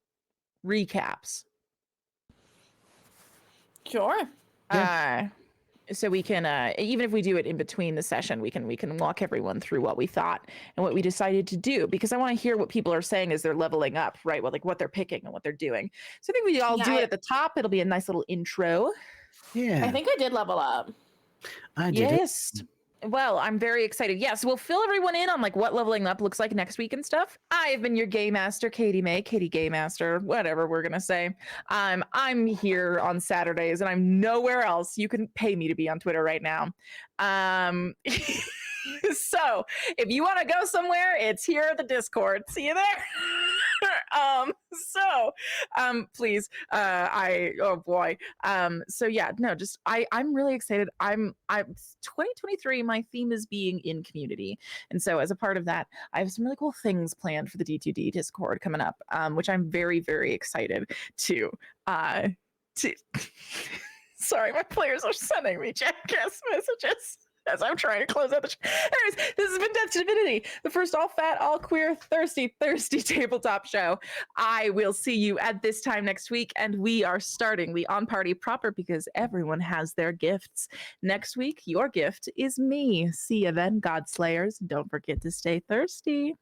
Speaker 4: recaps.
Speaker 1: Sure.
Speaker 4: So we can even if we do it in between the session, we can walk everyone through what we thought and what we decided to do, because I want to hear what people are saying as they're leveling up, right? What what they're picking and what they're doing. So I think we all do it at the top. It'll be a nice little intro.
Speaker 3: Yeah.
Speaker 1: I think I did level up.
Speaker 3: I did it.
Speaker 4: Yes. Well, I'm very excited. Yes, we'll fill everyone in on like what leveling up looks like next week and stuff. I've been your game master, Katie May, Katie Game Master, whatever we're gonna say. I'm here on Saturdays and I'm nowhere else. You can pay me to be on Twitter right now. So if you want to go somewhere, it's here at the Discord. See you there. Please, oh boy. So yeah, no, just I'm really excited. I'm 2023. My theme is being in community, and so as a part of that, I have some really cool things planned for the D2D Discord coming up, which I'm very, very excited to. Sorry, my players are sending me jackass messages as I'm trying to close out the Anyways, this has been Death2Divinity, the first all fat, all queer, thirsty tabletop show. I will see you at this time next week, and we are starting the On Party proper because everyone has their gifts. Next week, your gift is me. See you then, Godslayers. Don't forget to stay thirsty.